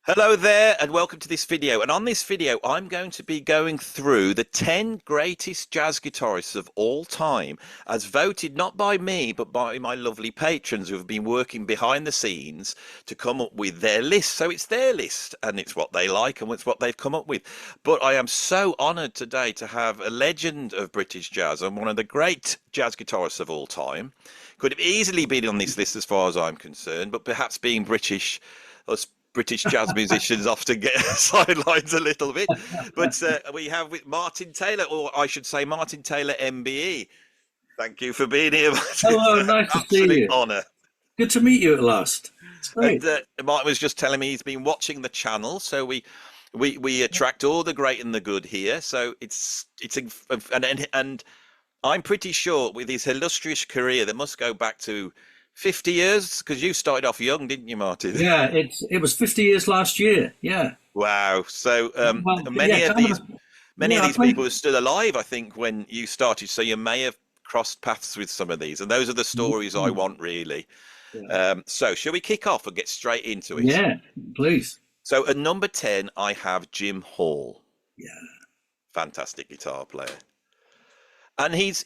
Hello there and welcome to this video. And on this video, I'm going to be going through the 10 greatest jazz guitarists of all time, as voted not by me, but by my lovely patrons who have been working behind the scenes to come up with their list. So it's their list and it's what they like and it's what they've come up with. But I am so honored today to have a legend of British jazz and one of the great jazz guitarists of all time. Could have easily been on this list as far as I'm concerned, but perhaps being British, us British jazz musicians often get sidelines a little bit, but we have with Martin Taylor, or I should say Martin Taylor MBE. Thank you for being here, Martin. Hello, nice to see Absolute you. honour. Good to meet you at last. It's great. And Martin was just telling me he's been watching the channel, so we attract all the great and the good here. So and I'm pretty sure with his illustrious career that must go back to 50 years, because you started off young, didn't you, Martin? Yeah, it was 50 years last year. Yeah. Wow. So Well, many yeah, of these yeah, I people played. are still alive, I think, when you started. So you may have crossed paths with some of these, and those are the stories I want, really. Yeah, So shall we kick off and get straight into it? yeah, please. So at number 10, I have Jim Hall, Yeah. fantastic guitar player. And he's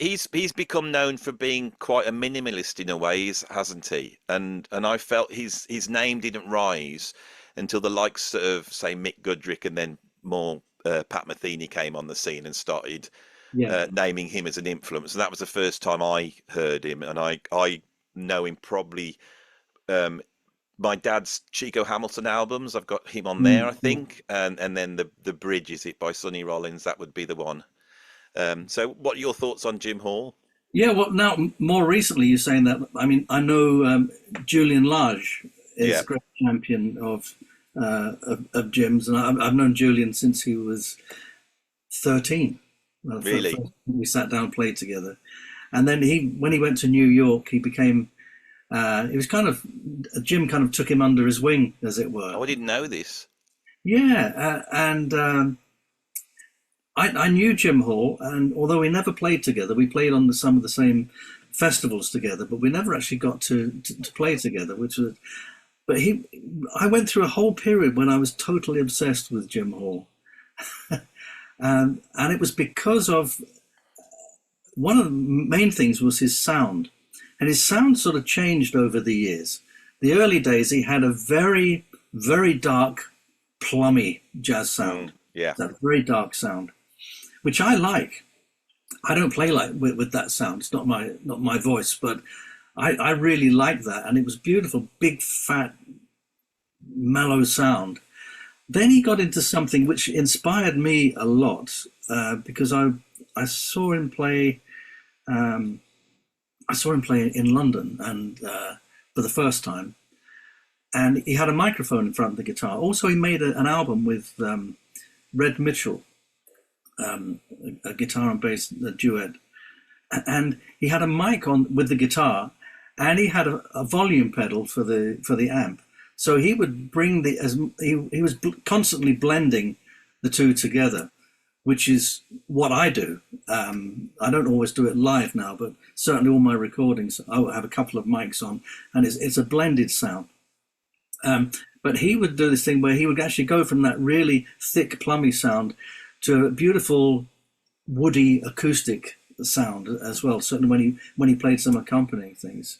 become known for being quite a minimalist in a way, hasn't he? And I felt his name didn't rise until the likes of, say, Mick Goodrick and then more Pat Metheny came on the scene and started Yeah. naming him as an influence. And that was the first time I heard him. And I know him probably my dad's Chico Hamilton albums. I've got him on there, I Mm. think. And then the Bridge, is it by Sonny Rollins? That would be the one. So what are your thoughts on Jim Hall? Yeah, well, now more recently you're saying that. I mean, I know Julian Lage is Yeah, a great champion of Jim's, and I've known Julian since he was 13. Well, really. first we sat down and played together. And then when he went to New York, he became, it was kind of, Jim kind of took him under his wing, as it were. Oh, I didn't know this. Yeah, and I knew Jim Hall, and although we never played together, we played on some of the same festivals together, but we never actually got to play together, which was, but I went through a whole period when I was totally obsessed with Jim Hall. And it was because of one of the main things was his sound, and his sound sort of changed over the years. The early days, he had a very, very dark, plummy jazz sound, Yeah, that very dark sound, which I like. I don't play like with that sound. It's not my voice, but I really like that, and it was beautiful, big, fat, mellow sound. Then he got into something which inspired me a lot because I saw him play. I saw him play in London, and for the first time, and he had a microphone in front of the guitar. Also, he made an album with Red Mitchell, a guitar and bass duet, and he had a mic on with the guitar, and he had a volume pedal for the amp. So he would bring he was constantly blending the two together, which is what I do. I don't always do it live now, but certainly all my recordings, I have a couple of mics on, and it's a blended sound. But he would do this thing where he would actually go from that really thick, plummy sound to a beautiful, woody acoustic sound as well. Certainly when he played some accompanying things.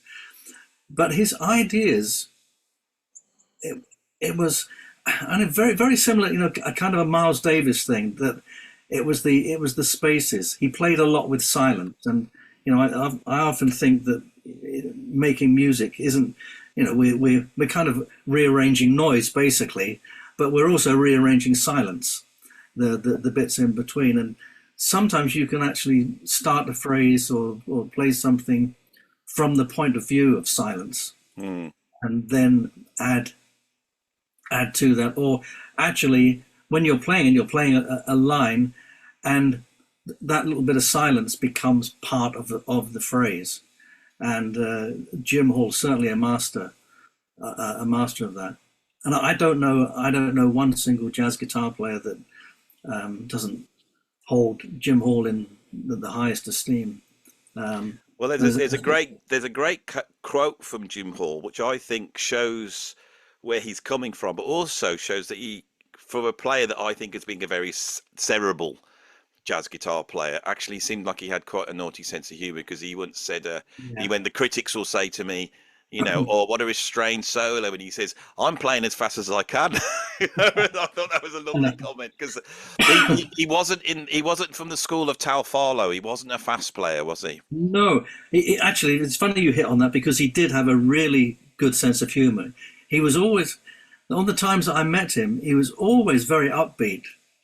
But his ideas, it was, and very very similar, a kind of a Miles Davis thing. That it was the spaces. He played a lot with silence, and I often think that making music isn't, we're kind of rearranging noise basically, but we're also rearranging silence, the bits in between. And sometimes you can actually start a phrase or play something from the point of view of silence, mm, and then add to that. Or actually, when you're playing and you're playing a line, and that little bit of silence becomes part of the phrase. And Jim Hall certainly a master of that. And I don't know one single jazz guitar player that doesn't hold Jim Hall in the highest esteem. Well, there's a great quote from Jim Hall, which I think shows where he's coming from, but also shows that he, from a player that I think has been a very cerebral jazz guitar player, actually seemed like he had quite a naughty sense of humor, because he once said, he Yeah. when the critics will say to me, you know, "Oh, what a restrained solo," and he says, "I'm playing as fast as I can." I thought that was a lovely comment, because he wasn't from the school of Tal Farlow. He wasn't a fast player, was he? No, actually, it's funny you hit on that because he did have a really good sense of humor. He was always, on the times that I met him, he was always very upbeat.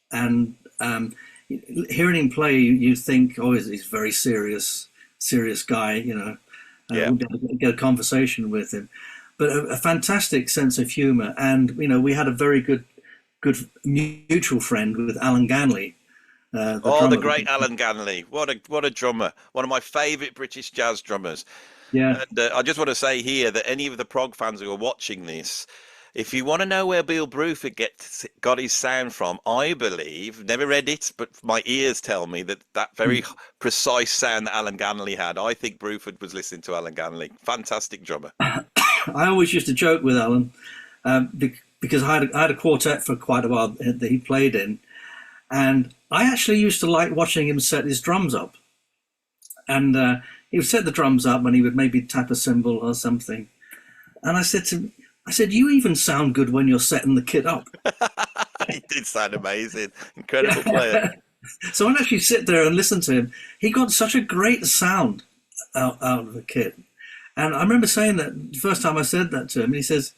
And hearing him play, you think, oh, he's a very serious guy, you know, Yeah. we'll get a conversation with him. But a fantastic sense of humor. And, you know, we had a very good mutual friend with Alan Ganley, the Oh, the drummer. great Alan Ganley. What a drummer. One of my favourite British jazz drummers. Yeah. And I just want to say here that any of the prog fans who are watching this, if you want to know where Bill Bruford got his sound from, I believe, never read it, but my ears tell me that that very precise sound that Alan Ganley had, I think Bruford was listening to Alan Ganley. Fantastic drummer. I always used to joke with Alan because I had a quartet for quite a while that he played in, and I actually used to like watching him set his drums up. And he would set the drums up, and he would maybe tap a cymbal or something. And I said to him, "You even sound good when you're setting the kit up." He did sound amazing. Incredible player. So I'd actually sit there and listen to him. He got such a great sound out of the kit. And I remember saying that the first time I said that to him, he says,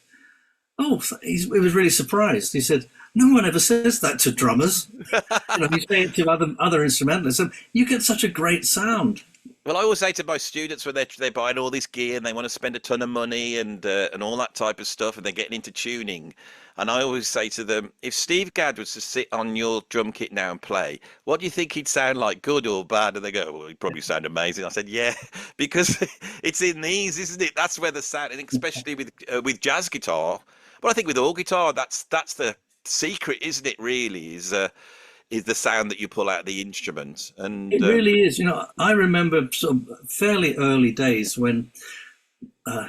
"Oh," he was really surprised. He said, "No one ever says that to drummers." You know, you say it to other instrumentalists. So you get such a great sound. Well, I always say to my students when they're buying all this gear and they want to spend a ton of money and all that type of stuff, and they're getting into tuning, and I always say to them, if Steve Gadd was to sit on your drum kit now and play, what do you think he'd sound like, good or bad? And they go, "Well, he'd probably sound amazing." I said, "Yeah," because it's in these, isn't it? That's where the sound, and especially with jazz guitar, but I think with all guitar, that's the secret, isn't it? Really, is the sound that you pull out of the instrument. And It really is. You know, I remember sort of fairly early days when,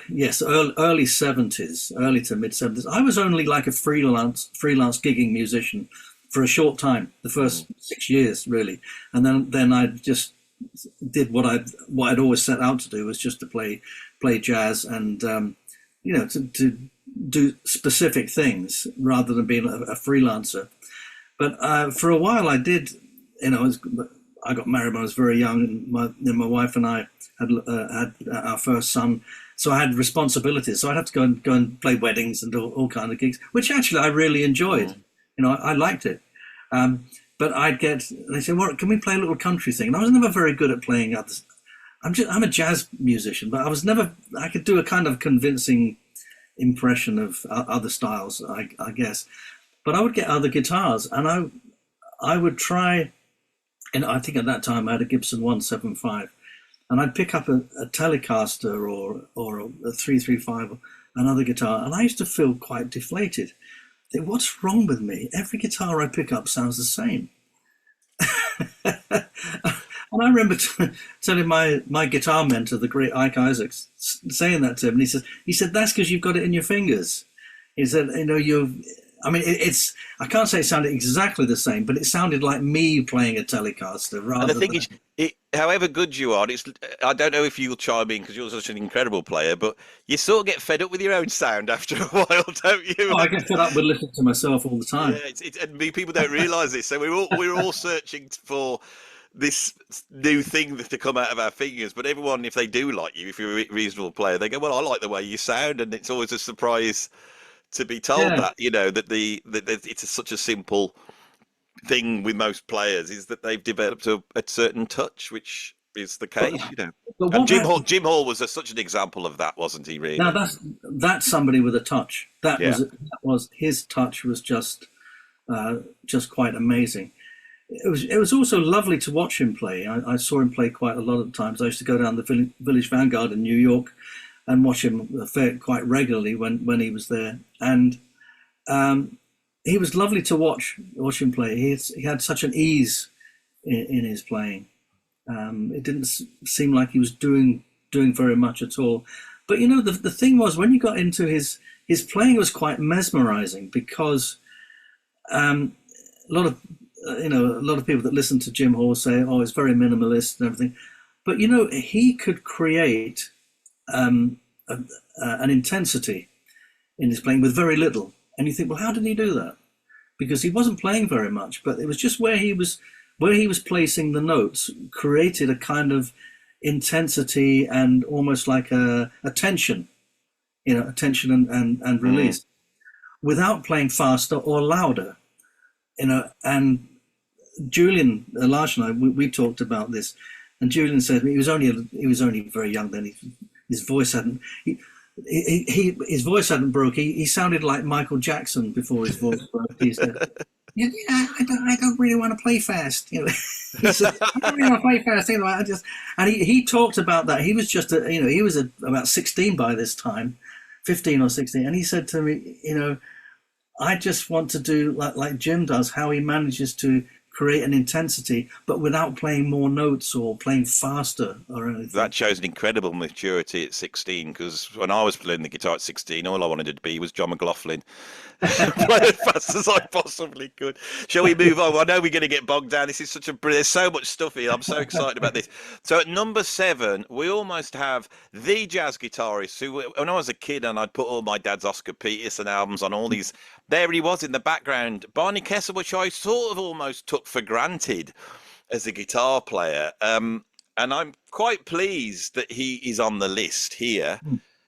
yes, early 70s, early to mid 70s. I was only like a freelance gigging musician for a short time, the first 6 years really, and then I just did what I'd always set out to do, was just to play jazz and you know, to do specific things rather than being a freelancer. But for a while, I did. You know, I got married when I was very young, and my wife and I had our first son. So I had responsibilities. So I'd have to go and play weddings and do all kind of gigs, which actually I really enjoyed. You know, I liked it. But they say, "Well, can we play a little country thing?" And I was never very good at playing others. I'm a jazz musician, but I could do a kind of convincing impression of other styles, I guess. But I would get other guitars, and I would try. And I think at that time I had a Gibson 175, and I'd pick up a Telecaster or a 335, another guitar, and I used to feel quite deflated. Think, what's wrong with me? Every guitar I pick up sounds the same. And I remember telling my guitar mentor, the great Ike Isaacs, saying that to him, and he said that's because you've got it in your fingers. He said, you know, I mean, it's. I can't say it sounded exactly the same, but it sounded like me playing a Telecaster rather. And the thing is, however good you are, I don't know if you'll chime in because you're such an incredible player, but you sort of get fed up with your own sound after a while, don't you? Oh, I get fed up with listening to myself all the time. Yeah, and people don't realise this. So we're all searching for this new thing to come out of our fingers. But everyone, if they do like you, if you're a reasonable player, they go, "Well, I like the way you sound," and it's always a surprise to be told that, you know, that it's such a simple thing with most players, is that they've developed a certain touch, which is the case, you know. And Jim Hall was such an example of that, wasn't he? Really. Now that's somebody with a touch. That was his touch was just quite amazing. It was also lovely to watch him play. I saw him play quite a lot of times. I used to go down the Village Vanguard in New York and watch him quite regularly when he was there. And he was lovely to watch him play. He had such an ease in his playing. It didn't seem like he was doing very much at all. But you know, the thing was, when you got into his playing was quite mesmerizing, because a lot of a lot of people that listen to Jim Hall say, "Oh, it's very minimalist and everything," but you know, he could create an intensity in his playing with very little. And you think, well, how did he do that? Because he wasn't playing very much, but it was just where he was placing the notes created a kind of intensity and almost like a tension, a tension and release, without playing faster or louder. And Julian Larch and I, we talked about this, and Julian said he was only very young then. His voice hadn't his voice hadn't broke. He sounded like Michael Jackson before his voice broke. He said, "Yeah, I don't really want to play fast." He said, "I don't really want to play fast." And he talked about that. He was just he was about 16 by this time, 15 or 16, and he said to me, I just want to do like Jim does, how he manages to create an intensity, but without playing more notes or playing faster or anything. That shows an incredible maturity at 16, because when I was playing the guitar at 16, all I wanted to be was John McLaughlin. Play as fast as I possibly could. Shall we move on? I know we're going to get bogged down. This is such a there's so much stuff here. I'm so excited about this. So at number 7, we almost have the jazz guitarist who, when I was a kid and I'd put all my dad's Oscar Peterson albums on all these, there he was in the background, Barney Kessel, which I sort of almost took for granted as a guitar player. And I'm quite pleased that he is on the list here,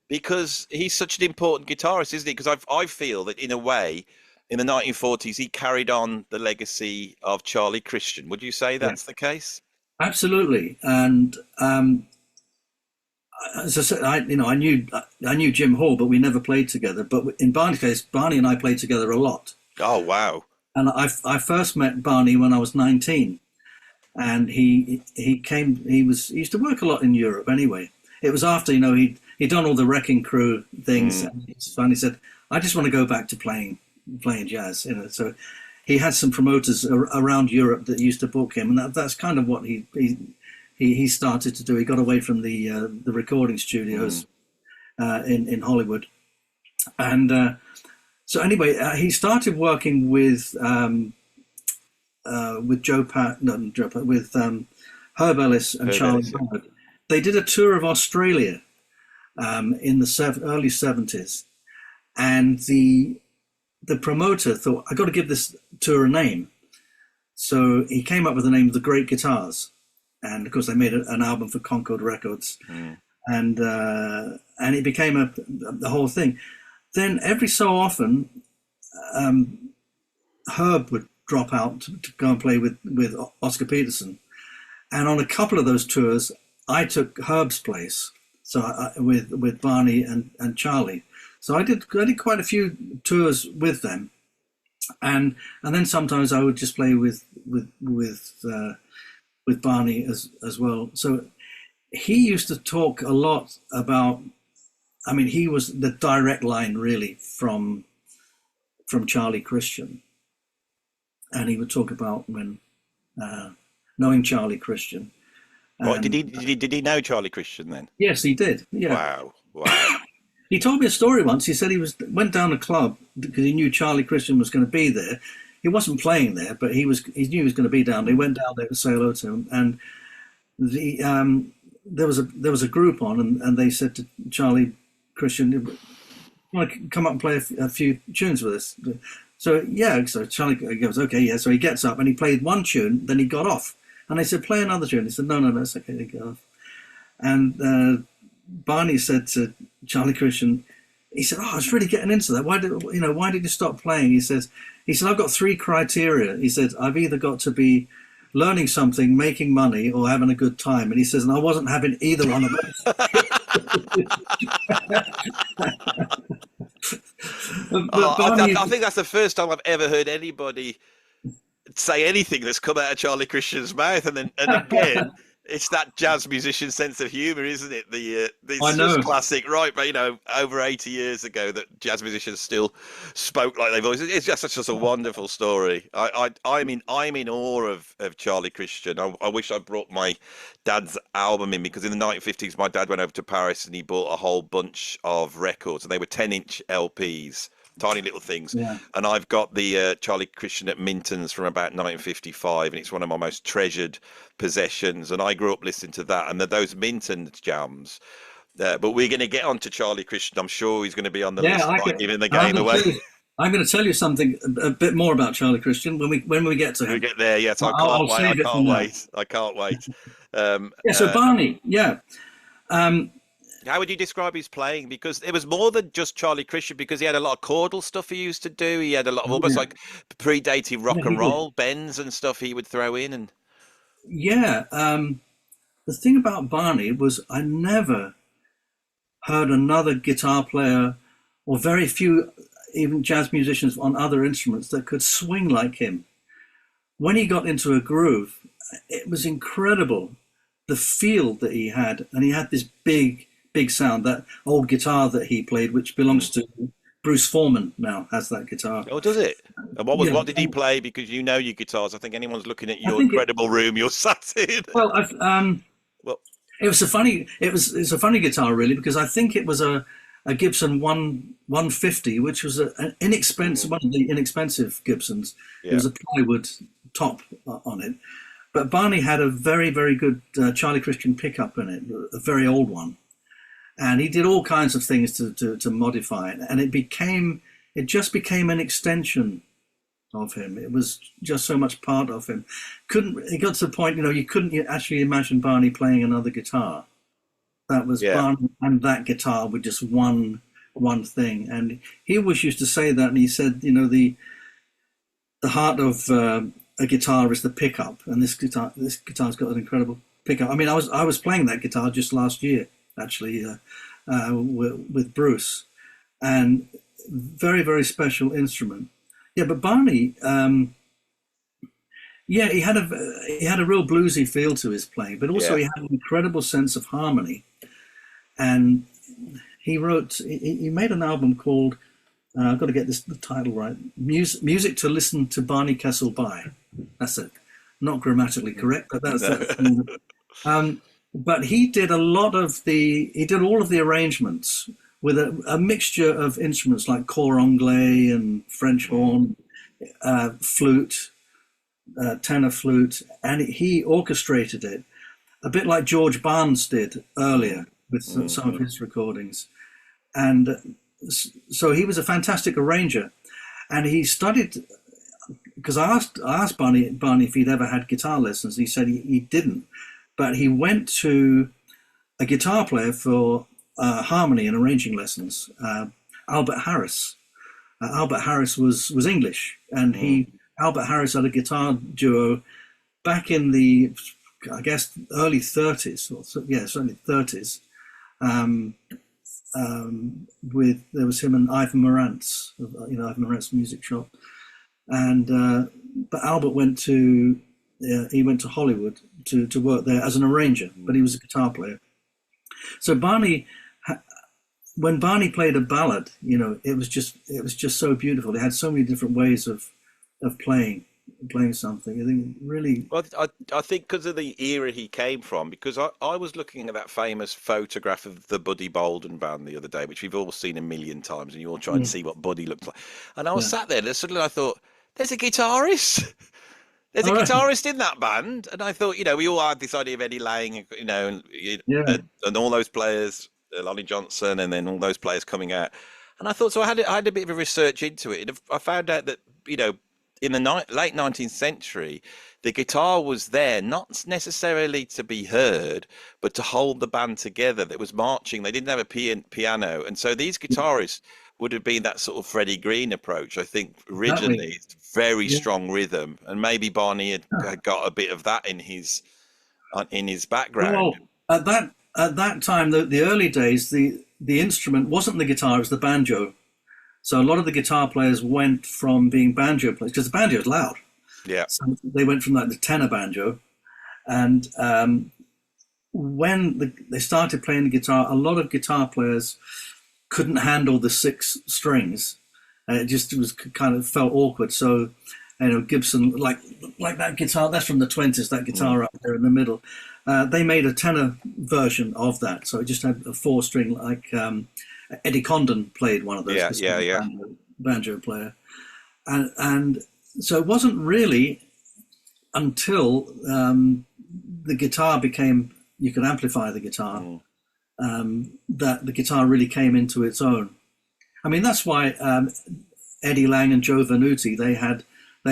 because he's such an important guitarist, isn't he? Because I feel that in a way, in the 1940s, he carried on the legacy of Charlie Christian. Would you say that's the case? Absolutely. And as I said, I knew Jim Hall, but we never played together. But in Barney's case, Barney and I played together a lot. Oh, wow. And I first met Barney when I was 19, and he used to work a lot in Europe anyway. It was after he'd done all the Wrecking Crew things, and he finally said, "I just want to go back to playing jazz." So he had some promoters around Europe that used to book him, and that's kind of what he started to do. He got away from the recording studios in Hollywood, and so anyway, he started working with Herb Ellis and Charlie Howard. They did a tour of Australia in the early 70s, and the promoter thought, "I got to give this tour a name." So he came up with the name of the Great Guitars, and of course they made an album for Concord Records, and it became the whole thing. Then every so often, Herb would drop out to go and play with Oscar Peterson, and on a couple of those tours, I took Herb's place. So with Barney and Charlie, so I did quite a few tours with them, and then sometimes I would just play with Barney as well. So he used to talk a lot about. I mean, he was the direct line really from Charlie Christian, and he would talk about when knowing Charlie Christian. What, did he know Charlie Christian then? Yes, he did. Yeah. Wow. He told me a story once. He said he went down a club because he knew Charlie Christian was going to be there. He wasn't playing there, but he knew he was going to be down there. He went down there to say hello to him, and there was a group on, and they said to Charlie Christian, "You want to come up and play a few tunes with us?" So Charlie goes, "Okay, yeah." So he gets up and he played one tune, then he got off. And they said, "Play another tune." He said, No, it's okay, they go off. And Barney said to Charlie Christian, he said, "Oh, I was really getting into that. Why did you stop playing?" He said, "I've got 3 criteria." He said, "I've either got to be learning something, making money, or having a good time." And he says, "And I wasn't having either one of those." I think that's the first time I've ever heard anybody say anything that's come out of Charlie Christian's mouth. And again, It's that jazz musician sense of humor, isn't it? I It's just know. classic, right? But over 80 years ago, that jazz musicians still spoke like they've always. It's just such a wonderful story. I'm in awe of Charlie Christian. I wish I brought my dad's album in, because in the 1950s, my dad went over to Paris and he bought a whole bunch of records, and they were 10-inch LPs. Tiny little things, Yeah. and I've got the Charlie Christian at Minton's from about 1955, and it's one of my most treasured possessions. And I grew up listening to that and those Minton jams. But we're going to get on to Charlie Christian. I'm sure he's going to be on the Yeah, list I by could. giving the I'm game going to away. tell you. I'm going to tell you something a bit more about Charlie Christian when we get to We him. get there, yes. I I'll can't wait. I save it for can't now. wait. I can't wait. Um, Yeah. So uh, Barney. Yeah. Um, how would you describe his playing? Because it was more than just Charlie Christian, because he had a lot of chordal stuff he used to do. He had a lot of almost yeah. like predating rock Yeah. He and did. roll bends and stuff he would throw in. And Yeah. The thing about Barney was I never heard another guitar player, or very few even jazz musicians on other instruments, that could swing like him. When he got into a groove, it was incredible, the feel that he had. And he had this big sound. That old guitar that he played, which belongs to Bruce Forman, now has that guitar. oh, does it? And Yeah, what did he play? Because you know your guitars. I think anyone's looking at I your think it. incredible room you're sat in. Well, Well, it was a funny. It's a funny guitar, really, because I think it was a Gibson 150, which was an inexpensive, one of the inexpensive Gibsons. It yeah, was a plywood top on it, but Barney had a very good Charlie Christian pickup in it, a very old one, and he did all kinds of things to modify it, and it just became an extension of him. It was just so much part of him. It got to the point, you couldn't actually imagine Barney playing another guitar. That was yeah, Barney and that guitar were just one thing. And he always used to say that, and he said, the heart of a guitar is the pickup, and this guitar's got an incredible pickup. I mean, I was playing that guitar just last year, actually, with Bruce, and very special instrument. Yeah, but Barney, yeah, he had a real bluesy feel to his playing, but also yeah. he had an incredible sense of harmony. And he made an album called, I've got to get the title right, Music to Listen to Barney Kessel by. That's it. Not grammatically correct, but that's that. But he did all of the arrangements with a mixture of instruments like cor anglais and French horn, flute, tenor flute, and he orchestrated it a bit like George Barnes did earlier with some of his recordings. And so he was a fantastic arranger, and he studied, because I asked Barney if he'd ever had guitar lessons. He said he didn't, but he went to a guitar player for harmony and arranging lessons, Albert Harris. Albert Harris was English, and Albert Harris had a guitar duo back in the, I guess, early 30s, certainly 30s. There was him and Ivan Morantz, Ivan Morantz Music Shop, and but Albert went to Hollywood to work there as an arranger, but he was a guitar player. So when Barney played a ballad, it was just so beautiful. It had so many different ways of playing something. I think really. Well, I think because of the era he came from, because I was looking at that famous photograph of the Buddy Bolden band the other day, which we've all seen a million times, and you all try and see what Buddy looked like. And I was sat there, and suddenly I thought, there's a guitarist. There's a All right. guitarist in that band. And I thought, we all had this idea of Eddie Lang, and all those players, Lonnie Johnson, and then all those players coming out. And I thought, so I had a bit of a research into it. And I found out that, in the late 19th century, the guitar was there not necessarily to be heard, but to hold the band together. That was marching. They didn't have a piano, and so these guitarists would have been that sort of Freddie Green approach. I think originally, very strong rhythm, and maybe Barney had got a bit of that in his background. Well, at that time, the early days, the instrument wasn't the guitar; it was the banjo. So a lot of the guitar players went from being banjo players, because the banjo is loud. Yeah. So they went from like the tenor banjo, and when they started playing the guitar, a lot of guitar players couldn't handle the six strings. It was kind of felt awkward. So, Gibson, like that guitar, that's from the 20s, that guitar up there in the middle. They made a tenor version of that. So it just had a four string, like Eddie Condon played one of those. Banjo player. And so it wasn't really until the guitar became, you could amplify the guitar, that the guitar really came into its own. I mean, that's why Eddie Lang and Joe Venuti, they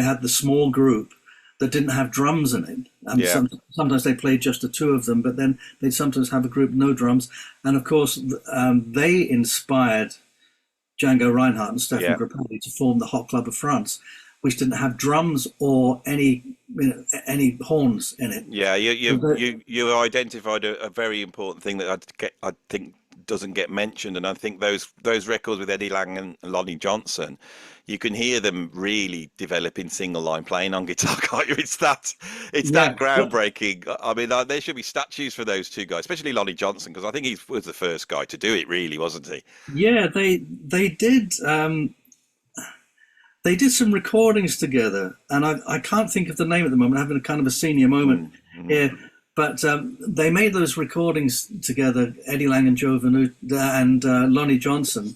had the small group that didn't have drums in it. And sometimes they played just the two of them, but then they'd sometimes have a group no drums. And of course, they inspired Django Reinhardt and Stefan Grappelli to form the Hot Club of France, which didn't have drums or any horns in it. Yeah, you identified a very important thing that I think doesn't get mentioned, and I think those records with Eddie Lang and Lonnie Johnson, you can hear them really developing single line playing on guitar, can't you? It's that groundbreaking. I mean, there should be statues for those two guys, especially Lonnie Johnson, because I think he was the first guy to do it, really, wasn't he? Yeah, they did. They did some recordings together, and I can't think of the name at the moment. I'm having a kind of a senior moment here. But they made those recordings together, Eddie Lang and Joe Venuti and Lonnie Johnson.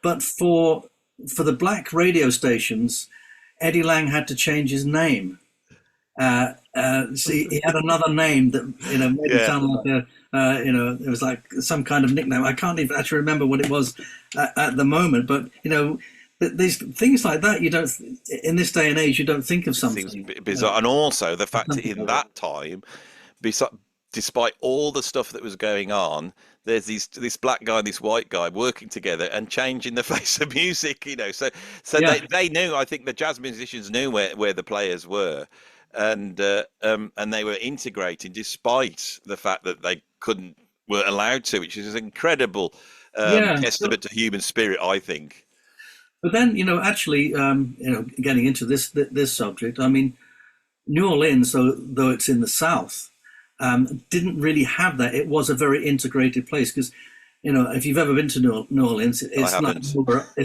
But for the black radio stations, Eddie Lang had to change his name. See, he had another name that made it sound like it was like some kind of nickname. I can't even actually remember what it was at the moment. But these things like that, you don't, in this day and age, you don't think of something bizarre. And also the fact that in that time, despite all the stuff that was going on, there's this black guy and this white guy working together and changing the face of music. So they knew. I think the jazz musicians knew where the players were, and they were integrating despite the fact that they weren't allowed to, which is an incredible testament to human spirit, I think. But then, actually, getting into this subject, I mean, New Orleans, though it's in the South, didn't really have that. It was a very integrated place because, if you've ever been to New Orleans, it's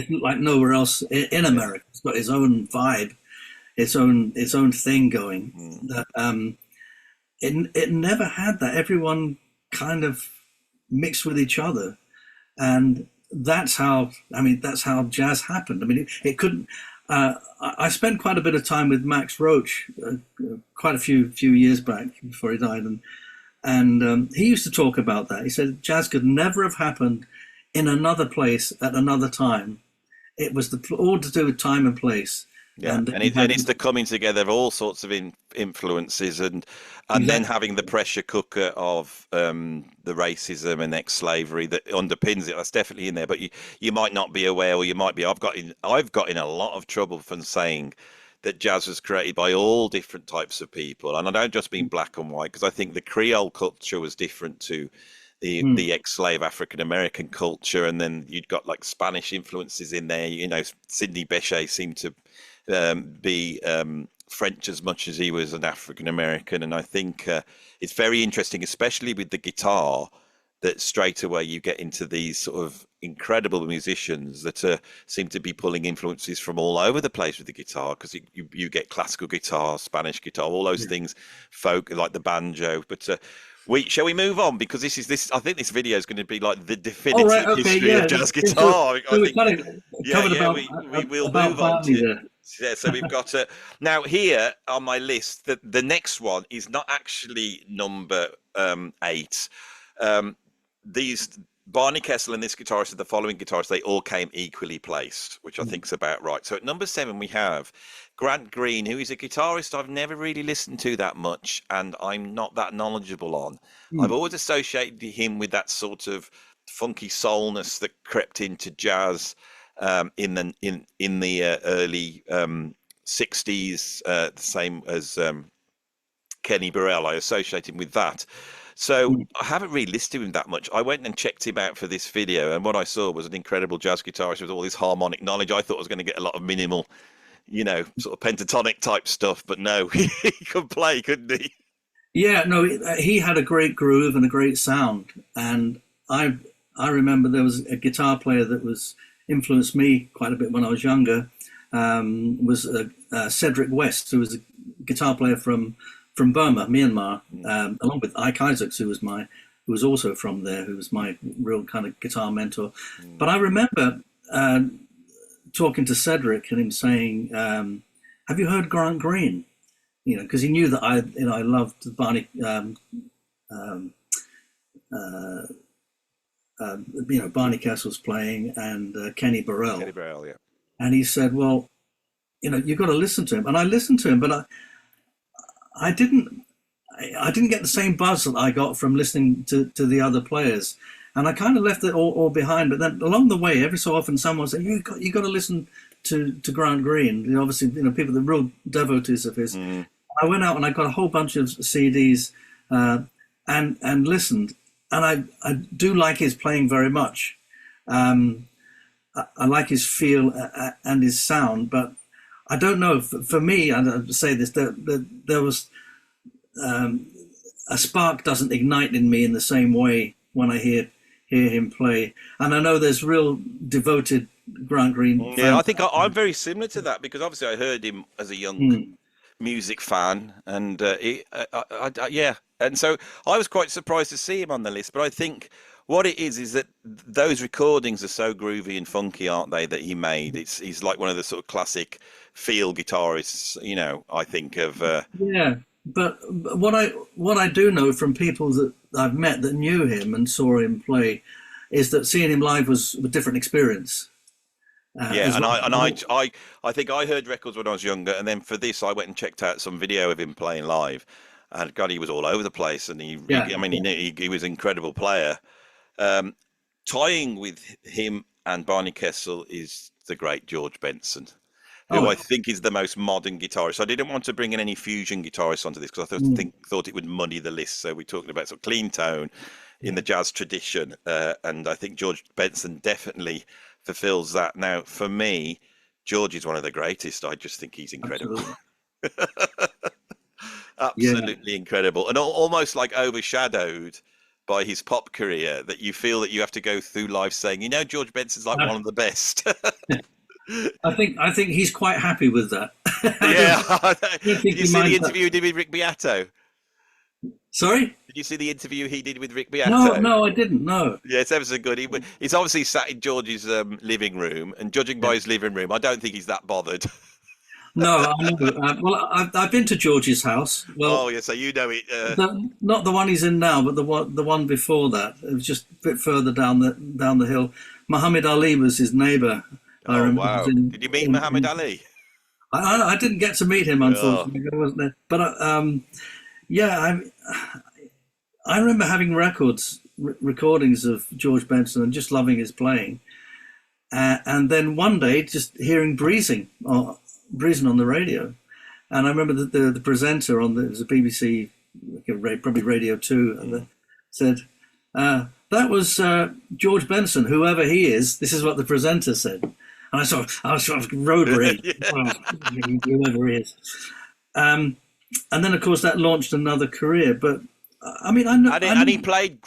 like nowhere else in America. It's got its own vibe, its own thing going. It never had that. Everyone kind of mixed with each other, and that's how jazz happened. I mean, it couldn't. I spent quite a bit of time with Max Roach, quite a few years back before he died, and he used to talk about that. He said jazz could never have happened in another place at another time. It was all to do with time and place. Yeah, and it's the coming together of all sorts of influences, and then having the pressure cooker of the racism and ex-slavery that underpins it. That's definitely in there, but you might not be aware, or you might be. I've got in a lot of trouble from saying that jazz was created by all different types of people, and I don't just mean black and white, because I think the Creole culture was different to the ex-slave African American culture, and then you'd got like Spanish influences in there. Sidney Bechet seemed to be French as much as he was an African American, and I think it's very interesting, especially with the guitar, that straight away you get into these sort of incredible musicians that seem to be pulling influences from all over the place with the guitar, because you get classical guitar, Spanish guitar, all those things, folk, like the banjo. But shall we move on, because this I think this video is going to be like the definitive history of jazz guitar. We will move on to. Yeah, so we've got now here on my list that the next one is not actually number 8. These Barney Kessel and this guitarist and the following guitarists, they all came equally placed, which I think is about right. So at number 7 we have Grant Green, who is a guitarist I've never really listened to that much, and I'm not that knowledgeable on. I've always associated him with that sort of funky soulness that crept into jazz in the early 60s, the same as Kenny Burrell. I associate him with that. So I haven't really listened to him that much. I went and checked him out for this video, and what I saw was an incredible jazz guitarist with all this harmonic knowledge. I thought I was going to get a lot of minimal, sort of pentatonic type stuff, but no, he could play, couldn't he? Yeah, no, he had a great groove and a great sound, and I remember there was a guitar player that was influenced me quite a bit when I was younger. Was Cedric West, who was a guitar player from Burma, Myanmar, along with Ike Isaacs, who was also from there, who was my real kind of guitar mentor. But I remember talking to Cedric and him saying, "Have you heard Grant Green?" You know, because he knew that I loved Barney, Barney Kessel's playing and Kenny Burrell. Kenny Burrell, yeah. And he said, "Well, you've got to listen to him." And I listened to him, but I didn't get the same buzz that I got from listening to the other players. And I kind of left it all behind. But then along the way, every so often, someone said, "You got to listen to Grant Green." Obviously, people, the real devotees of his. I went out and I got a whole bunch of CDs and listened, and I do like his playing very much. I like his feel and his sound, but I don't know. For me, I'd say this: there was a spark doesn't ignite in me in the same way when I hear him play. And I know there's real devoted Grant Green fans. Yeah, I think I'm very similar to that, because obviously I heard him as a young music fan, and yeah, and so I was quite surprised to see him on the list. But I think what it is that those recordings are so groovy and funky, aren't they, that he made? He's like one of the sort of classic feel guitarists, I think of. Yeah, but what I do know from people that I've met that knew him and saw him play is that seeing him live was a different experience. Yeah, and I think I heard records when I was younger, and then for this I went and checked out some video of him playing live, and God, he was all over the place, and he was an incredible player. Tying with him and Barney Kessel is the great George Benson, who I think is the most modern guitarist. I didn't want to bring in any fusion guitarists onto this because I thought it would muddy the list. So we're talking about sort of clean tone in the jazz tradition, and I think George Benson definitely fulfills that. Now, for me, George is one of the greatest. I just think he's incredible. Absolutely incredible, and almost like overshadowed by his pop career, that you feel that you have to go through life saying, George Benson's like one of the best. I think he's quite happy with that. Yeah. Did you see the interview he did with Rick Beato? Sorry? Did you see the interview he did with Rick Beato? No, I didn't. No. Yeah, it's ever so good. He's obviously sat in George's living room, and judging by his living room, I don't think he's that bothered. No, I know. Well, I've been to George's house. Well, yeah, so you know it. Not the one he's in now, but the one before that. It was just a bit further down the hill. Muhammad Ali was his neighbour. I remember. Wow! Did you meet Muhammad Ali? I didn't get to meet him, unfortunately. I wasn't there. But yeah, I remember having recordings of George Benson and just loving his playing. And then one day, just hearing breezing on the radio, and I remember the presenter it was a BBC, probably Radio 2, and said, "That was George Benson, whoever he is." This is what the presenter said. And I was sort of road rage, whoever he is. And then, of course, that launched another career. But I mean, and he played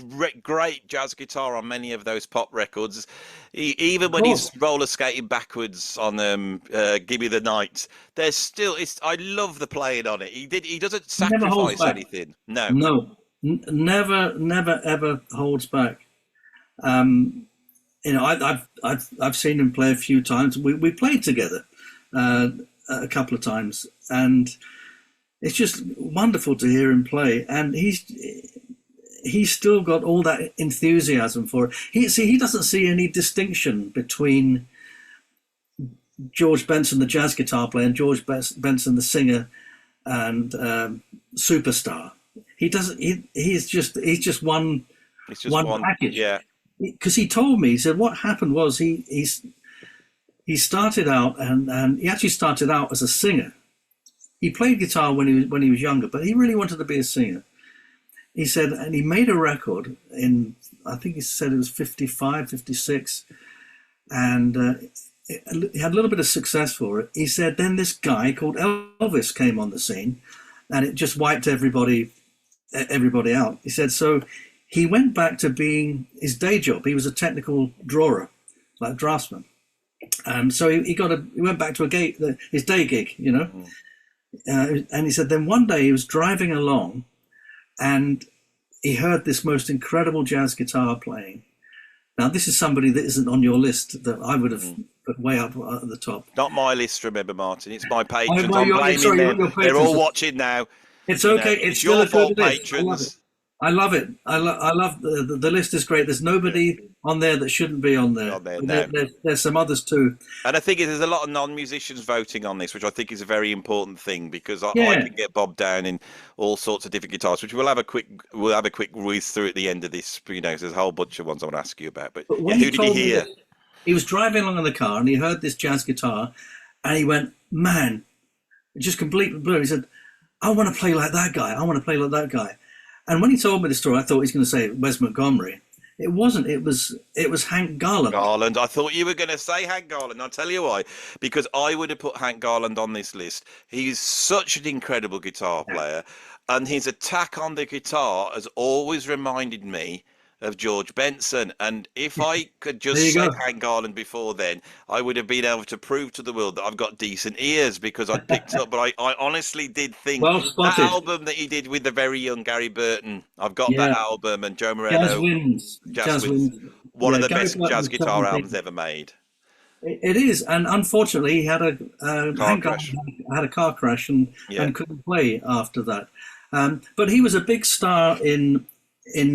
great jazz guitar on many of those pop records. Even when he's roller skating backwards on "Give Me the Night," there's still. I love the playing on it. He doesn't sacrifice anything. No, never ever holds back. I've seen him play a few times. We played together a couple of times, and it's just wonderful to hear him play. And he's still got all that enthusiasm for it. He doesn't see any distinction between George Benson, the jazz guitar player, and George Benson, the singer and superstar. He doesn't. He's just one. It's just one package. Yeah. Because he told me, he said what happened was he started out and he actually started out as a singer. He played guitar when he was younger, but he really wanted to be a singer. He said, and he made a record in, I think he said it was 55, 56, and he had a little bit of success for it. He said then this guy called Elvis came on the scene, and it just wiped everybody everybody out. He said so. He went back to being his day job. He was a technical drawer, like draftsman. So he went back to his day gig, you know. And he said then one day he was driving along, and he heard this most incredible jazz guitar playing. Now this is somebody that isn't on your list that I would have put way up at the top. Not my list, remember, Martin. It's my patrons. well, I'm blaming them. They're all watching now. It's okay. It's your still fault, a good list. patrons. I love it. I love the list is great. There's nobody on there that shouldn't be on there. There's some others too. And I think there's a lot of non-musicians voting on this, which I think is a very important thing, because I can get bogged down in all sorts of different guitars, which we'll have a quick whiz through at the end of this. You know, there's a whole bunch of ones I want to ask you about. But who did he hear? He was driving along in the car and he heard this jazz guitar, and he went, "Man, it just completely blew." He said, "I want to play like that guy. I want to play like that guy." And when he told me the story, I thought he was going to say Wes Montgomery. It wasn't. It was Hank Garland. Garland. I thought you were going to say Hank Garland. I'll tell you why. Because I would have put Hank Garland on this list. He's such an incredible guitar player, and his attack on the guitar has always reminded me of George Benson. And if I could just say Hank Garland before then, I would have been able to prove to the world that I've got decent ears, because I picked up. But I honestly did think that album that he did with the very young Gary Burton, I've got that album, and Joe Morello, Jazz Wins, one of the best jazz guitar albums ever made. It is, and unfortunately, he had a car crash and couldn't play after that. But he was a big star in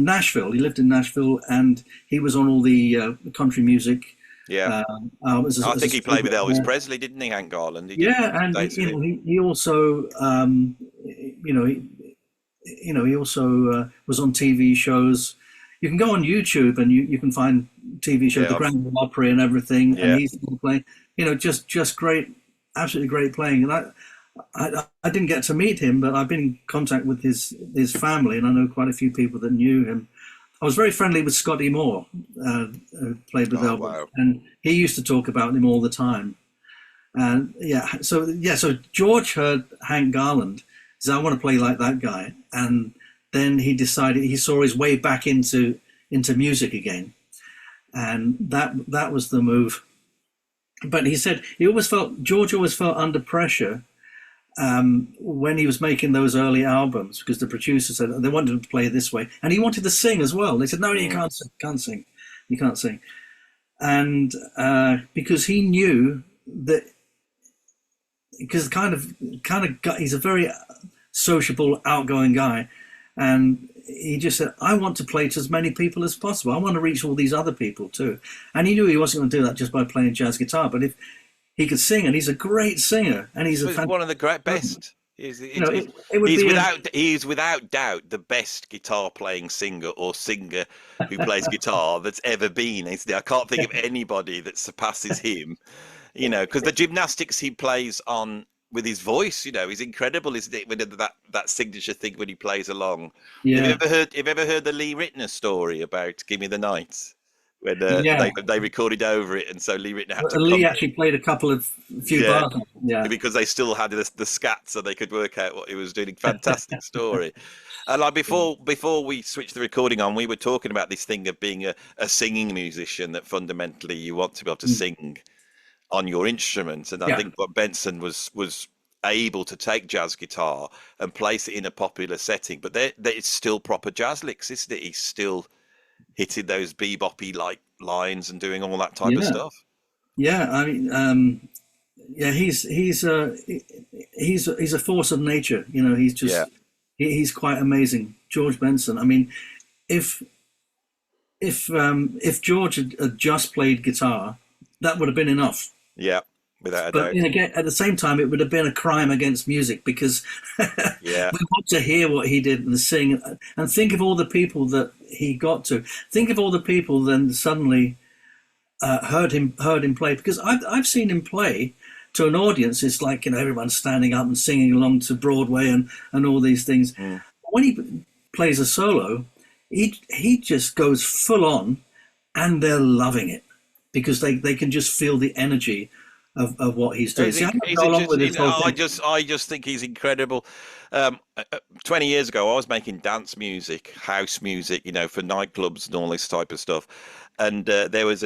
Nashville. He lived in Nashville, and he was on all the country music. I think he played with Elvis Presley, didn't he, Hank Garland? He also, he also was on TV shows. You can go on YouTube and you can find TV shows, the Grand Ole Opry and everything, and he's playing. Just great, absolutely great playing. And I didn't get to meet him, but I've been in contact with his family, and I know quite a few people that knew him. I was very friendly with Scotty Moore, who played with Elvis, and he used to talk about him all the time. And so George heard Hank Garland, said, "I want to play like that guy," and then he decided he saw his way back into music again, and that was the move. But he said George always felt under pressure when he was making those early albums, because the producer said they wanted him to play this way, and he wanted to sing as well. They said, "No, you can't sing, you can't sing," and because he knew that, because he's a very sociable, outgoing guy, and he just said, "I want to play to as many people as possible. I want to reach all these other people too." And he knew he wasn't going to do that just by playing jazz guitar, but if he could sing, and he's a great singer, and he's one of the great best. He's without doubt the best guitar playing singer who plays guitar that's ever been. I can't think of anybody that surpasses him. Because the gymnastics he plays on with his voice, is incredible, isn't it? With that signature thing when he plays along. Yeah. Have you ever heard the Lee Ritenour story about "Give Me the Night"? When they recorded over it, and so Lee Ritenour had to. Lee actually played a few bars. Yeah, because they still had the scat, so they could work out what he was doing. Fantastic story. And like before we switched the recording on, we were talking about this thing of being a singing musician, that fundamentally you want to be able to sing on your instrument. And I think what Benson was able to take jazz guitar and place it in a popular setting, but it's still proper jazz licks, isn't it? He's still hitting those bebop-y like lines and doing all that type of stuff. Yeah, I mean, he's a force of nature. He's just he's quite amazing, George Benson. I mean, if George had just played guitar, that would have been enough. Yeah, without a doubt. But again, at the same time, it would have been a crime against music, because we want to hear what he did and sing, and think of all the people that he got to. Think of all the people then suddenly heard him play, because I've seen him play to an audience. It's like everyone's standing up and singing along to Broadway and all these things. When he plays a solo, he just goes full on, and they're loving it, because they can just feel the energy of what he's doing. Is See, I it, don't is go it along just? with this whole thing. I just think he's incredible. 20 years ago, I was making dance music, house music, for nightclubs and all this type of stuff. And there was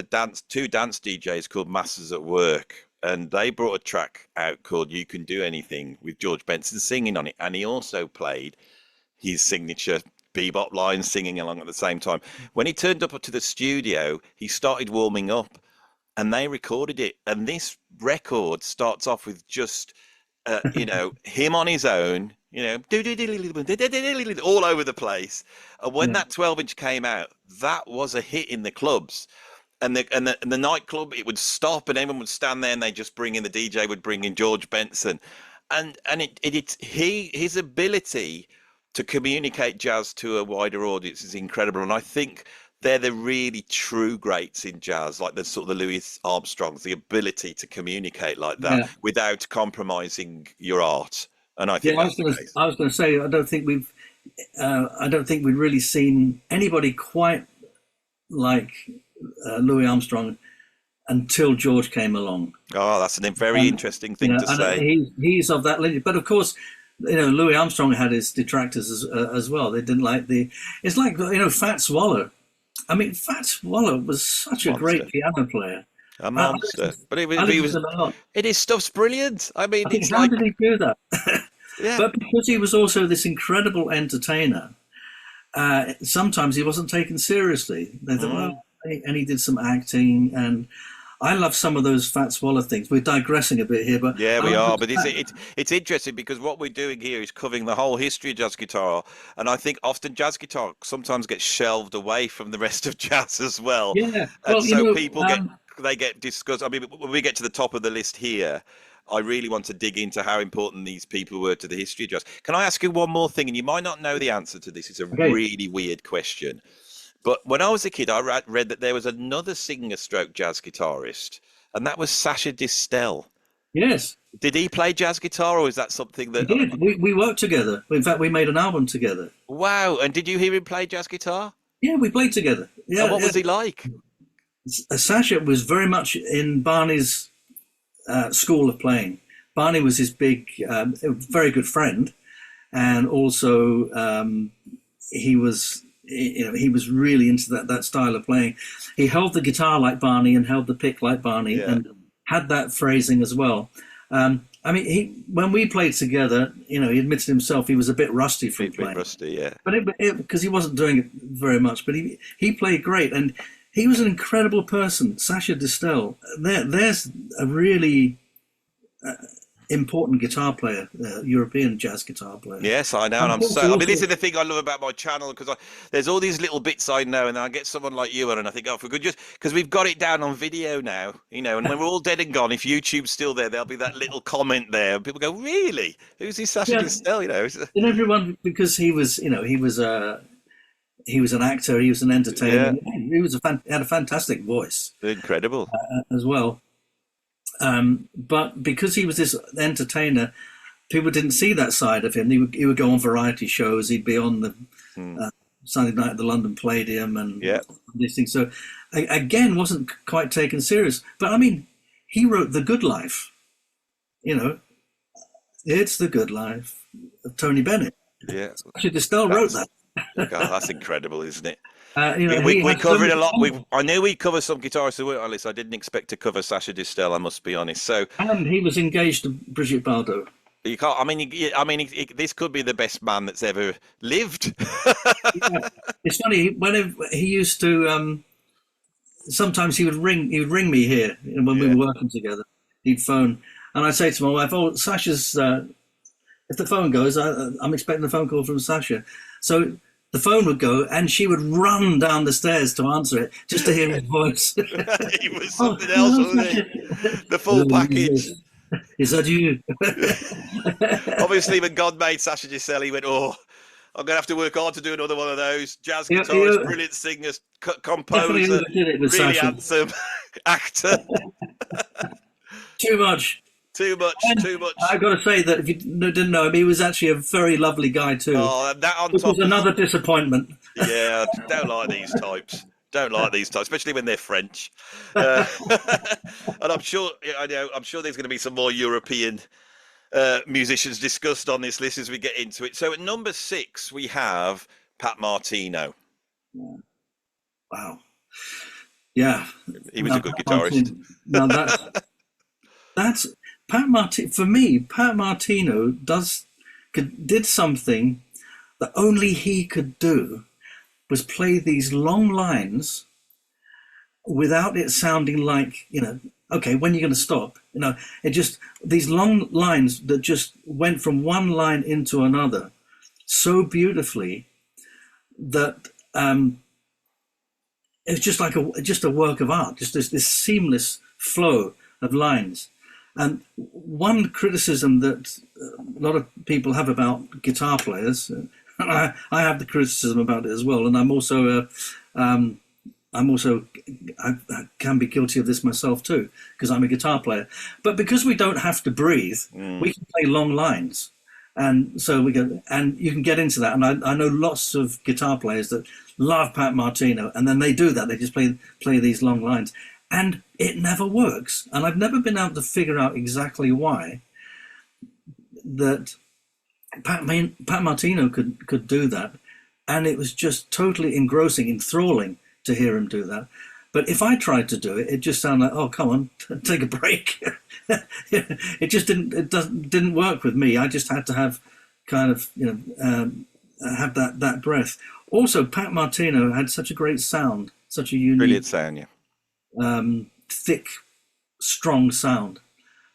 two dance DJs called Masters at Work, and they brought a track out called "You Can Do Anything" with George Benson singing on it, and he also played his signature bebop lines singing along at the same time. When he turned up to the studio, he started warming up and they recorded it. And this record starts off with just, him on his own, all over the place. And when Yeah, that 12-inch came out, that was a hit in the clubs. And the nightclub, it would stop and everyone would stand there and they just bring in the DJ would bring in George Benson. And his ability to communicate jazz to a wider audience is incredible. And I think they're the really true greats in jazz, like the sort of the Louis Armstrongs, the ability to communicate like that yeah, without compromising your art. And I yeah. think that's the case. I was going to say, I don't think we've really seen anybody quite like Louis Armstrong until George came along. Oh, that's a very interesting thing to And say. he's of that lineage. But of course, Louis Armstrong had his detractors as well. They didn't like it's like, Fats Waller. I mean, Fats Waller was such a Monster. great piano player. A monster. But I he listened was, to him a lot. his stuff's brilliant. I mean, I think, it's how like, did he do that? yeah. But because he was also this incredible entertainer, sometimes he wasn't taken seriously. They thought, well, and he did some acting, and I love some of those Fats Waller things. We're digressing a bit here, but Yeah, we are, but it's interesting because what we're doing here is covering the whole history of jazz guitar, and I think often jazz guitar sometimes gets shelved away from the rest of jazz as well, yeah. and Well, so people get discussed. I mean, when we get to the top of the list here, I really want to dig into how important these people were to the history of jazz. Can I ask you one more thing? And you might not know the answer to this. It's a really weird question. But when I was a kid, I read that there was another singer-stroke jazz guitarist, and that was Sacha Distel. Yes, Did he play jazz guitar, or is that something we that... did. We worked together. In fact, we made an album together. Wow, and did you hear him play jazz guitar? Yeah, we played together. Yeah, And what was he like? Sacha was very much in Barney's school of playing. Barney was his very good friend, and also he was really into that style of playing. He held the guitar like Barney and held the pick like Barney, and had that phrasing as well. I mean, when we played together, he admitted himself he was a bit rusty from playing. Rusty, yeah. But because he wasn't doing it very much, but he played great, and he was an incredible person. Sacha Distel, there's a really important guitar player, European jazz guitar player. Yes, I know, and I'm so. I mean, this is the thing I love about my channel because there's all these little bits I know, and then I get someone like you on, and I think, oh, if we could just because we've got it down on video now, and when we're all dead and gone, if YouTube's still there, there'll be that little comment there, and people go, "Really? Who's this Sacha Distel?" And everyone, because he was an actor, he was an entertainer, he had a fantastic voice, incredible as well. But because he was this entertainer, people didn't see that side of him. He would go on variety shows. He'd be on the Sunday night at the London Palladium and these things. So again, wasn't quite taken serious. But I mean, he wrote "The Good Life." It's the good life of Tony Bennett. Yeah, Actually, Distel wrote that. God, that's incredible, isn't it? We covered a lot. I knew we covered some guitarists who weren't on this. I didn't expect to cover Sacha Distel. I must be honest. So, and he was engaged to Brigitte Bardot. You can't. I mean, this could be the best man that's ever lived. It's funny when he used to. Sometimes he would ring me here when we were working together. He'd phone, and I'd say to my wife, "Oh, Sacha's." If the phone goes, I'm expecting a phone call from Sacha. So the phone would go, and she would run down the stairs to answer it just to hear his voice. He was something else, wasn't he? The full package. Is that you? Obviously, when God made Sacha Distel, he went, "Oh, I'm going to have to work hard to do another one of those." Jazz guitarist, brilliant singer, composer, really Sacha. handsome actor. Too much. Too much. I've got to say that if you didn't know him, he was actually a very lovely guy too. Oh, that on Which top was another disappointment. Yeah, I don't like these types. Don't like these types, especially when they're French. Uh, and I'm sure there's going to be some more European musicians discussed on this list as we get into it. So at number 6, we have Pat Martino. Wow. Yeah. He was a good guitarist. Now that's Pat Martino. For me, Pat Martino did something that only he could do, was play these long lines without it sounding like, okay, when are you going to stop? It just, these long lines that just went from one line into another so beautifully that it's just like a work of art, just this seamless flow of lines. And one criticism that a lot of people have about guitar players, and I have the criticism about it as well, and I can be guilty of this myself too, because I'm a guitar player. But because we don't have to breathe, we can play long lines, and so and you can get into that. And I know lots of guitar players that love Pat Martino, and then they do that. They just play these long lines, and it never works. And I've never been able to figure out exactly why that Pat Martino could do that, and it was just totally engrossing, enthralling to hear him do that. But if I tried to do it, it just sounded like, oh, come on, take a break. It just didn't work with me. I just had to have kind of have that breath. Also, Pat Martino had such a great sound, such a unique, brilliant sound, yeah, thick, strong sound.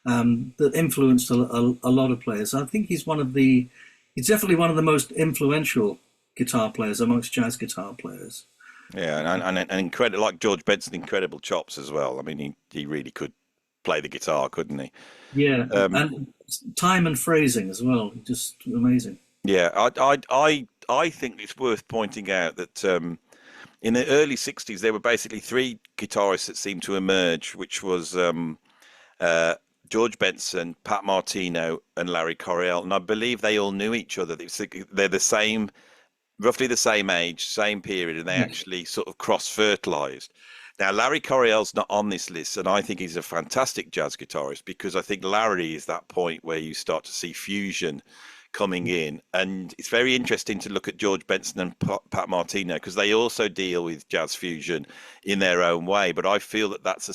That influenced a lot of players. I think he's definitely one of the most influential guitar players amongst jazz guitar players. Yeah, and incredible, like George Benson, incredible chops as well. I mean, he really could play the guitar, couldn't he? Yeah, and time and phrasing as well, just amazing. Yeah, I think it's worth pointing out that in the early '60s there were basically 3 guitarists that seemed to emerge, which was George Benson, Pat Martino, and Larry Coryell, and I believe they all knew each other. They're roughly the same age, same period, and they actually sort of cross-fertilized. Now, Larry Coryell's not on this list, and I think he's a fantastic jazz guitarist, because I think Larry is that point where you start to see fusion coming in, and it's very interesting to look at George Benson and Pat Martino, because they also deal with jazz fusion in their own way. But I feel that that's a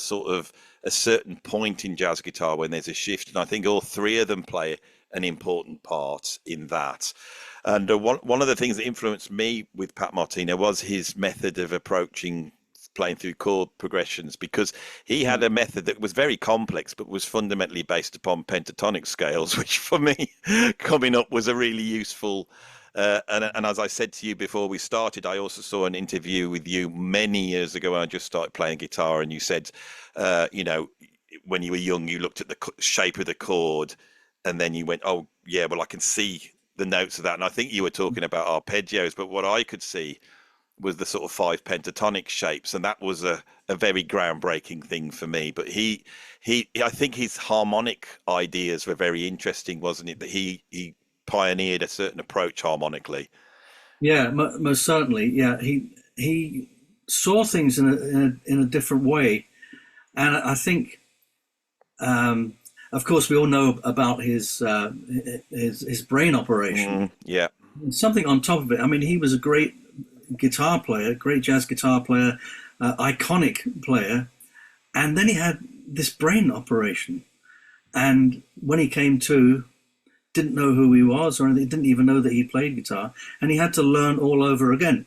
certain point in jazz guitar when there's a shift, and I think all 3 of them play an important part in that. And one of the things that influenced me with Pat Martino was his method of approaching playing through chord progressions, because he had a method that was very complex but was fundamentally based upon pentatonic scales, which for me coming up was a really useful and as I said to you before we started, I also saw an interview with you many years ago when I just started playing guitar, and you said when you were young you looked at the shape of the chord and then you went, oh yeah, well I can see the notes of that. And I think you were talking about arpeggios, but what I could see was the sort of 5 pentatonic shapes, and that was a very groundbreaking thing for me. But I think his harmonic ideas were very interesting, wasn't it? That he pioneered a certain approach harmonically. Yeah, most certainly. Yeah, he saw things in a different way, and I think, of course, we all know about his brain operation. Yeah, something on top of it. I mean, he was a great guitar player, great jazz guitar player, iconic player, and then he had this brain operation, and when he came to, didn't know who he was or anything, didn't even know that he played guitar, and he had to learn all over again.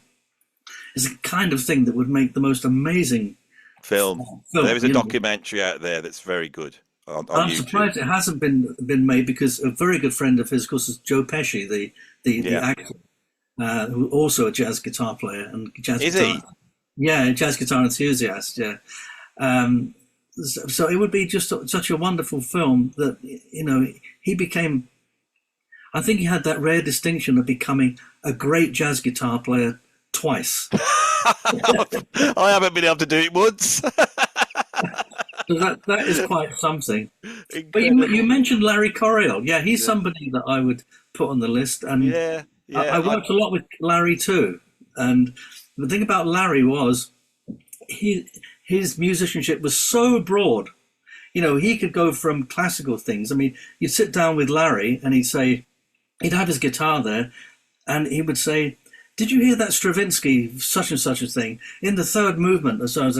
It's the kind of thing that would make the most amazing film. There is a documentary out there that's very good on I'm YouTube. Surprised it hasn't been made, because a very good friend of his, of course, is Joe Pesci, the actor, who also a jazz guitar player and jazz jazz guitar enthusiast. Yeah, so it would be just such a wonderful film that he became. I think he had that rare distinction of becoming a great jazz guitar player twice. I haven't been able to do it once. So that is quite something. Incredible. But you mentioned Larry Coryell. Yeah, he's somebody that I would put on the list. And I worked a lot with Larry too. And the thing about Larry was his musicianship was so broad. You know, he could go from classical things. I mean, you'd sit down with Larry and he'd have his guitar there, and he would say, "Did you hear that Stravinsky such and such a thing in the third movement?" Or so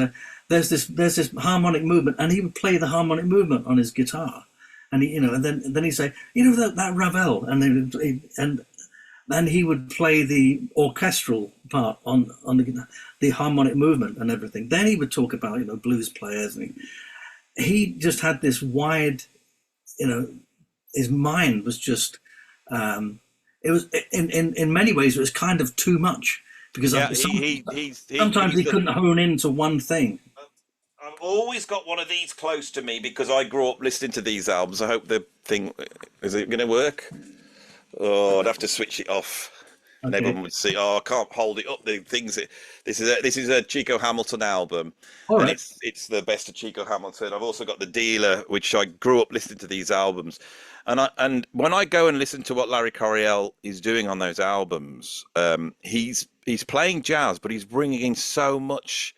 there's this harmonic movement, and he would play the harmonic movement on his guitar, and and he'd say, "You know that Ravel," and he would play the orchestral part on the harmonic movement and everything. Then he would talk about blues players, and he just had this wide, his mind was just. It was in many ways it was kind of too much because sometimes he couldn't hone into one thing. I've always got one of these close to me because I grew up listening to these albums. I hope the thing is it going to work. Oh, I'd have to switch it off. And Okay. everyone would see. Oh, I can't hold it up. The things. This is a Chico Hamilton album, All and right. it's the best of Chico Hamilton. I've also got The Dealer, which I grew up listening to these albums, and when I go and listen to what Larry Coryell is doing on those albums, he's playing jazz, but he's bringing in so much.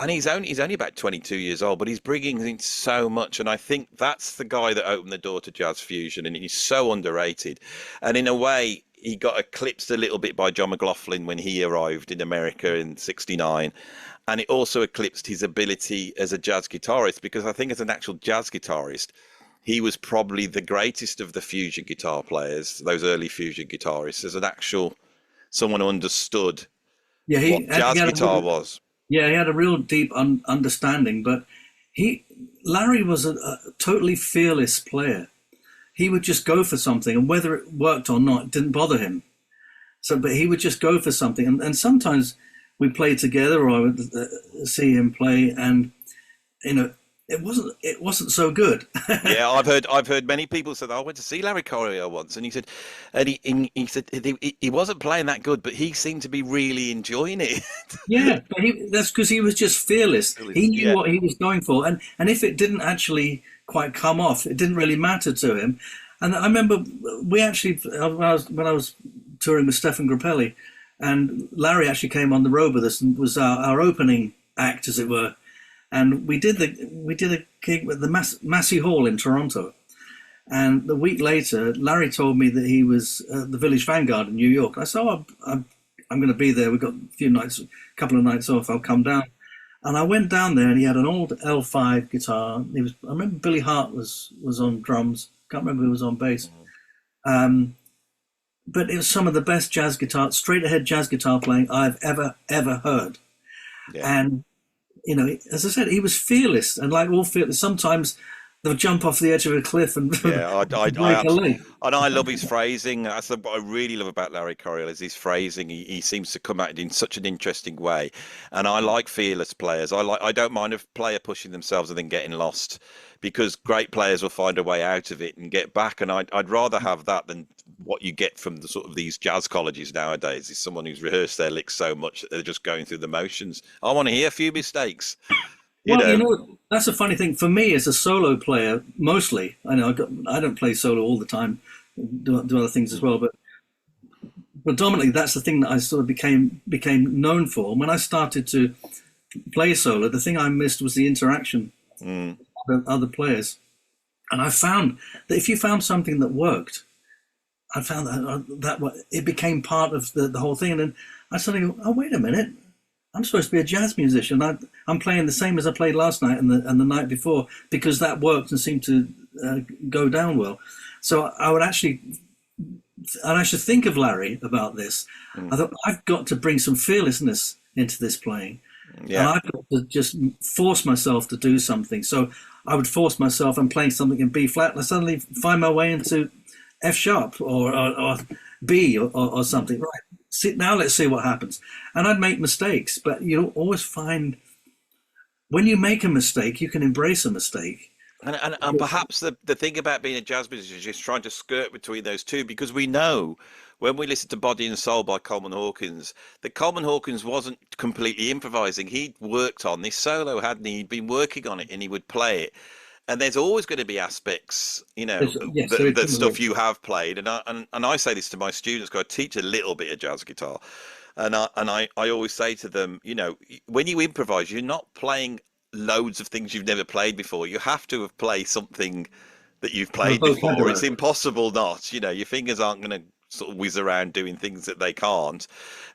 And he's only about 22 years old, but he's bringing in so much. And I think that's the guy that opened the door to jazz fusion, and he's so underrated. And in a way, he got eclipsed a little bit by John McLaughlin when he arrived in America in '69. And it also eclipsed his ability as a jazz guitarist, because I think as an actual jazz guitarist, he was probably the greatest of the fusion guitar players, those early fusion guitarists, as an actual someone who understood Yeah, what jazz guitar was. Yeah, he had a real deep understanding, but Larry was a totally fearless player. He would just go for something, and whether it worked or not, it didn't bother him. So, but he would just go for something, and sometimes we played together, or I would see him play, and it wasn't so good. Yeah, I've heard many people say, "I went to see Larry Coryell once," and he said, he said he wasn't playing that good, but he seemed to be really enjoying it. Yeah, but that's because he was just fearless. He knew Yeah. what he was going for, and if it didn't actually quite come off, it didn't really matter to him. And I remember we actually, when I was touring with Stefan Grappelli, and Larry actually came on the road with us and was our opening act, as it were. And we did a gig with the Massey Hall in Toronto. And the week later, Larry told me that he was at the Village Vanguard in New York. I said, "Oh, I'm going to be there. We've got a couple of nights off. I'll come down." And I went down there, and he had an old L5 guitar. I remember Billy Hart was on drums. Can't remember who was on bass. But it was some of the best straight ahead jazz guitar playing I've ever heard. Yeah. And as I said, he was fearless, and like all fearless, sometimes they'll jump off the edge of a cliff and Yeah, break a leg. and I love his phrasing. That's what I really love about Larry Coryell is his phrasing. He seems to come at it in such an interesting way, and I like fearless players. I don't mind a player pushing themselves and then getting lost, because great players will find a way out of it and get back. And I'd rather have that than what you get from the sort of these jazz colleges nowadays. Is someone who's rehearsed their licks so much that they're just going through the motions. I want to hear a few mistakes. That's a funny thing for me as a solo player. Mostly, I know I don't play solo all the time, do other things as well, but predominantly that's the thing that I sort of became known for. When I started to play solo, the thing I missed was the interaction with other players, and I found that if you found something that worked, I found that it became part of the whole thing, and then I suddenly go, "Oh, wait a minute. I'm supposed to be a jazz musician. I'm playing the same as I played last night and the night before, because that worked and seemed to go down well." So I should think of Larry about this. I thought, I've got to bring some fearlessness into this playing. Yeah. And I've got to just force myself to do something. So I would force myself and playing something in B flat, and I suddenly find my way into F sharp or B or something. Right. Now let's see what happens. And I'd make mistakes, but you'll always find when you make a mistake, you can embrace a mistake. And perhaps the thing about being a jazz musician is just trying to skirt between those two, because we know when we listen to Body and Soul by Coleman Hawkins, that Coleman Hawkins wasn't completely improvising. He'd worked on this solo, hadn't he? He'd been working on it and he would play it. And there's always going to be aspects, that stuff you have played. And I say this to my students, because I teach a little bit of jazz guitar. And I always say to them, when you improvise, you're not playing loads of things you've never played before. You have to have played something that you've A played before. It's vocabulary. impossible not. Your fingers aren't going to sort of whiz around doing things that they can't.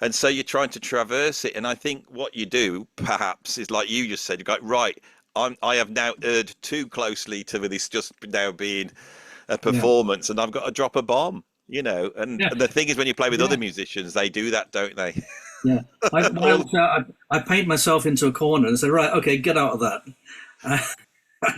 And so you're trying to traverse it. And I think what you do, perhaps, is like you just said, you go, right, I have now erred too closely to this just now being a Yeah, performance, and I've got to drop a bomb. And yeah, the thing is, when you play with yeah, other musicians, they do that, don't they? yeah. All, I paint myself into a corner and say, right, okay, get out of that. Uh,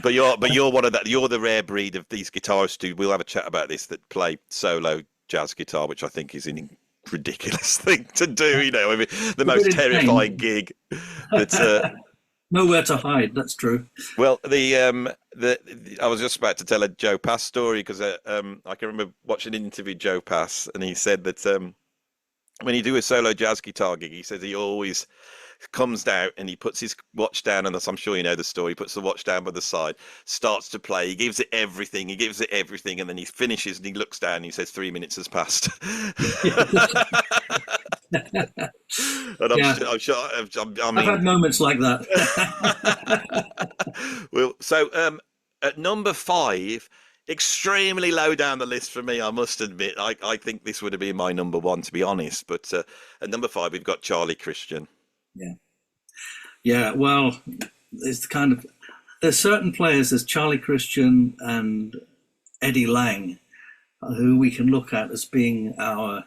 but you're one of that. You're the rare breed of these guitarists who we'll have a chat about this that play solo jazz guitar, which I think is an ridiculous thing to do. I mean, the a bit most terrifying insane. gig. But Nowhere to hide. That's true. well, I was just about to tell a Joe Pass story because I can remember watching an interview with Joe Pass, and he said that when you do a solo jazz guitar gig, he says he always comes down and he puts his watch down, and I'm sure you know the story. He puts the watch down by the side, starts to play. He gives it everything. He gives it everything, and then he finishes and he looks down and he says 3 minutes has passed. And I'm Yeah, sure, I'm sure, I I've mean, had moments like that. well, so at number 5, extremely low down the list for me, I must admit. I think this would have been my number 1, to be honest. But at number 5, we've got Charlie Christian. Yeah, yeah. Well, it's kind of there's certain players, there's Charlie Christian and Eddie Lang, who we can look at as being our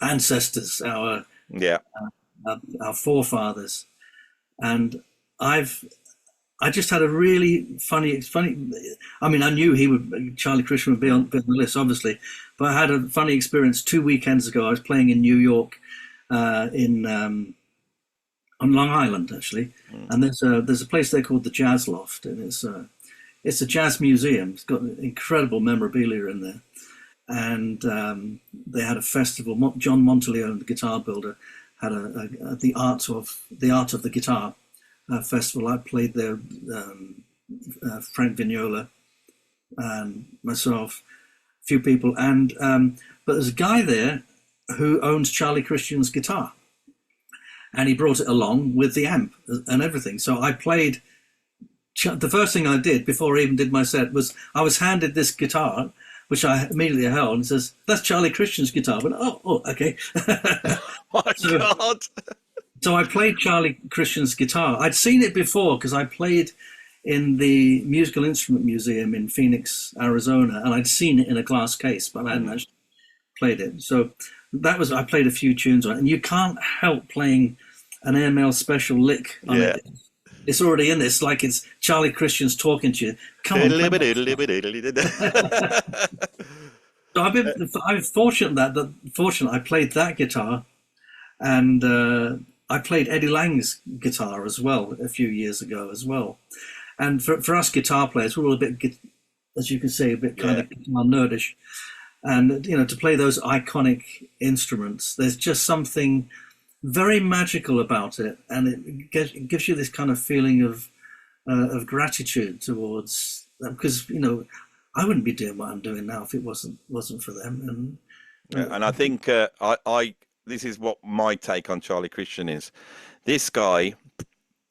ancestors, Yeah, our forefathers. And I've I just had a really funny. I mean, I knew Charlie Christian would be on the list, obviously, but I had a funny experience 2 weekends ago. I was playing in New York, in on Long Island actually, and there's a place there called the Jazz Loft, and it's a jazz museum. It's got incredible memorabilia in there, and they had a festival. John Monteleone, the guitar builder, had the art of the guitar festival. I played there, Frank Vignola and myself, a few people, and but there's a guy there who owns Charlie Christian's guitar, and he brought it along with the amp and everything. So I played. The first thing I did before I even did my set was I was handed this guitar, which I immediately held, and says, "That's Charlie Christian's guitar." But okay. my God. So I played Charlie Christian's guitar. I'd seen it before because I played in the Musical Instrument Museum in Phoenix, Arizona, and I'd seen it in a glass case, but I hadn't actually played it. So I played a few tunes on it, and you can't help playing an airmail special lick on Yeah. it. It's already in this, like it's Charlie Christian's talking to you. Come on. So I'm fortunate I played that guitar, and I played Eddie Lang's guitar as well a few years ago as well. And for us guitar players, we're all a bit, as you can say, a bit kind of guitar nerdish. And to play those iconic instruments, there's just something very magical about it, and it gives you this kind of feeling of gratitude towards them, because I wouldn't be doing what I'm doing now if it wasn't for them. And I think I this is what my take on Charlie Christian is. This guy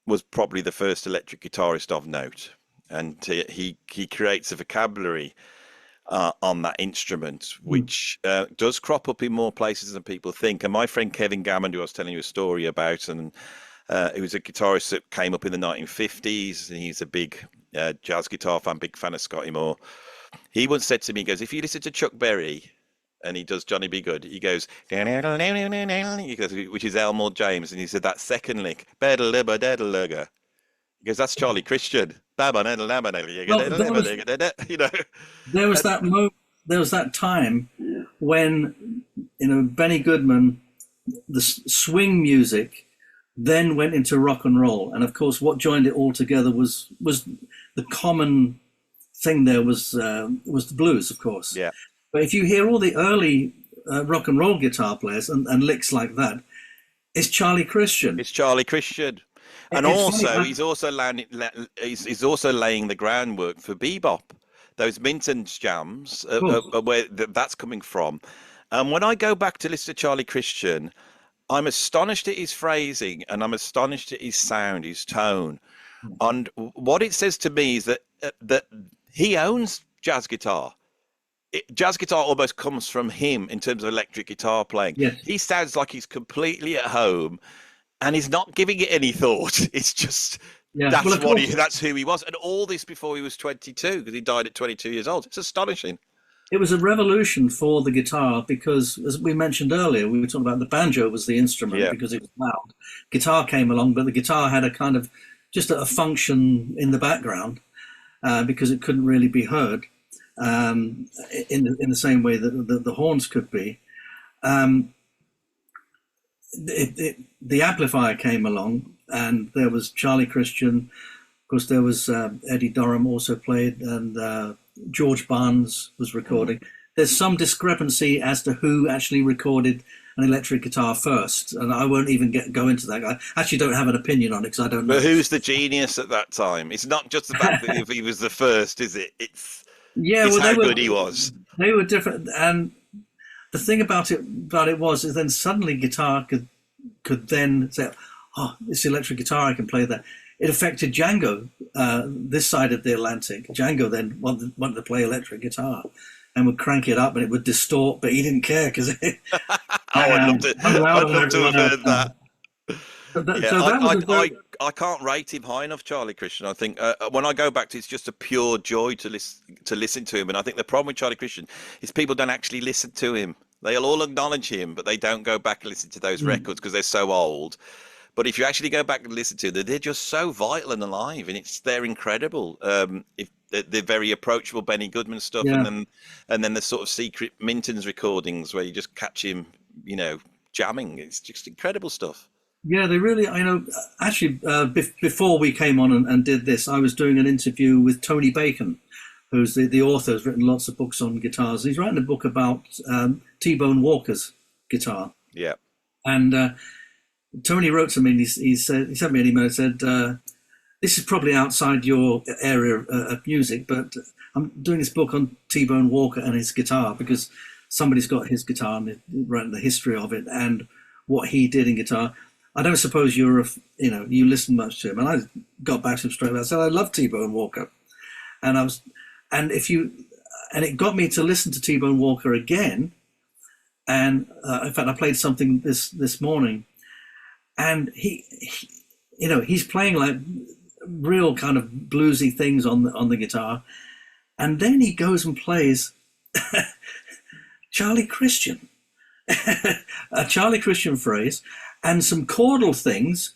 was probably the first electric guitarist of note, and he creates a vocabulary on that instrument, which does crop up in more places than people think. And my friend Kevin Gammond, who I was telling you a story about, and he was a guitarist that came up in the 1950s, and he's a big jazz guitar fan, big fan of Scotty Moore. He once said to me, he goes, if you listen to Chuck Berry and he does Johnny B. Good, he goes, which is Elmore James, and he said that second lick, he goes, that's Charlie Christian. Well, there was that time when Benny Goodman, the swing music, then went into rock and roll, and of course, what joined it all together was the common thing. There was the blues, of course. Yeah. But if you hear all the early rock and roll guitar players and licks like that, it's Charlie Christian. It's Charlie Christian. And also, he's also laying the groundwork for bebop. Those Minton's jams, where that's coming from. And when I go back to listen to Charlie Christian, I'm astonished at his phrasing and I'm astonished at his sound, his tone. And what it says to me is that he owns jazz guitar. Jazz guitar almost comes from him in terms of electric guitar playing. Yes. He sounds like he's completely at home and he's not giving it any thought. It's just Yeah. Well, that's who he was. And all this before he was 22, because he died at 22 years old. It's astonishing. it was a revolution for the guitar because, as we mentioned earlier, we were talking about the banjo was the instrument because it was loud. Guitar came along, but the guitar had a kind of just a function in the background because it couldn't really be heard in the same way that the horns could be. The amplifier came along, and there was Charlie Christian. Of course, there was Eddie Durham also played, and George Barnes was recording. There's some discrepancy as to who actually recorded an electric guitar first, and I won't even go into that. I actually don't have an opinion on it because I don't know. But who's the genius at that time? It's not just the fact that if he was the first, is it? It's how good he was. They were different, and the thing about it was is then suddenly guitar could then say, "Oh, this electric guitar, I can play that." It affected Django, this side of the Atlantic. Django then wanted to play electric guitar and would crank it up and it would distort, but he didn't care because I'd love to have heard that. I can't rate him high enough, Charlie Christian. I think when I go back to it's just a pure joy to listen to him. And I think the problem with Charlie Christian is people don't actually listen to him. They'll all acknowledge him, but they don't go back and listen to those records because they're so old. But if you actually go back and listen to them, they're just so vital and alive, and they're incredible. If they're very approachable Benny Goodman stuff, and then the sort of secret Minton's recordings where you just catch him, jamming. It's just incredible stuff. Yeah, they really. I know. Actually, before we came on and did this, I was doing an interview with Tony Bacon, who's the author, has written lots of books on guitars. He's writing a book about T-Bone Walker's guitar. Yeah, and. Tony wrote to me and he sent me an email and said, this is probably outside your area of music, but I'm doing this book on T-Bone Walker and his guitar because somebody's got his guitar and written the history of it and what he did in guitar. I don't suppose you listen much to him. And I got back to him straight away. I said, I love T-Bone Walker. And it got me to listen to T-Bone Walker again. And in fact, I played something this morning. And he's playing like real kind of bluesy things on the guitar, and then he goes and plays Charlie Christian, a Charlie Christian phrase, and some chordal things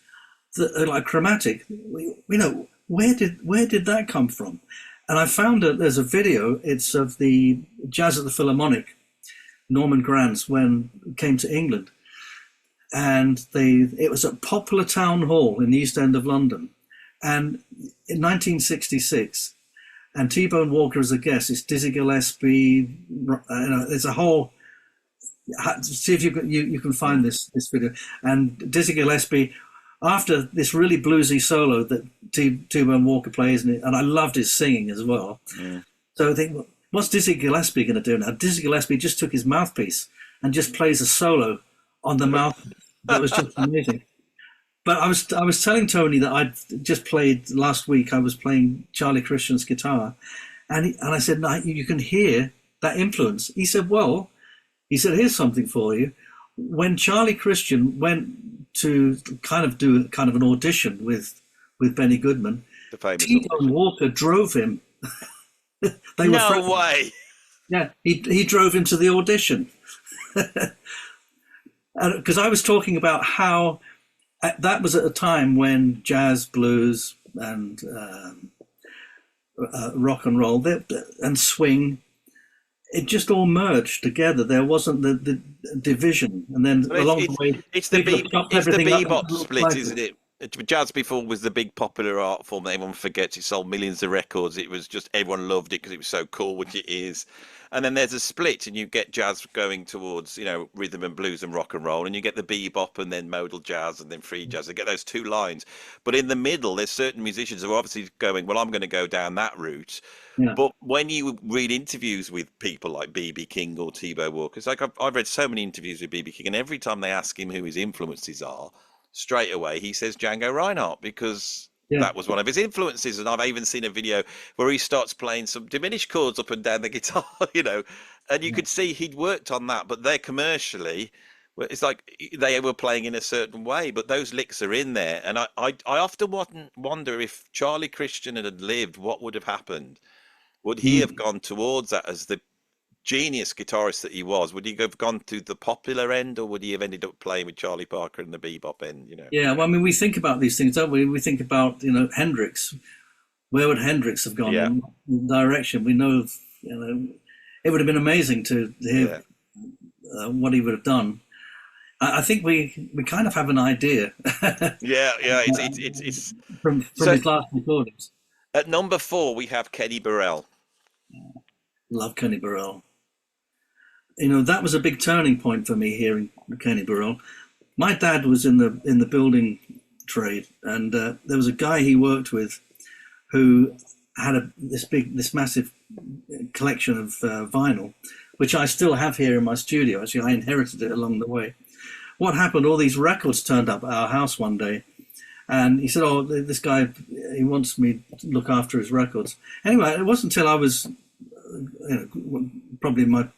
that are like chromatic. Where did that come from? And I found that there's a video. It's of the Jazz at the Philharmonic, Norman Granz, when he came to England. And it was at Poplar Town Hall in the East End of London. And in 1966, and T-Bone Walker as a guest, it's Dizzy Gillespie, there's a whole, see if you can find this video. And Dizzy Gillespie, after this really bluesy solo that T-Bone Walker plays, and I loved his singing as well. Yeah. So I think, what's Dizzy Gillespie going to do now? Dizzy Gillespie just took his mouthpiece and just plays a solo on the mouth. That was just amazing. But I was telling Tony that I'd just played last week. I was playing Charlie Christian's guitar, and I said, no, you can hear that influence. He said, here's something for you. When Charlie Christian went to do an audition with Benny Goodman, T-Bone Walker drove him. No way. Yeah, he drove him to the audition. Because I was talking about how that was at a time when jazz, blues, and rock and roll and swing, it just all merged together. There wasn't the division, and then along the way, it's the bebop split, isn't it? Jazz before was the big popular art form that everyone forgets. It sold millions of records. It was just everyone loved it because it was so cool, which it is. And then there's a split, and you get jazz going towards, rhythm and blues and rock and roll, and you get the bebop and then modal jazz and then free jazz. You get those two lines. But in the middle, there's certain musicians who are obviously going, well, I'm going to go down that route. Yeah. But when you read interviews with people like B.B. King or T-Bow Walker, it's like I've read so many interviews with B.B. King, and every time they ask him who his influences are, straight away he says Django Reinhardt, because that was one of his influences. And I've even seen a video where he starts playing some diminished chords up and down the guitar, and you could see he'd worked on that. But they're commercially, it's like they were playing in a certain way, but those licks are in there. And I often wonder if Charlie Christian had lived, what would have happened? Would he have gone towards that as the genius guitarist that he was? Would he have gone to the popular end, or would he have ended up playing with Charlie Parker and the bebop end? Yeah, well, I mean, we think about these things, don't we? We think about Hendrix. Where would Hendrix have gone? In what direction? We know, it would have been amazing to hear what he would have done. I think we kind of have an idea. It's from his last recordings. At number 4 we have Kenny Burrell. Love Kenny Burrell. That was a big turning point for me, hearing Kenny Burrell. My dad was in the building trade, and there was a guy he worked with who had this massive collection of vinyl, which I still have here in my studio. Actually, I inherited it along the way. What happened? All these records turned up at our house one day, and he said, "Oh, this guy, he wants me to look after his records." Anyway, it wasn't until I was probably in my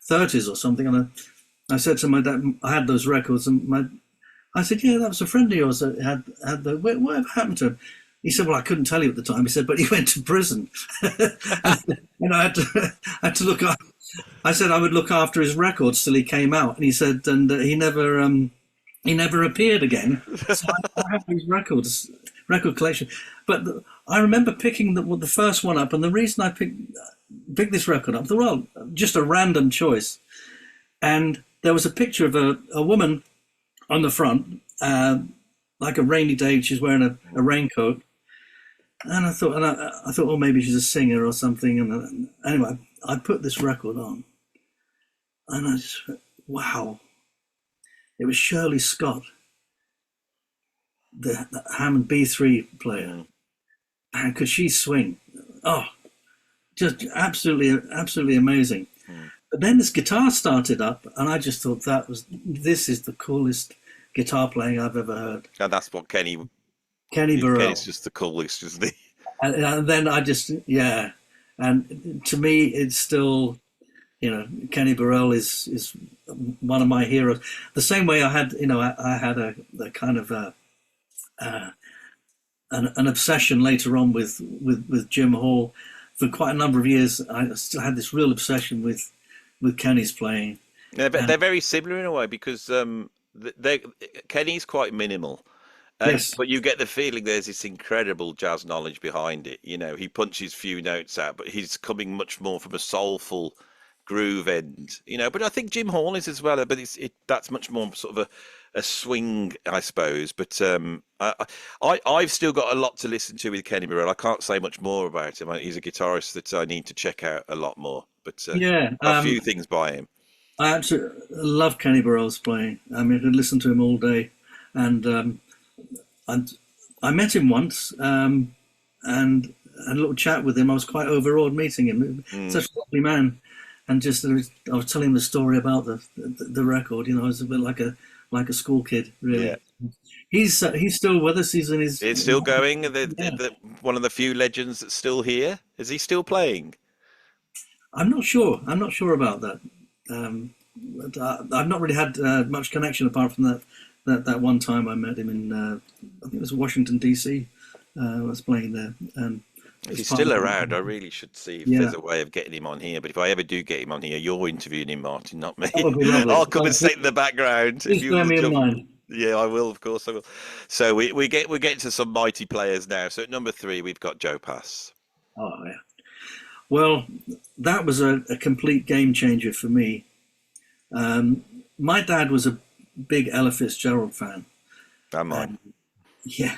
30s or something, and I said to my dad, I had those records, and I said, "Yeah, that was a friend of yours that had the. Whatever happened to him?" He said, "Well, I couldn't tell you at the time." He said, "But he went to prison." And I had to look up. I said I would look after his records till he came out, and he said, and he never appeared again. So I have these record collection. But I remember picking the first one up, and the reason I picked this record up, well, just a random choice, and there was a picture of a woman on the front, like a rainy day. She's wearing a raincoat, and I thought, oh, maybe she's a singer or something. And anyway, I put this record on, and I just went, wow! It was Shirley Scott, the Hammond B3 player, and could she swing? Oh, just absolutely amazing. But then this guitar started up, and I just thought this is the coolest guitar playing I've ever heard. And that's what Kenny Burrell. Kenny's just the coolest, isn't he? And then I just, and to me, it's still, Kenny Burrell is one of my heroes. The same way I had a kind of an obsession later on with Jim Hall. For quite a number of years, I still had this real obsession with Kenny's playing. Yeah, but they're very similar in a way, because Kenny's quite minimal. Yes. But you get the feeling there's this incredible jazz knowledge behind it. He punches few notes out, but he's coming much more from a soulful groove end. But I think Jim Hall is as well. But that's much more sort of a swing, I suppose. But I've still got a lot to listen to with Kenny Burrell. I can't say much more about him. He's a guitarist that I need to check out a lot more. But a few things by him. I absolutely love Kenny Burrell's playing. I mean, I could listen to him all day, and I met him once, and had a little chat with him. I was quite overawed meeting him. Such a lovely man, and just I was telling him the story about the record. I was a bit like a school kid, really. Yeah. He's still with us. It's still going. One of the few legends that's still here. Is he still playing? I'm not sure about that. But I've not really had much connection apart from that one time I met him in I think it was Washington DC. I was playing there, and if he's still around, I really should see if there's a way of getting him on here. But if I ever do get him on here, you're interviewing him, Martin, not me. I'll come and sit in the background. Please bear me in mind. Yeah, I will. Of course, I will. So we get to some mighty players now. So at number 3, we've got Joe Pass. Oh yeah. Well, that was a complete game changer for me. My dad was a big Ella Fitzgerald fan. yeah.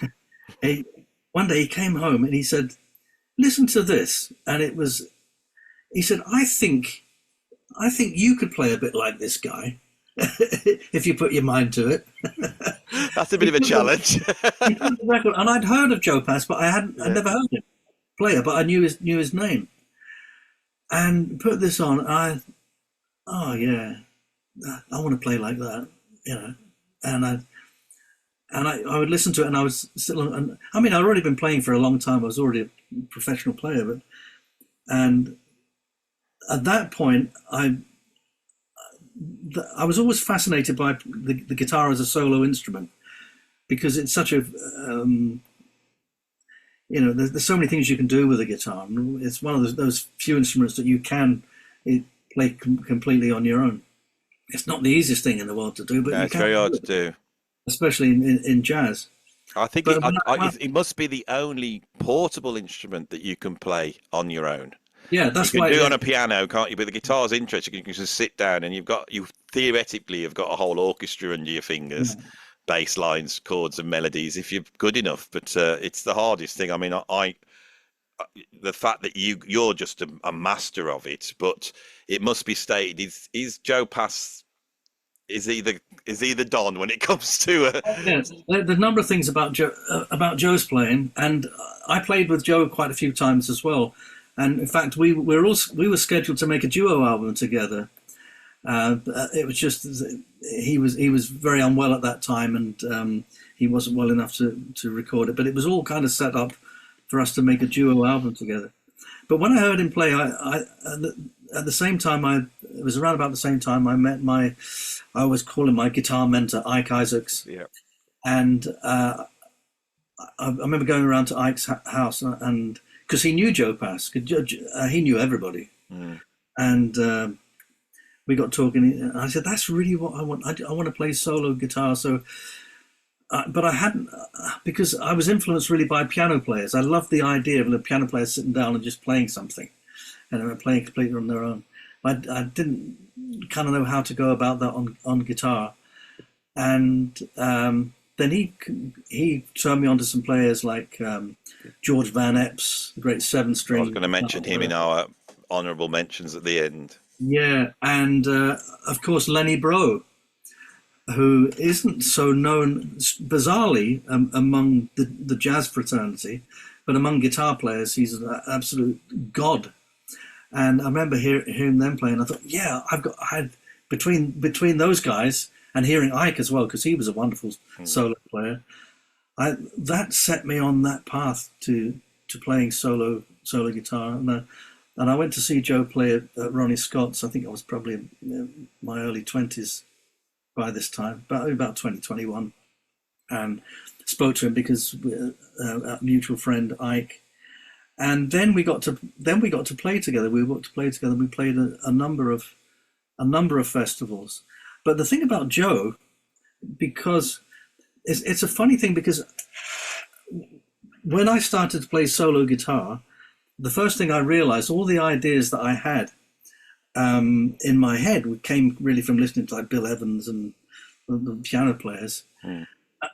He, one day he came home and he said, "Listen to this," and it was. He said, I think you could play a bit like this guy if you put your mind to it." That's a bit He of a put the, challenge. he put the record, and I'd heard of Joe Pass, but I'd Yeah. never heard him play it, but I knew his name, and put this on. Oh yeah, I want to play like that, you know, and I would listen to it, and I was still, and I mean, I'd already been playing for a long time. I was already a professional player, but and at that point, I was always fascinated by the guitar as a solo instrument because it's such a there's so many things you can do with a guitar. It's one of those few instruments that you can play completely on your own. It's not the easiest thing in the world to do, but No, you it's can very do hard to it, do. especially in jazz. I think But when it must be the only portable instrument that you can play on your own. yeah, You that's can why. do it on a piano, can't you? But the guitar's interesting. You can just sit down and you theoretically have got a whole orchestra under your fingers, bass lines, chords, and melodies if you're good enough. But it's the hardest thing. I mean, the fact that you're just a master of it, but it must be stated is Joe Pass is either Don when it comes to Yes, there's a number of things about Joe's playing, and I played with Joe quite a few times as well. And in fact, we were scheduled to make a duo album together. It was just he was very unwell at that time, and he wasn't well enough to record it. But it was all kind of set up for us to make a duo album together. But when I heard him play, at the same time, it was around about the same time I met I always call him my guitar mentor, Ike Isaacs. yeah. And I remember going around to Ike's house, and because he knew Joe Pass, he knew everybody. Mm. And we got talking, and I said, "That's really what I want. I want to play solo guitar." So, but I hadn't, because I was influenced really by piano players. I loved the idea of a piano player sitting down and just playing something, and playing completely on their own. I didn't kind of know how to go about that on guitar, and then he turned me on to some players like George Van Epps, the great seven I was string. going to mention him in our honourable mentions at the end. Yeah, and of course Lenny Breau, who isn't so known bizarrely among the jazz fraternity, but among guitar players, he's an absolute god. And I remember hearing them play, and I thought, yeah, I had between those guys and hearing Ike as well, because he was a wonderful solo player. That set me on that path to playing solo guitar, and I went to see Joe play at Ronnie Scott's. I think I was probably in my early 20s by this time, about 2021, and spoke to him because a mutual friend Ike. And then we got to play together. We got to play together. We played a number of festivals. But the thing about Joe, because it's a funny thing, because when I started to play solo guitar, the first thing I realized, all the ideas that I had in my head came really from listening to like Bill Evans and the piano players. Mm.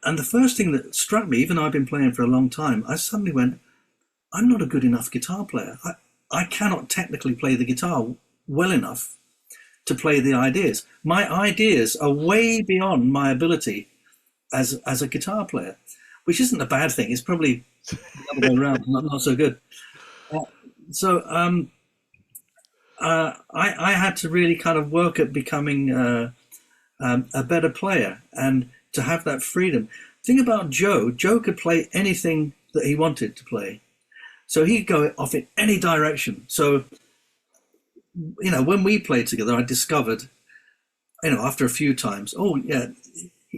And the first thing that struck me, even though I've been playing for a long time, I suddenly went, I'm not a good enough guitar player. I cannot technically play the guitar well enough to play the ideas. My ideas are way beyond my ability as a guitar player, which isn't a bad thing. It's probably the other way around, not so good. So I had to really kind of work at becoming a better player and to have that freedom. The thing about Joe could play anything that he wanted to play. So he'd go off in any direction. So, when we played together, I discovered, after a few times, oh yeah,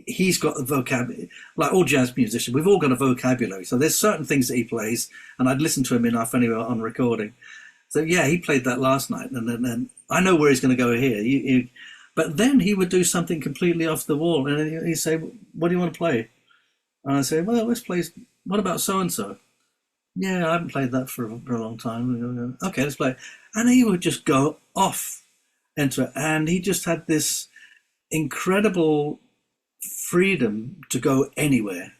he's got the vocabulary. Like all jazz musicians, we've all got a vocabulary. So there's certain things that he plays, and I'd listen to him enough anyway on recording. So yeah, he played that last night, and then I know where he's going to go here. But then he would do something completely off the wall, and he'd say, "What do you want to play?" And I'd say, "Well, let's play. What about so and so?" Yeah, I haven't played that for a long time. Okay, let's play. And he would just go off into it. And he just had this incredible freedom to go anywhere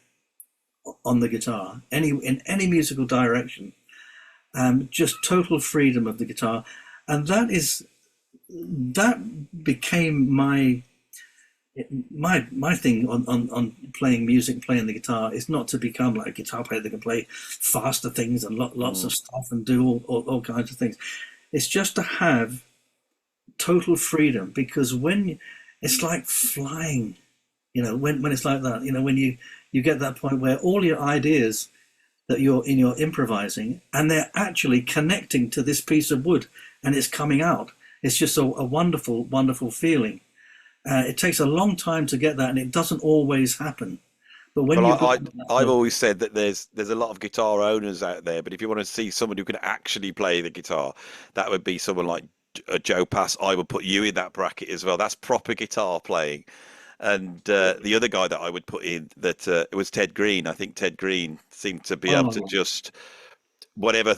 on the guitar, in any musical direction. Just total freedom of the guitar, and that became my thing on playing music, playing the guitar, is not to become like a guitar player that can play faster things and lots of stuff and do all kinds of things. It's just to have total freedom, because when it's like flying, when it's like that, when you get that point where all your ideas that you're improvising, and they're actually connecting to this piece of wood and it's coming out. It's just a wonderful, wonderful feeling. It takes a long time to get that, and it doesn't always happen. But when I've always said that there's a lot of guitar owners out there, but if you want to see someone who can actually play the guitar, that would be someone like Joe Pass. I would put you in that bracket as well. That's proper guitar playing. And the other guy that I would put in that it was Ted Green. I think Ted Green seemed to be able to just whatever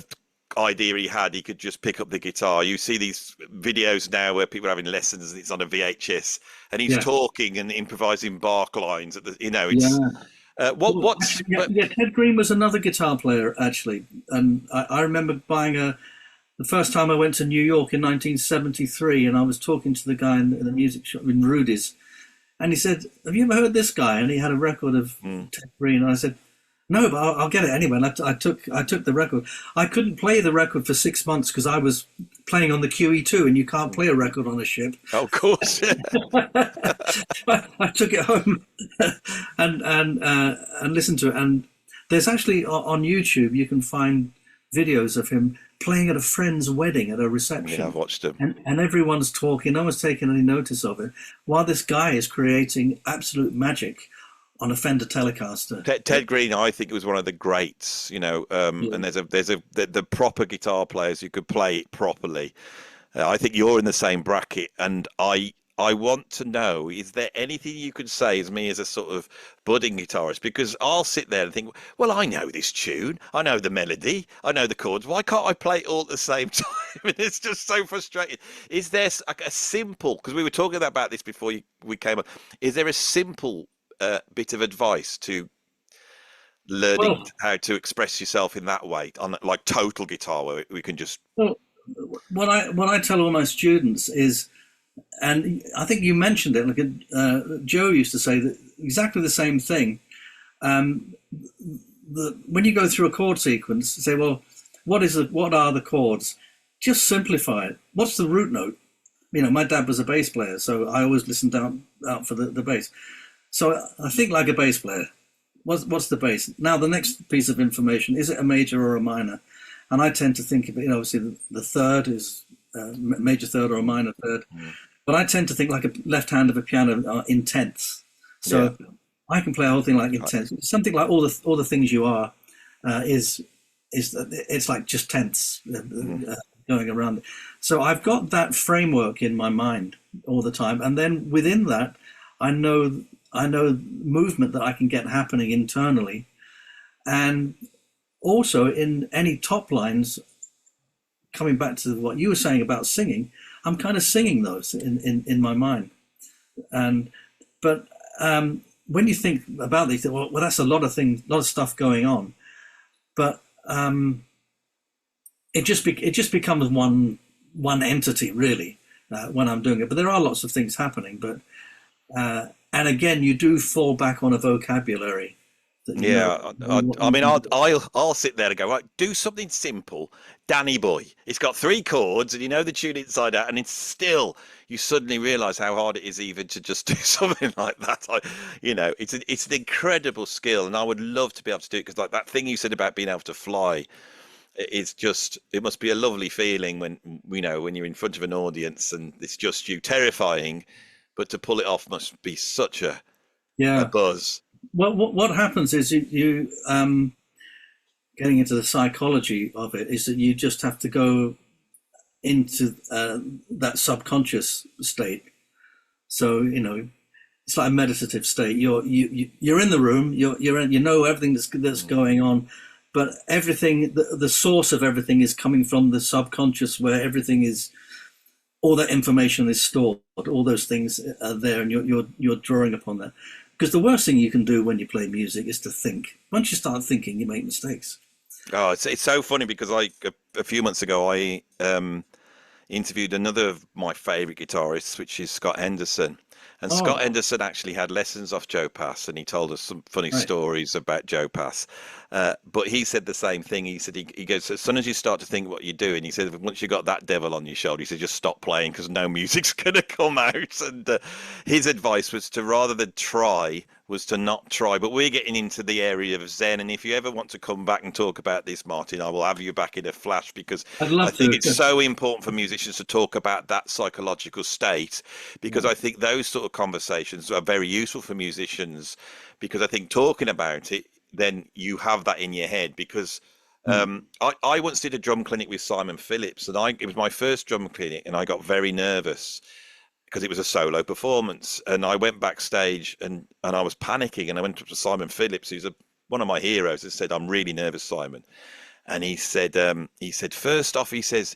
idea he had, he could just pick up the guitar. You see these videos now where people are having lessons and it's on a VHS and he's talking and improvising bark lines at the, Ted Green was another guitar player actually, and I remember buying the first time I went to New York in 1973, and I was talking to the guy in the music shop in Rudy's, and he said, "Have you ever heard this guy?" And he had a record of Ted Green, and I said, "No, but I'll get it anyway." And I took the record. I couldn't play the record for 6 months because I was playing on the QE2, and you can't play a record on a ship. Oh, of course. I took it home and listened to it. And there's actually on YouTube you can find videos of him playing at a friend's wedding at a reception. Yeah, I've watched him. And everyone's talking. No one's taking any notice of it, while this guy is creating absolute magic on a Fender Telecaster. Ted Green, I think, was one of the greats, and there's the proper guitar players who could play it properly. I think you're in the same bracket, and I want to know, is there anything you could say as me as a sort of budding guitarist? Because I'll sit there and think, well, I know this tune, I know the melody, I know the chords. Why can't I play it all at the same time? And it's just so frustrating. Is there a simple, because we were talking about this before we came up, is there a simple bit of advice to learning how to express yourself in that way on like total guitar, where we can just what I tell all my students is, and I think you mentioned it, like Joe used to say that exactly the same thing. When you go through a chord sequence, say, well, what are the chords? Just simplify it. What's the root note? My dad was a bass player, so I always listened out for the bass. So I think like a bass player. What's the bass? Now the next piece of information, is it a major or a minor? And I tend to think of it, obviously the third is a major third or a minor third. But I tend to think like a left hand of a piano in tenths. So I can play a whole thing like in tenths. Something like all the things you are it's like just tenths going around. So I've got that framework in my mind all the time, and then within that, I know movement that I can get happening internally, and also in any top lines. Coming back to what you were saying about singing, I'm kind of singing those in my mind, but when you think about these, well, that's a lot of stuff going on, but it just becomes one entity really when I'm doing it. But there are lots of things happening, but and again, you do fall back on a vocabulary. I'll sit there and go, right, do something simple, Danny Boy. It's got 3 chords, and you know the tune inside out, and it's still, you suddenly realise how hard it is even to just do something like that. It's an incredible skill, and I would love to be able to do it, because like that thing you said about being able to fly, it's just, it must be a lovely feeling when when you're in front of an audience and it's just you, terrifying, but to pull it off must be such a buzz. Well, what happens is you getting into the psychology of it is that you just have to go into that subconscious state. So it's like a meditative state. You're in the room. You know everything that's going on, but everything, the source of everything is coming from the subconscious, where everything is, all that information is stored. All those things are there, and you're drawing upon that. Because the worst thing you can do when you play music is to think. Once you start thinking, you make mistakes. Oh, it's so funny because a few months ago I interviewed another of my favourite guitarists, which is Scott Henderson. And Scott Oh, Henderson actually had lessons off Joe Pass, and he told us some funny right. stories about Joe Pass. But he said the same thing. He said he goes, as soon as you start to think what you're doing, he said once you got that devil on your shoulder, he said just stop playing because no music's going to come out. And his advice was to rather than try was to not try. But we're getting into the area of Zen, and if you ever want to come back and talk about this, Martin, I will have you back in a flash because I'd I love think to. it's so important for musicians to talk about that psychological state because I think those sort of conversations are very useful for musicians because I think talking about it, then you have that in your head because Mm. I once did a drum clinic with Simon Phillips and it was my first drum clinic and I got very nervous because it was a solo performance and I went backstage and I was panicking and I went up to Simon Phillips, who's one of my heroes, and said, "I'm really nervous, Simon." And he said, first off, he says,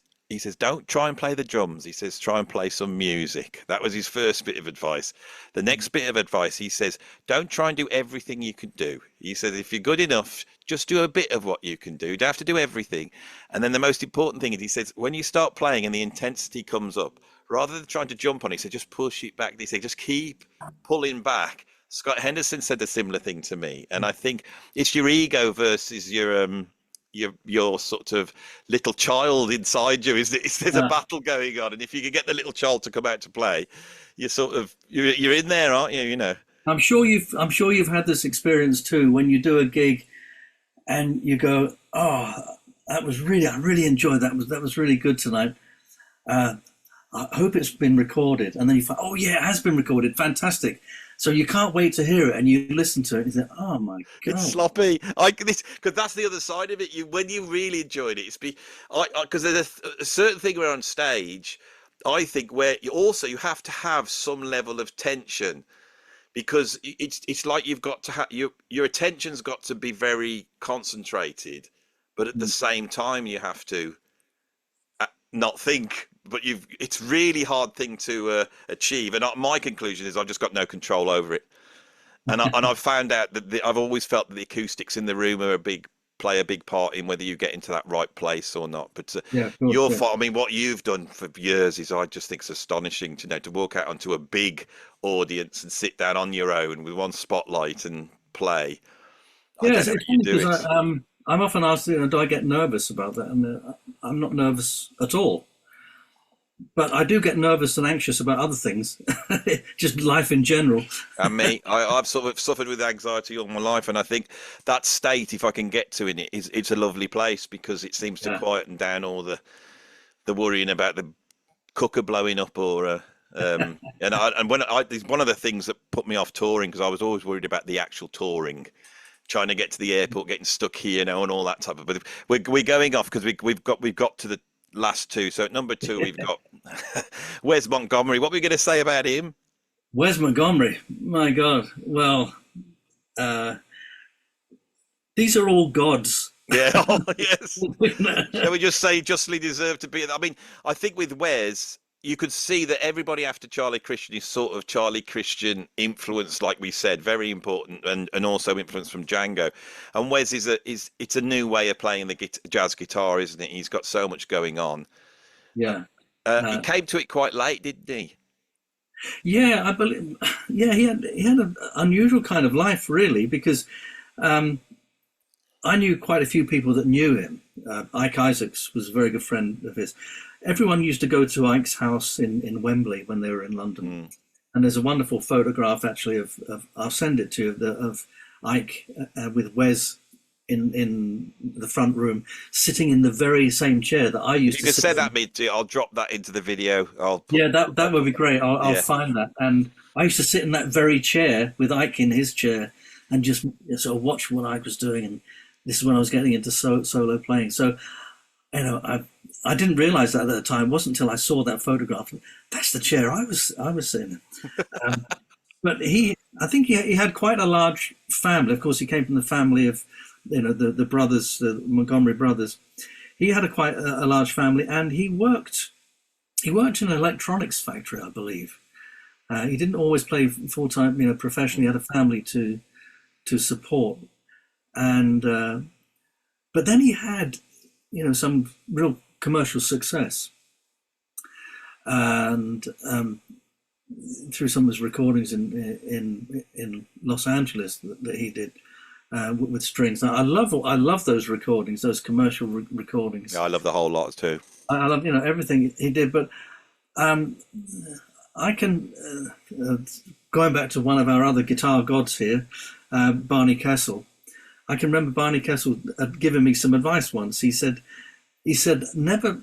don't try and play the drums. He says, try and play some music. That was his first bit of advice. The next bit of advice, he says, don't try and do everything you can do. He says, if you're good enough, just do a bit of what you can do. You don't have to do everything. And then the most important thing is he says, when you start playing and the intensity comes up, rather than trying to jump on it, he said, just push it back. He said, just keep pulling back. Scott Henderson said a similar thing to me. And I think it's your ego versus your sort of little child inside you. There's a Uh, battle going on, and if you can get the little child to come out to play, you're in there, aren't you? You know. I'm sure you've had this experience too when you do a gig and you go, "Oh, I really enjoyed that. That was really good tonight. Uh, I hope it's been recorded." And then you find, "Oh yeah, it has been recorded. Fantastic." So you can't wait to hear it, and you listen to it, and you think, "Oh my It's god." sloppy. Because that's the other side of it. When you really enjoyed it, because there's a certain thing where on stage, I think where you have to have some level of tension because it's like you've got to have your attention's got to be very concentrated, but at the same time you have to not think. But it's really hard thing to achieve. And my conclusion is I've just got no control over it. And I've found out that I've always felt that the acoustics in the room play a big part in whether you get into that right place or not. But Yeah, of course. Yeah. I mean, what you've done for years is I just think it's astonishing to know to walk out onto a big audience and sit down on your own with one spotlight and play. I Yeah, don't know it's how you funny do because it. I'm often asked, do I get nervous about that? And I'm not nervous at all. But I do get nervous and anxious about other things, just life in general. And me, I've sort of suffered with anxiety all my life, and I think that state, if I can get to in it, it's a lovely place because it seems to Yeah. quieten down all the worrying about the cooker blowing up or it's one of the things that put me off touring because I was always worried about the actual touring, trying to get to the airport, getting stuck here, and all that type of. But we're going off because we've got to the last two. So at number two we've got Wes Montgomery. What are we going to say about him? Wes Montgomery, my God. Well, uh, these are all gods. Yeah, oh, yes. Shall we just say justly deserved to be? I mean, I think with Wes, you could see that everybody after Charlie Christian is sort of Charlie Christian influence, like we said, very important, and also influence from Django. And Wes it's a new way of playing the jazz guitar, isn't it? He's got so much going on. Yeah. He Uh, came to it quite late, didn't he? yeah, I believe. Yeah, he had an unusual kind of life, really, because um, I knew quite a few people that knew him. Ike Isaacs was a very good friend of his. Everyone used to go to Ike's house in Wembley when they were in London. Mm. And there's a wonderful photograph, actually, of I'll send it to you, of Ike with Wes in the front room, sitting in the very same chair that I used You to can sit send in. that me too. I'll drop that into the video. I'll Yeah, put that that. would be great. I'll Yeah. find that. And I used to sit in that very chair with Ike in his chair and just sort of watch what Ike was doing. And this is when I was getting into solo playing. So, I didn't realize that at the time. It wasn't until I saw that photograph. That's the chair I was sitting in. Um, but I think he had quite a large family. Of course, he came from the family of, the brothers, the Montgomery brothers. He had quite a large family, and he worked in an electronics factory, I believe. He didn't always play full time, professionally. He had a family to support, and but then he had, some real commercial success, and through some of his recordings in Los Angeles that he did with strings. I love those recordings, those commercial recordings. Yeah, I love the whole lot too. I love everything he did, but I can going back to one of our other guitar gods here, Barney Kessel. I can remember Barney Kessel had given me some advice once. He said never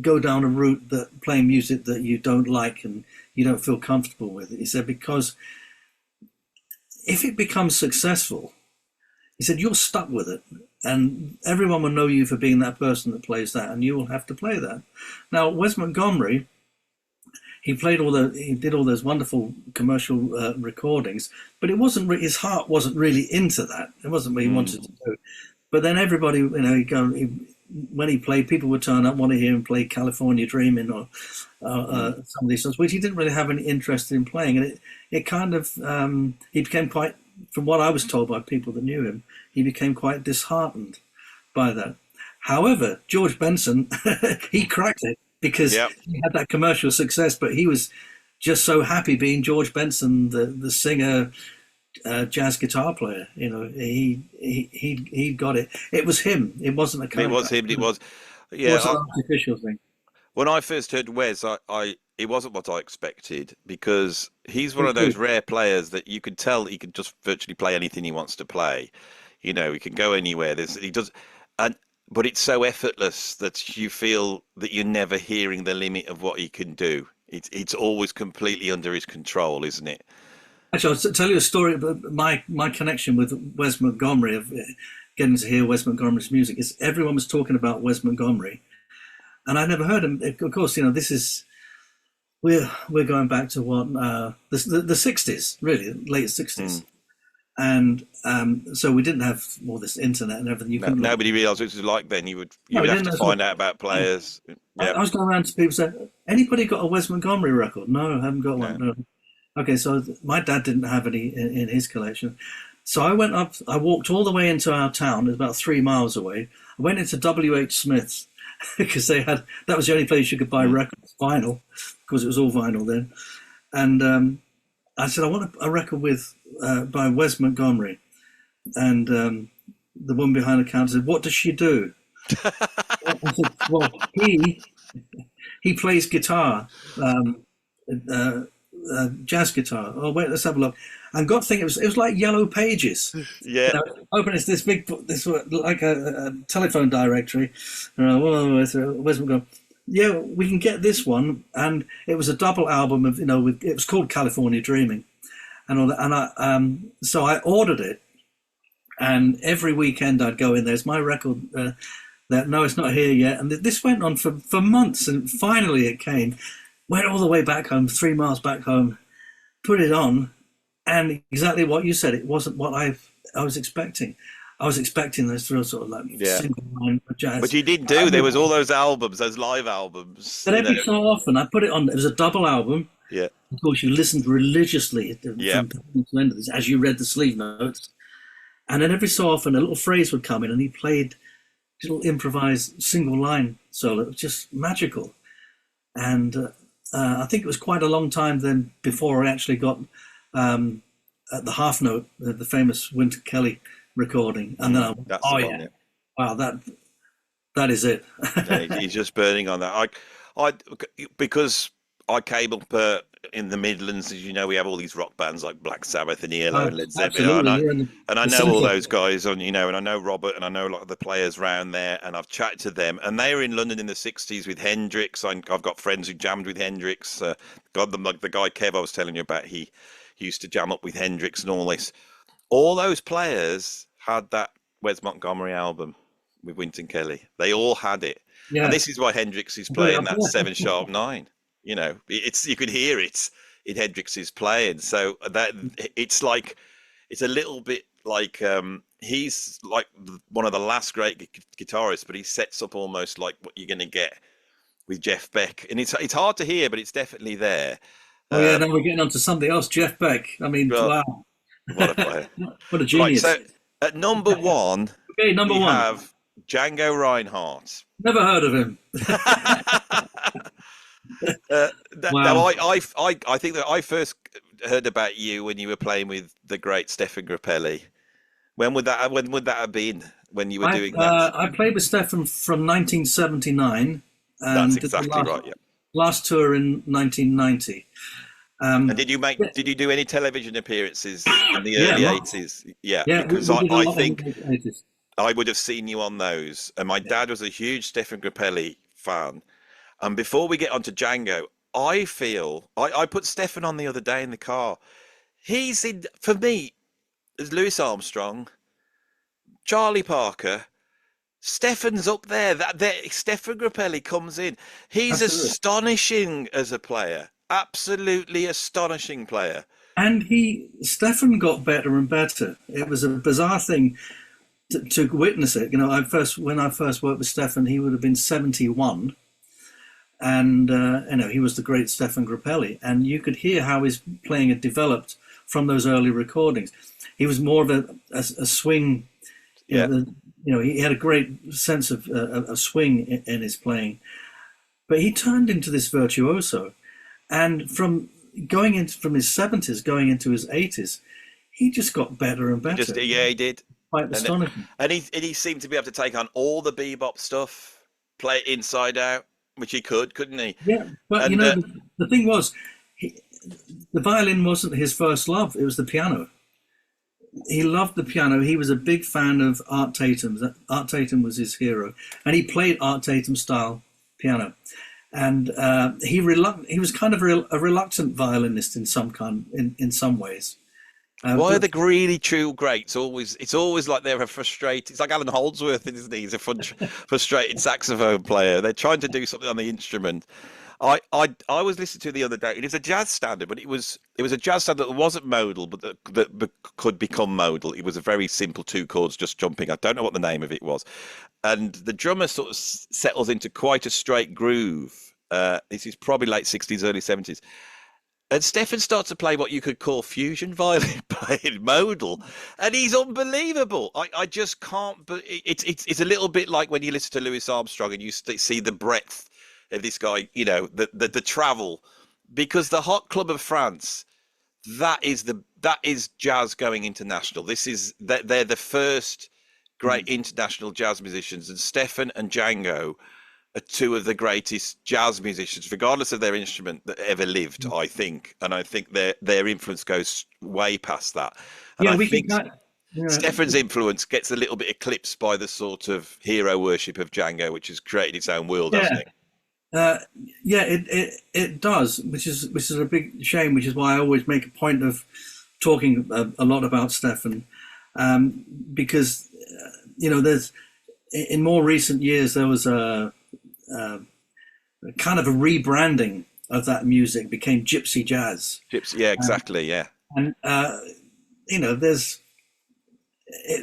go down a route that playing music that you don't like and you don't feel comfortable with. He said, because if it becomes successful, he said, you're stuck with it, and everyone will know you for being that person that plays that, and you will have to play that. Now, Wes Montgomery, he did all those wonderful commercial recordings, but it wasn't his heart wasn't really into that. It wasn't what he wanted to do. But then everybody, when he played, people would turn up, want to hear him play California Dreaming or some of these songs, which he didn't really have any interest in playing. And it kind of, he became quite, from what I was told by people that knew him, he became quite disheartened by that. However, George Benson, he cracked it because he had that commercial success, but he was just so happy being George Benson, the singer, jazz guitar player. He got it. It was him. It wasn't a kind It was him. It was, yeah. It was an artificial thing. When I first heard Wes, it wasn't what I expected, because he's one of those rare players that you could tell he can just virtually play anything he wants to play. He can go anywhere. But it's so effortless that you feel that you're never hearing the limit of what he can do. It's always completely under his control, isn't it? Actually, I'll tell you a story about my connection with Wes Montgomery, of getting to hear Wes Montgomery's music. Is everyone was talking about Wes Montgomery, and I never heard him. Of course, this is we're going back to what the 60s, really late 60s, and so we didn't have all this internet and everything. Nobody realised what it was like then. You would have to find out about players. Yeah. I was going around to people saying, "Anybody got a Wes Montgomery record?" No, I haven't got one. No. Okay, so my dad didn't have any in his collection. So I went up, I walked all the way into our town, it was about 3 miles away. I went into W.H. Smith's because that was the only place you could buy records, vinyl, because it was all vinyl then. And I said, I want a record by Wes Montgomery. And the woman behind the counter said, "What does she do?" I said, "Well, he plays guitar. Jazz guitar." Oh wait, let's have a look. And God thinking it was like Yellow Pages. Yeah. Open this like a telephone directory. Where's we Yeah, we can get this one, and it was a double album of it was called California Dreaming, and all that. And so I ordered it, and every weekend I'd go in. There's my record. No, it's not here yet. And this went on for months, and finally it came. Went all the way back home, 3 miles back home, put it on, and exactly what you said, it wasn't what I was expecting. I was expecting those real sort of like single line jazz. But you did do. There was all those albums, those live albums. But every so often, I put it on. It was a double album. Yeah. Of course, you listened religiously from beginning to end of this as you read the sleeve notes, and then every so often a little phrase would come in, and he played little improvised single line solo. It was just magical, and. I think it was quite a long time then before I actually got at the half note, the famous Wynton Kelly recording, and then I went, wow, that is it. He's just burning on that. Because I came up in the Midlands, as you know, we have all these rock bands like Black Sabbath and ELO and Led Zeppelin, and I know all those guys, and I know Robert, and I know a lot of the players around there, and I've chatted to them, and they were in London in the 60s with Hendrix. I've got friends who jammed with Hendrix. The guy Kev I was telling you about, he used to jam up with Hendrix and all this. All those players had that Wes Montgomery album with Wynton Kelly. They all had it. Yeah. And this is why Hendrix is playing that 7 sharp 9. You could hear it in Hendrix's playing. So that it's a little bit like he's like one of the last great guitarists, but he sets up almost like what you're going to get with Jeff Beck. And it's hard to hear, but it's definitely there. Oh yeah, now we're getting on to something else. Jeff Beck. I mean, Well, wow, what a player. what a Right, genius. so at number one, Okay, number we one. have Django Reinhardt. Never heard of him. Now, Wow. I think that I first heard about you when you were playing with the great Stefan Grappelli. When would that have been when you were doing that? I played with Stefan from 1979 That's and did the exactly right. Yeah. last tour in 1990. And Yeah, did you do any television appearances in the yeah, early lots. 80s? Yeah, Yeah, because we did a I lot in think the 80s. I would have seen you on those. And my dad was a huge Stefan Grappelli fan. And before we get on to Django, I put Stefan on the other day in the car. He's in, for me, as Louis Armstrong, Charlie Parker, Stefan's up there. Stefan Grappelli comes in. He's Absolutely. astonishing as a player. Absolutely astonishing player. And Stefan got better and better. It was a bizarre thing to witness it. You know, when I first worked with Stefan, he would have been 71. And he was the great Stefan Grappelli, and you could hear how his playing had developed from those early recordings. He was more of a swing, Yeah. He had a great sense of swing in his playing, but he turned into this virtuoso, and from his 70s going into his 80s, he just got better and better. He did. Quite astonishing. And he seemed to be able to take on all the bebop stuff, play it inside out, which he couldn't he? Yeah, but And the thing was, the violin wasn't his first love. It was the piano. He loved the piano. He was a big fan of Art Tatum's. Art Tatum was his hero, and he played Art Tatum style piano. And he was kind of a reluctant violinist in some ways. why are the really true greats always? It's always like they're a frustrated. It's like Alan Holdsworth, isn't he? He's a frustrated saxophone player. They're trying to do something on the instrument. I was listening to the other day. It is a jazz standard, but it was a jazz standard that wasn't modal, but that could become modal. It was a very simple two chords just jumping. I don't know what the name of it was, and the drummer sort of settles into quite a straight groove. This is probably late 60s, early 70s. And Stefan starts to play what you could call fusion violin, playing modal, and he's unbelievable. I just can't. But it's a little bit like when you listen to Louis Armstrong and you see the breadth of this guy. You know, the travel, because the Hot Club of France, that is jazz going international. They're the first great international jazz musicians, and Stefan and Django are two of the greatest jazz musicians, regardless of their instrument, that ever lived, I think. And I think their influence goes way past that. And Yeah, I we think can. Yeah, Stefan's influence gets a little bit eclipsed by the sort of hero worship of Django, which has created its own world, hasn't yeah. it? Yeah, it does, which is a big shame. Which is why I always make a point of talking a lot about Stefan, because there's in more recent years there was a kind of a rebranding of that music, became gypsy jazz. Gypsy, yeah, exactly, yeah. And it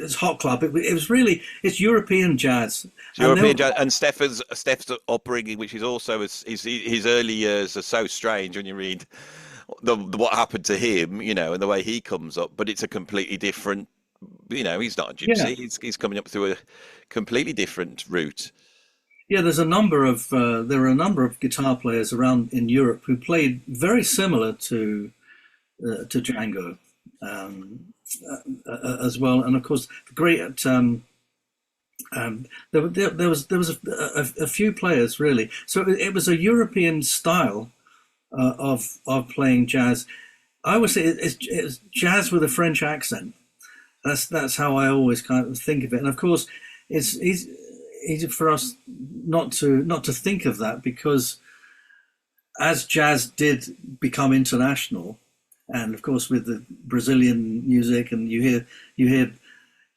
was Hot Club. It's European jazz. It's European jazz, and Stefan's upbringing, which is also his early years are so strange when you read what happened to him, and the way he comes up. But it's a completely different. He's not a gypsy. Yeah. He's coming up through a completely different route. Yeah, there are a number of guitar players around in Europe who played very similar to Django as well, and of course the great there was a few players really. So it was a European style of playing jazz. I would say it's jazz with a French accent. That's how I always kind of think of it, and of course it's easy for us not to think of that, because as jazz did become international, and of course with the Brazilian music, and you hear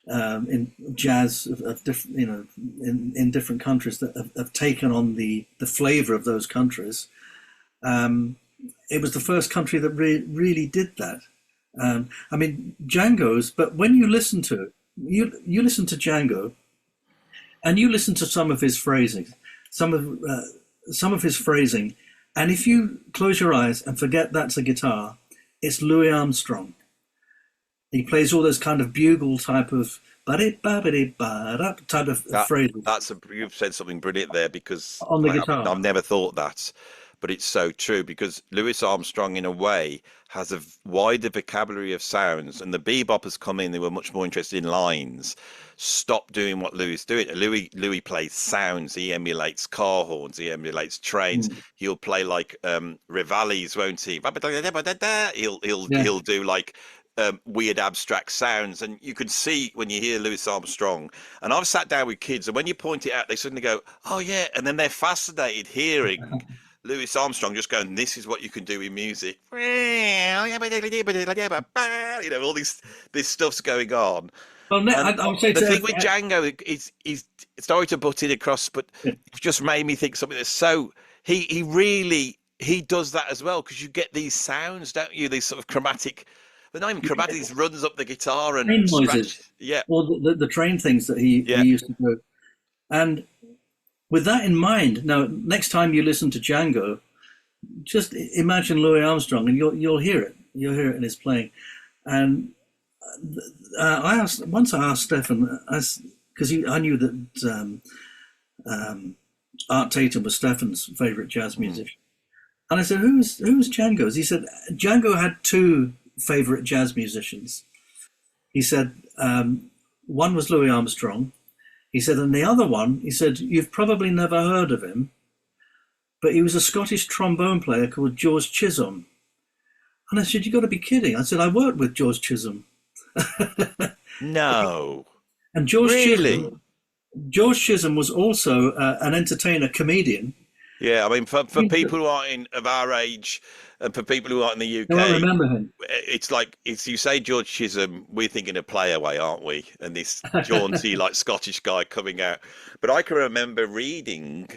in jazz of different in different countries that have taken on the flavor of those countries. It was the first country that really did that. I mean, Django's, but when you listen to Django, and you listen to some of his phrasing, some of his phrasing, And if you close your eyes and forget that's a guitar, it's Louis Armstrong. He plays all those kind of bugle type of type of That phrases you've said something brilliant there, because on the guitar. I've never thought that, but it's so true, because Louis Armstrong, in a way, has a wider vocabulary of sounds, and the beboppers come in, they were much more interested in lines. Stop doing what Louis is doing. Louis plays sounds. He emulates car horns. He emulates trains. Mm. He'll play like Rivali's, won't he? Yeah. He'll do like weird abstract sounds, and you can see when you hear Louis Armstrong. And I've sat down with kids, and when you point it out, they suddenly go, "Oh yeah," and then they're fascinated hearing Louis Armstrong just going, "This is what you can do in music." You know, all this stuff's going on. Well, And I would say the to thing with Django is sorry to butt in across, but it just made me think something that's so he really he does that as well, because you get these sounds, don't you? These sort of chromatic, but not even chromatic. These runs up the guitar and train noises, scratch. Yeah, or the train things that he yeah, used to do. And with that in mind, now next time you listen to Django, just imagine Louis Armstrong, and you'll hear it. You'll hear it in his playing. And I asked Stefan, because I knew that Art Tatum was Stefan's favorite jazz musician, and I said, "Who's Django's?" He said, "Django had two favorite jazz musicians." He said, one was Louis Armstrong. He said, and the other one, he said, you've probably never heard of him, but he was a Scottish trombone player called George Chisholm. And I said, you got to be kidding. I said, I worked with George Chisholm. no, And really. George Chisholm was also an entertainer, comedian. Yeah, I mean, for people who aren't of our age, and for people who aren't in the I don't UK, remember him. it's like, it's, you say George Chisholm, we're thinking of Play Away, aren't we? And this jaunty, like Scottish guy coming out. But I can remember reading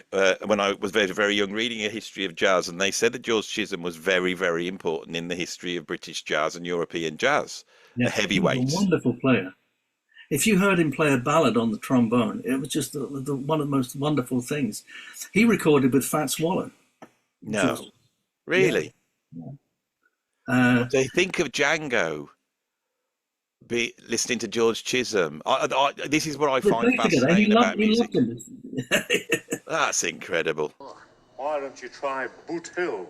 when I was very, very young, reading a history of jazz, and they said that George Chisholm was very, very important in the history of British jazz and European jazz, a Yeah, he was heavyweight. a wonderful player. If you heard him play a ballad on the trombone, it was just one of the most wonderful things. He recorded with Fats Waller. No, really. Yeah. So think of Django be listening to George Chisholm. This is what I They find played together, and fascinating about he music. loved him. That's incredible. Why don't you try Boot Hill?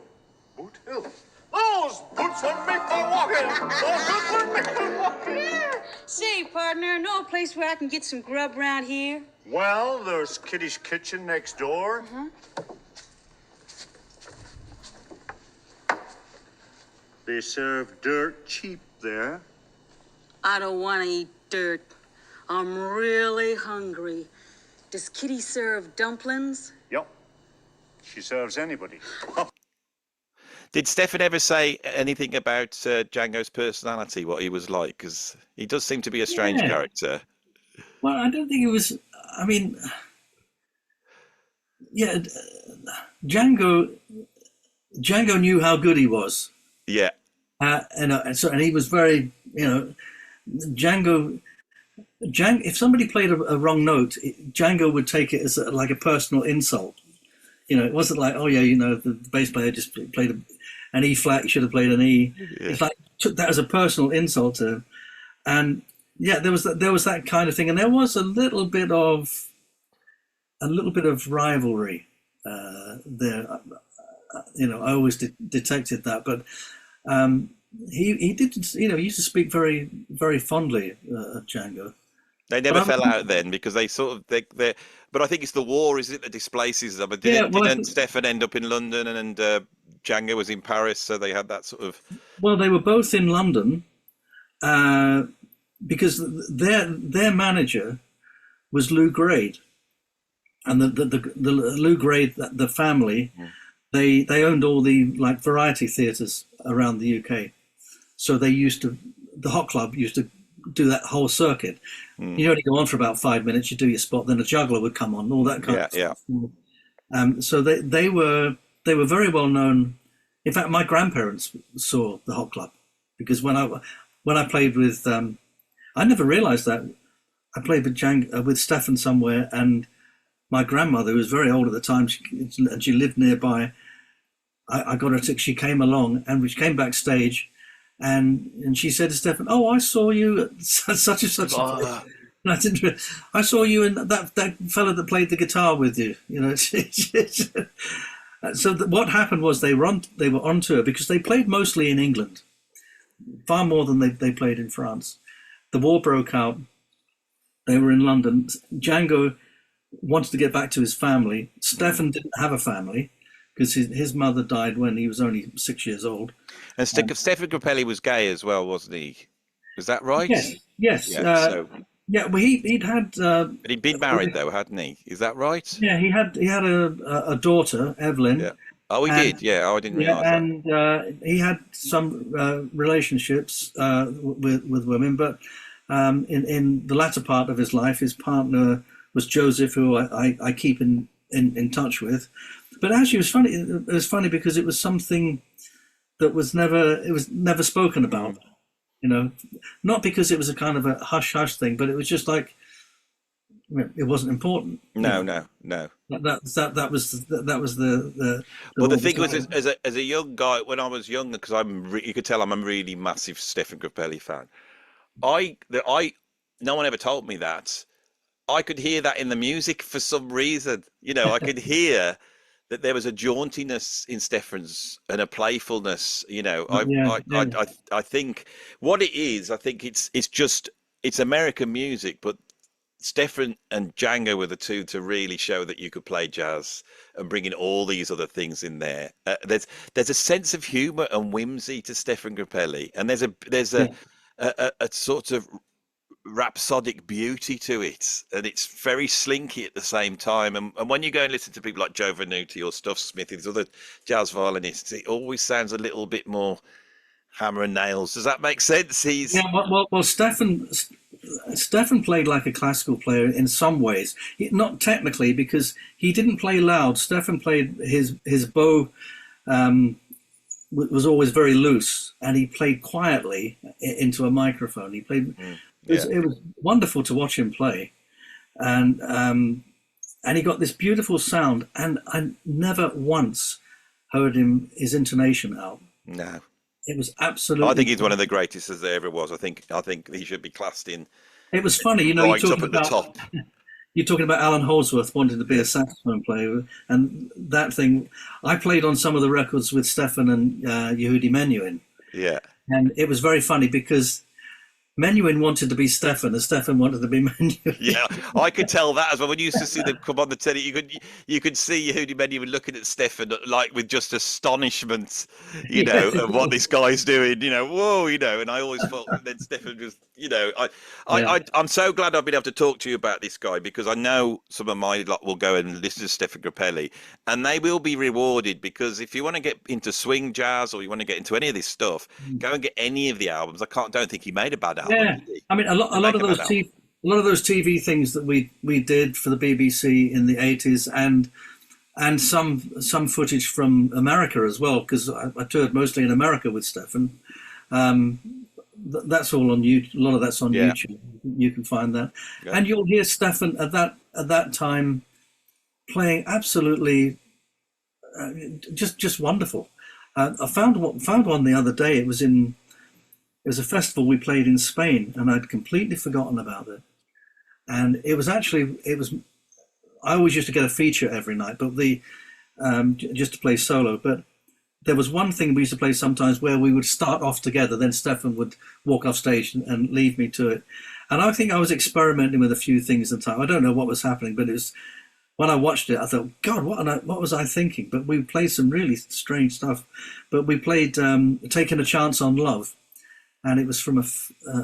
Boot Hill? Those boots will make for walking! Those boots will make for walking! Say, partner, know a place where I can get some grub around here? Well, there's Kitty's Kitchen next door. They serve dirt cheap there. I don't want to eat dirt. I'm really hungry. Does Kitty serve dumplings? Yep. She serves anybody. Did Stefan ever say anything about Django's personality, what he was like? Because he does seem to be a strange Yeah. character. Well, I don't think it was. I mean, yeah, Django knew how good he was, Yeah, and he was very, Django. If somebody played a wrong note, Django would take it as like a personal insult. It wasn't like, oh yeah, the bass player just played an E flat, he should have played an E. Yeah. It's like took that as a personal insult to him, and yeah, there was that kind of thing, and there was a little bit of rivalry there. I always detected that, but he did. He used to speak very, very fondly of Django. they never fell out then, because they sort of they. But I think it's the war, isn't it, that displaces them. Didn't Stefan end up in London, and Django was in Paris, so they had that sort of. Well, they were both in London because their manager was Lou Grade, and the Lou Grade, the family, they owned all the like variety theatres around the UK. So the Hot Club used to do that whole circuit. You only go on for about 5 minutes, you do your spot, then a juggler would come on, all that kind of stuff. So they were very well known. In fact, my grandparents saw the Hot Club, because when I played with, I never realised that I played with Stefan somewhere, and my grandmother, who was very old at the time, and she lived nearby, I got her to, she came along, and she came backstage, and she said to Stefan, "Oh, I saw you at such and such a place." And I didn't. I saw you in that fellow that played the guitar with you. You know. So what happened was they were on tour because they played mostly in England, far more than they played in France. The war broke out. They were in London. Django wanted to get back to his family. Stefan didn't have a family because his mother died when he was only 6 years old. And Stefan Grappelli was gay as well, wasn't he? Was that right? Yes. Yeah, yeah, well, he'd had. But he'd been married though, hadn't he? Is that right? Yeah, he had a daughter, Evelyn. Yeah. Oh, he did. Yeah. Oh, I didn't realise that. And he had some relationships with women, but in the latter part of his life, his partner was Joseph, who I keep in touch with. But actually, it was funny because it was something that was never spoken about. You know, not because it was a kind of a hush hush thing, but it was just like it wasn't important. No. That was the. Well, the thing was, as a young guy, when I was younger, because you could tell I'm a really massive Stefan Grappelli fan. No one ever told me that. I could hear that in the music for some reason. You know, I could hear that there was a jauntiness in Stefan's and a playfulness. You know, I think what it is, I think it's American music, but Stefan and Django were the two to really show that you could play jazz and bring in all these other things in there. There's a sense of humor and whimsy to Stefan Grappelli, and there's a sort of rhapsodic beauty to it, and it's very slinky at the same time. And when you go and listen to people like Joe Venuti or Stuff Smith, these other jazz violinists, it always sounds a little bit more hammer and nails. Does that make sense? Well, Stefan played like a classical player in some ways, not technically because he didn't play loud. Stefan played his bow was always very loose, and he played quietly into a microphone. He played. It was wonderful to watch him play, and he got this beautiful sound. And I never once heard his intonation out. No, it was absolutely. I think he's one of the greatest as there ever was. I think he should be classed in. It was funny, you know. Right up at the top. You're talking about Alan Holdsworth wanting to be a saxophone player, and that thing. I played on some of the records with Stefan and Yehudi Menuhin. Yeah, and it was very funny because Menuhin wanted to be Stefan, and Stefan wanted to be Menuhin. Yeah, I could tell that as well. When you used to see them come on the telly, you could see Yehudi Menuhin looking at Stefan like with just astonishment, you know, of what this guy's doing. You know, whoa, you know. And I always thought then Stefan was, you know, I'm so glad I've been able to talk to you about this guy, because I know some of my lot will go and listen to Stefan Grappelli, and they will be rewarded, because if you want to get into swing jazz or you want to get into any of this stuff, go and get any of the albums. Don't think he made a bad album. Yeah, I mean, a lot of those TV things that we did for the BBC in the 80s, and some footage from America as well, because I toured mostly in America with Stefan. That's all on YouTube. A lot of that's on YouTube. You can find that, and you'll hear Stefan at that time playing absolutely just wonderful. I found one the other day. It was a festival we played in Spain, and I'd completely forgotten about it. And it was I always used to get a feature every night, but just to play solo. But there was one thing we used to play sometimes where we would start off together, then Stefan would walk off stage and leave me to it. And I think I was experimenting with a few things at the time. I don't know what was happening, but it was, when I watched it, I thought, God, what was I thinking? But we played some really strange stuff. But we played Taking a Chance on Love, and it was from a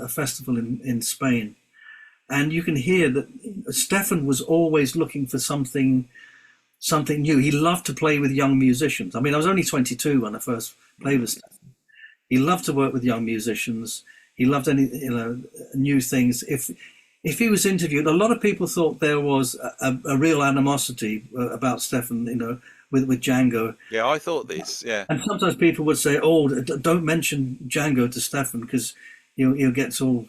festival in Spain. And you can hear that Stefan was always looking for something new. He loved to play with young musicians. I mean, I was only 22 when I first played with Stefan. He loved to work with young musicians. He loved new things. If he was interviewed, a lot of people thought there was a real animosity about Stefan, you know, with Django. Yeah, I thought this. Yeah, and sometimes people would say, "Oh, don't mention Django to Stefan because he gets a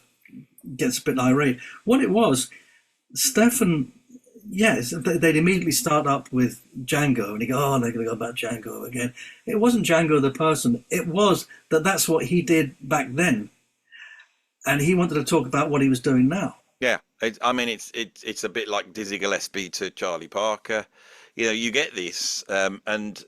bit irate." What it was, Stefan yes, they'd immediately start up with Django, and you go, oh, they're going to go about Django again. It wasn't Django the person. It was that's what he did back then, and he wanted to talk about what he was doing now. Yeah, I mean, it's a bit like Dizzy Gillespie to Charlie Parker. You know, you get this, and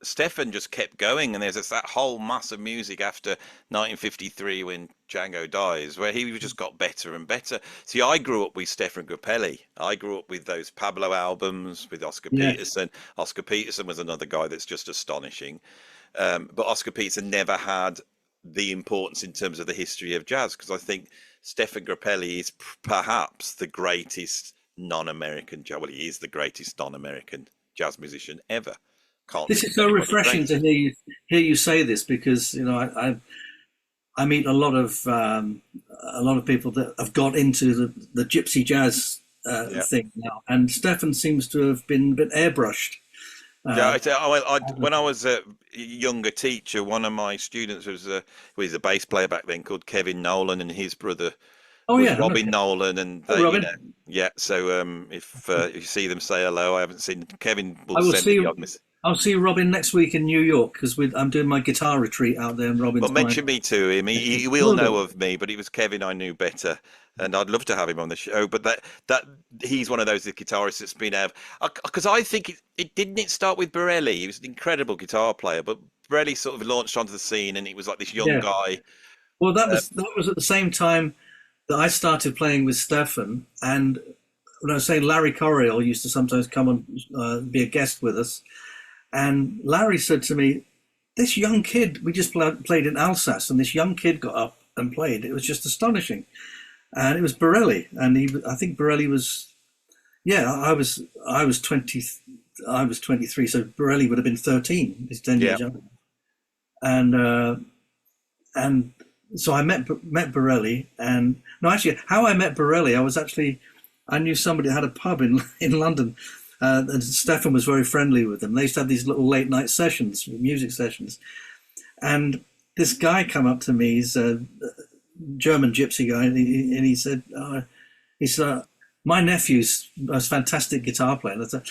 Stefan just kept going, and there's that whole mass of music after 1953 when Django dies, where he just got better and better. See, I grew up with Stefan Grappelli. I grew up with those Pablo albums with Oscar Peterson. Oscar Peterson was another guy that's just astonishing. But Oscar Peterson never had the importance in terms of the history of jazz, because I think Stefan Grappelli is perhaps the greatest non-American jazz. Well, he is the greatest non-American jazz musician ever. This is so refreshing to hear you say this, because you know I meet a lot of people that have got into the gypsy jazz thing now, and Stefan seems to have been a bit airbrushed. When I was a younger teacher, one of my students was a bass player back then called Kevin Nolan, and his brother Robin Nolan, and they, Robin. You know, yeah. So if you see them, say hello. I haven't seen Kevin. I will see. I'll see Robin next week in New York, because I'm doing my guitar retreat out there. And Robin's well, mention me to him. He will know of me, but it was Kevin I knew better, and I'd love to have him on the show. But that he's one of those guitarists that's been out, because I think it didn't start with Burrell. He was an incredible guitar player, but Burrell sort of launched onto the scene, and he was like this young guy. Well, that was at the same time that I started playing with Stefan, and when I was saying Larry Coryell used to sometimes come and be a guest with us. And Larry said to me, this young kid, we just played in Alsace, and this young kid got up and played. It was just astonishing. And it was Burrell, and I think Burrell was, I was 20, I was 23, so Burrell would have been 13. He's 10 years younger. And so I met Burrell, and no, actually, how I met Burrell, I knew somebody that had a pub in London. And Stefan was very friendly with them. They used to have these little late night sessions, music sessions. And this guy come up to me, he's a German gypsy guy, and he said, my nephew's a fantastic guitar player. And I said,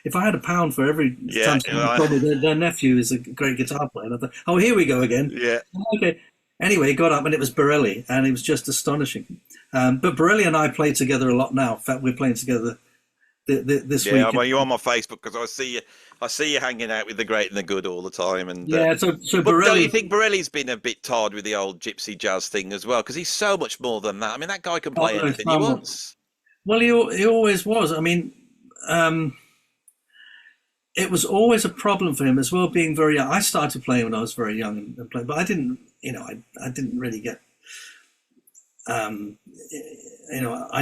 if I had £1 for every time someone told me their nephew is a great guitar player, and I thought, oh, here we go again. Yeah. Okay. Anyway, he got up, and it was Burrell, and it was just astonishing. But Burrell and I play together a lot now. In fact, we're playing together this week. Well, you're on my Facebook, because I see you hanging out with the great and the good all the time. And so Burrell, don't you think Burrell's been a bit tired with the old gypsy jazz thing as well? Because he's so much more than that. I mean, that guy can play anything he wants. Well, he always was. I mean, it was always a problem for him as well, being very young. I started playing when I was very young and playing, but I didn't, I didn't really get, I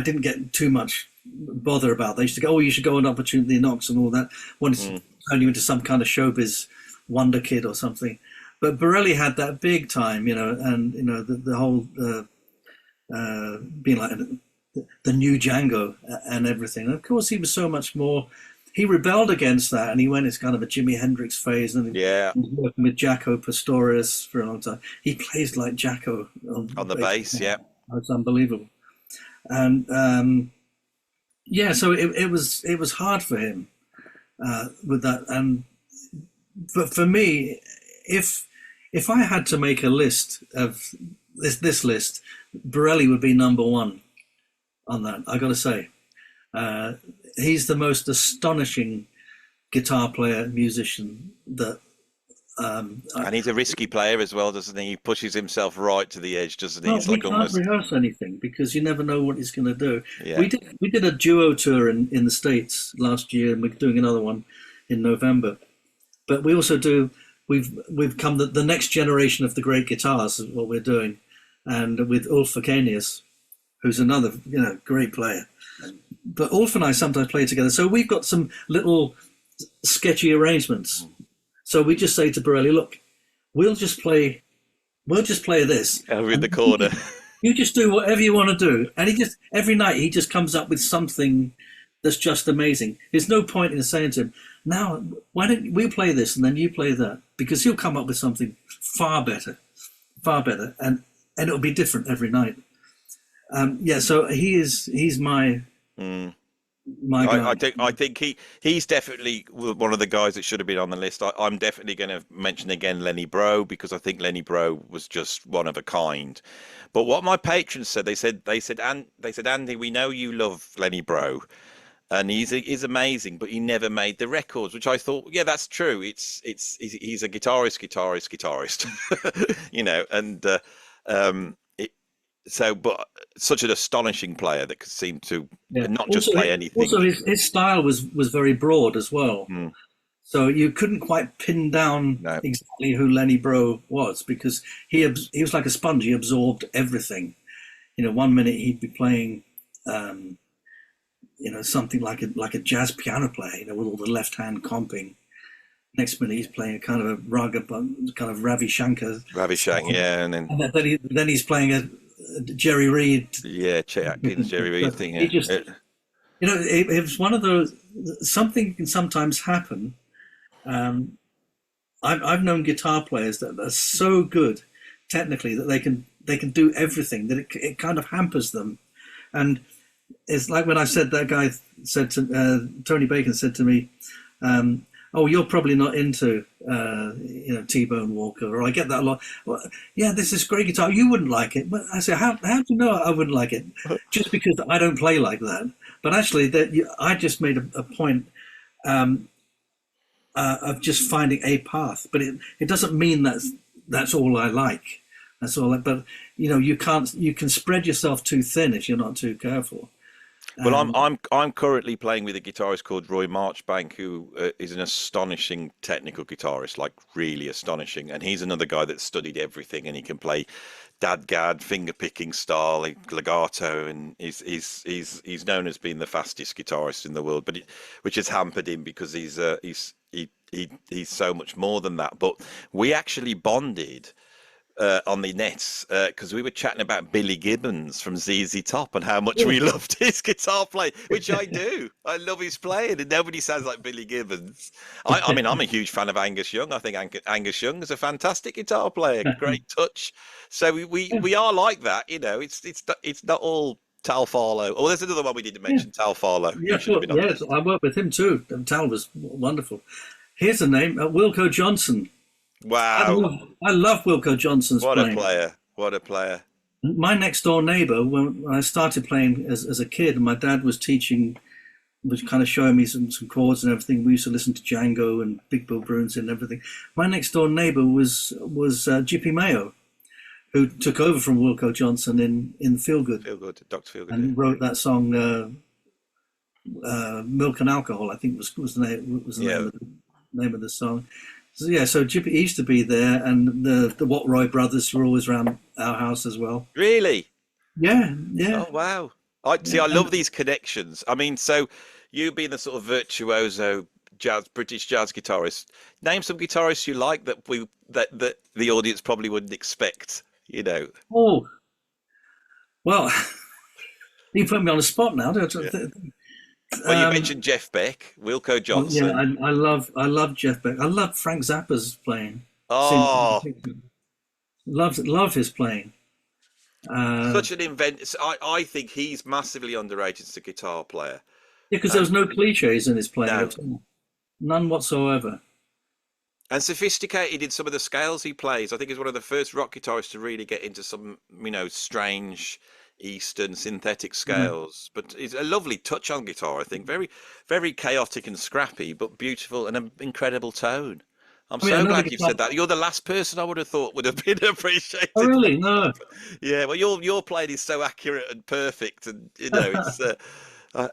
didn't get too much bother about. They used to go, oh, you should go on Opportunity Knocks and all that. Wanted to turn you into some kind of showbiz wonder kid or something. But Burrell had that big time, and the whole being like the new Django and everything. And of course, he was so much more. He rebelled against that, and he went into kind of a Jimi Hendrix phase, and he was working with Jaco Pastorius for a long time. He plays like Jaco on the bass. Yeah, it's unbelievable. And so it was hard for him with that. But for me, if I had to make a list of this list, Burrell would be number one on that. I got to say, he's the most astonishing guitar player, musician that. And he's a risky player as well, doesn't he? He pushes himself right to the edge, doesn't he? No, It's we like can't almost rehearse anything, because you never know what he's going to do. Yeah. We did a duo tour in the States last year, and we're doing another one in November. But we also do. We've come the next generation of the great guitars is what we're doing, and with Ulf Akenius, who's another great player. But Ulf and I sometimes play together, so we've got some little sketchy arrangements. So we just say to Burrell, look, we'll just play this over in the corner. You just do whatever you want to do. And every night he just comes up with something that's just amazing. There's no point in saying to him, now, why don't we play this and then you play that? Because he'll come up with something far better. And it'll be different every night. So he's my My guy. I think he's definitely one of the guys that should have been on the list. I'm definitely going to mention again Lenny Bro, because I think Lenny Bro was just one of a kind. But what my patrons said, they said, Andy, we know you love Lenny Bro, and he's amazing, but he never made the records, which I thought, yeah, that's true. He's a guitarist, you know, and but such an astonishing player that could seem to not just play anything. Also, his style was very broad as well. Mm. So you couldn't quite pin down exactly who Lenny Bro was, because he was like a sponge. He absorbed everything. You know, one minute he'd be playing, you know, something like a jazz piano player, you know, with all the left hand comping. Next minute he's playing a kind of a raga, kind of Ravi Shankar. Yeah, and then he's playing a Jerry Reed. Yeah, Chet Atkins, Jerry Reed thing. Yeah. He just, you know, it was one of those. Something can sometimes happen. I've known guitar players that are so good technically that they can do everything, that it kind of hampers them. And it's like when I said, that guy said to Tony Bacon said to me, "Oh, you're probably not into you know, T-Bone Walker," or I get that a lot. Well, yeah, this is great guitar. You wouldn't like it, but I say, how do you know I wouldn't like it? Just because I don't play like that. But actually, I just made a point of just finding a path. But it doesn't mean that's all I like. That's all. But you know, you can spread yourself too thin if you're not too careful. Well, I'm currently playing with a guitarist called Roy Marchbank, who is an astonishing technical guitarist, like really astonishing. And he's another guy that studied everything, and he can play dadgad, finger picking style, legato, and he's known as being the fastest guitarist in the world. But which has hampered him, because he's so much more than that. But we actually bonded on the nets because we were chatting about Billy Gibbons from ZZ Top and how much we loved his guitar playing, which I do. I love his playing, and nobody sounds like Billy Gibbons. I mean, I'm a huge fan of Angus Young. I think Angus Young is a fantastic guitar player, great touch. So we are like that, you know. It's not all Tal Farlow. Oh, there's another one we didn't mention, Tal Farlow. Yeah, sure. Yes, I worked with him too. Tal was wonderful. Here's a name, Wilco Johnson. Wow. I love Wilco Johnson's playing. What a player. My next door neighbor, when I started playing as a kid, and my dad was teaching, was kind of showing me some chords and everything. We used to listen to Django and Big Bill Bruins and everything. My next door neighbor was Jippy Mayo, who took over from Wilco Johnson in Feel Good. Dr. Feelgood. And wrote that song, Milk and Alcohol, I think was the name of the song. So, yeah, so Jippy used to be there, and the Watroy brothers were always around our house as well. Really? Yeah. Oh, wow. I love these connections. I mean, so you being the sort of virtuoso British jazz guitarist, name some guitarists you like that the audience probably wouldn't expect, you know. Oh, well, you put me on the spot now. Well, you mentioned Jeff Beck, Wilco Johnson. Yeah, I love Jeff Beck. I love Frank Zappa's playing. Oh, love his playing. Such an inventor. I think he's massively underrated as a guitar player. Yeah, because there was no cliches in his playing at all. None whatsoever. And sophisticated in some of the scales he plays. I think he's one of the first rock guitarists to really get into some, you know, strange Eastern synthetic scales. But it's a lovely touch on guitar, I think. Very, very chaotic and scrappy, but beautiful and an incredible tone. I'm so glad you've said that. You're the last person I would have thought would have been appreciated. Oh, really? No. Yeah, well, your playing is so accurate and perfect, and you know, it's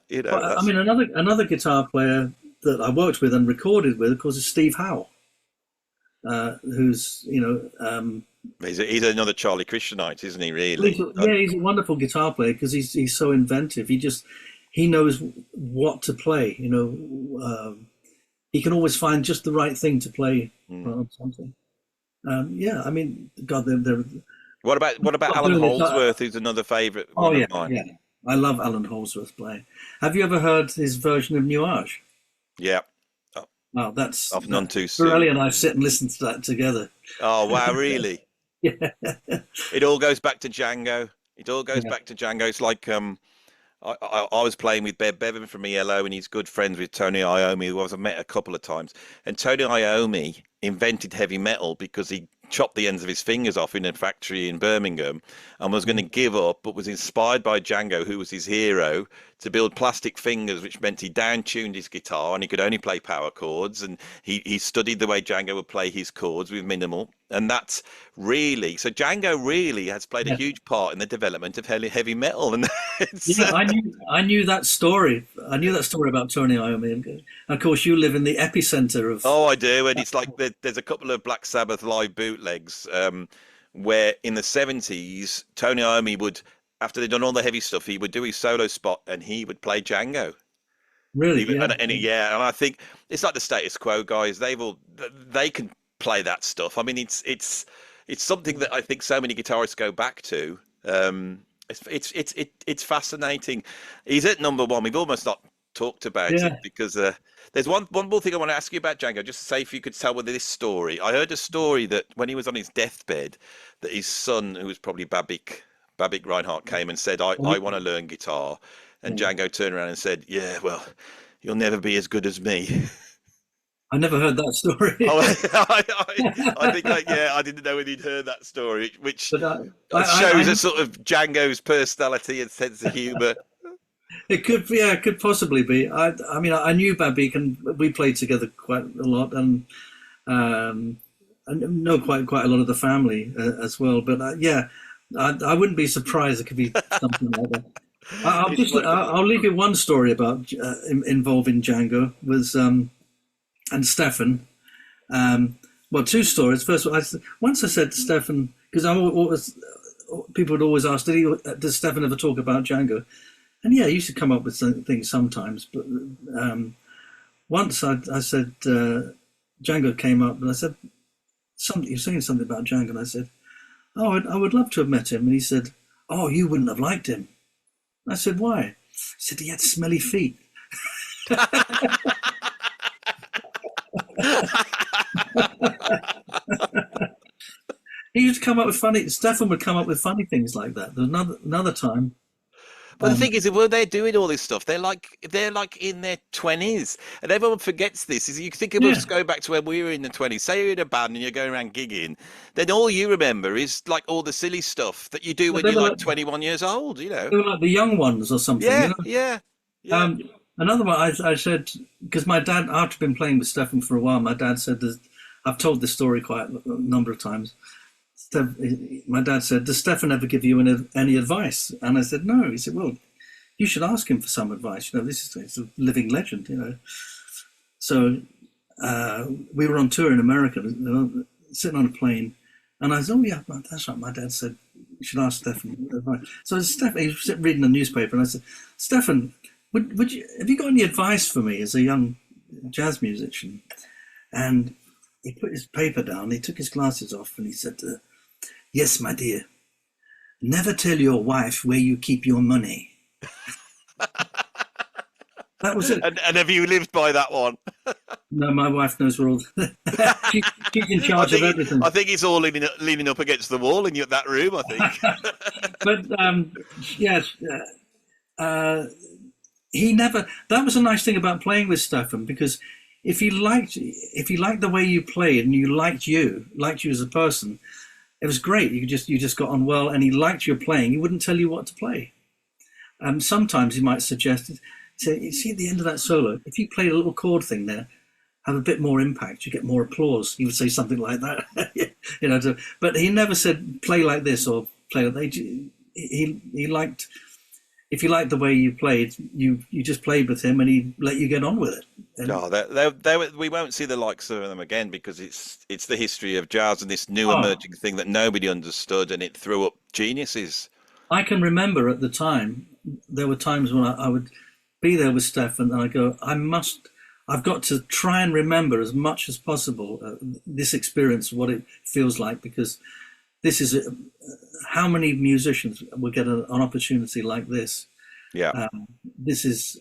you know. Well, I mean, another guitar player that I worked with and recorded with, of course, is Steve Howe, who's, you know, he's another Charlie Christianite, isn't he? Really? He's a wonderful guitar player because he's so inventive. He knows what to play. You know, he can always find just the right thing to play on something. Yeah, I mean, God, they're What about Alan Holdsworth, who's another favourite one of mine? Yeah, I love Alan Holdsworth playing. Have you ever heard his version of Nuage? Yeah. Oh, that's of None Too Soon. Burrell and I sit and listen to that together. Oh wow, really? Yeah. It all goes back to Django. It all goes back to Django. It's like I was playing with Bevan from ELO, and he's good friends with Tony Iommi, who I've met a couple of times. And Tony Iommi invented heavy metal because he chopped the ends of his fingers off in a factory in Birmingham and was going to give up, but was inspired by Django, who was his hero, to build plastic fingers, which meant he down-tuned his guitar and he could only play power chords. And he studied the way Django would play his chords with minimal. And that's really, so Django really has played a huge part in the development of heavy metal. And it's, Yeah, I knew that story. I knew that story about Tony Iommi. And of course, you live in the epicenter of. oh, I do, and it's like there's a couple of Black Sabbath live bootlegs where in the 70s Tony Iommi would, after they'd done all the heavy stuff, he would do his solo spot and he would play Django. Really, Even, yeah. and I think it's like the Status Quo guys. They can play that stuff. I mean, it's something that I think so many guitarists go back to. It's fascinating. He's at number one. We've almost not talked about it because there's one more thing I want to ask you about Django. Just to say, if you could tell whether this story. I heard a story that when he was on his deathbed, that his son, who was probably Babik Reinhardt, came and said, "I want to learn guitar," and Django turned around and said, "Yeah, well, you'll never be as good as me." I never heard that story. I think, I didn't know whether he'd heard that story, which But shows a sort of Django's personality and sense of humour. it could possibly be. I mean, I knew Babik, and we played together quite a lot, and I know quite a lot of the family as well. But I wouldn't be surprised it could be something like that. I'll leave you one story about involving Django was and Stefan. Well, two stories. First of all, once I said to Stefan, because people would always ask, does Stefan ever talk about Django? And he used to come up with some things sometimes. But once I said, Django came up, and I said, you're saying something about Django, and I said, oh, I would love to have met him. And he said, oh, you wouldn't have liked him. I said, why? He said he had smelly feet. He used to come up with Stefan would come up with funny things like that. There was another time. But the thing is, well, they're doing all this stuff. They're like in their 20s, and everyone forgets this. Is you think of us going back to when we were in the 20s. Say you're in a band and you're going around gigging, then all you remember is like all the silly stuff that you do when you're like 21 years old. You know, they were like the young ones or something. Yeah, you know? yeah. Another one, I said, because my dad, after been playing with Stefan for a while, my dad said, I've told this story quite a number of times. My dad said, does Stefan ever give you any advice? And I said, no. He said, well, you should ask him for some advice. You know, it's a living legend, you know. So we were on tour in America, sitting on a plane, and I said, oh, yeah, that's right. My dad said, you should ask Stefan advice. So Stefan, he was reading the newspaper, and I said, Stefan, have you got any advice for me as a young jazz musician? And he put his paper down, he took his glasses off, and he said, yes, my dear, never tell your wife where you keep your money. That was it. And have you lived by that one? No, my wife knows where all. She's in charge of everything. I think it's all leaning up against the wall in that room, I think. But yes, he never. That was a nice thing about playing with Stefan, because if he liked the way you played and you liked you as a person, it was great. You just got on well, and he liked your playing. He wouldn't tell you what to play. Sometimes he might suggest, say, you see at the end of that solo, if you play a little chord thing there, have a bit more impact, you get more applause. He would say something like that, you know. But he never said play like this or play like that. He liked, if you liked the way you played, you just played with him, and he let you get on with it. And we won't see the likes of them again, because it's the history of jazz and this new emerging thing that nobody understood, and it threw up geniuses. I can remember at the time, there were times when I would be there with Stefan, and I go, I've got to try and remember as much as possible this experience, what it feels like, because this is how many musicians will get an opportunity like this. Yeah, this is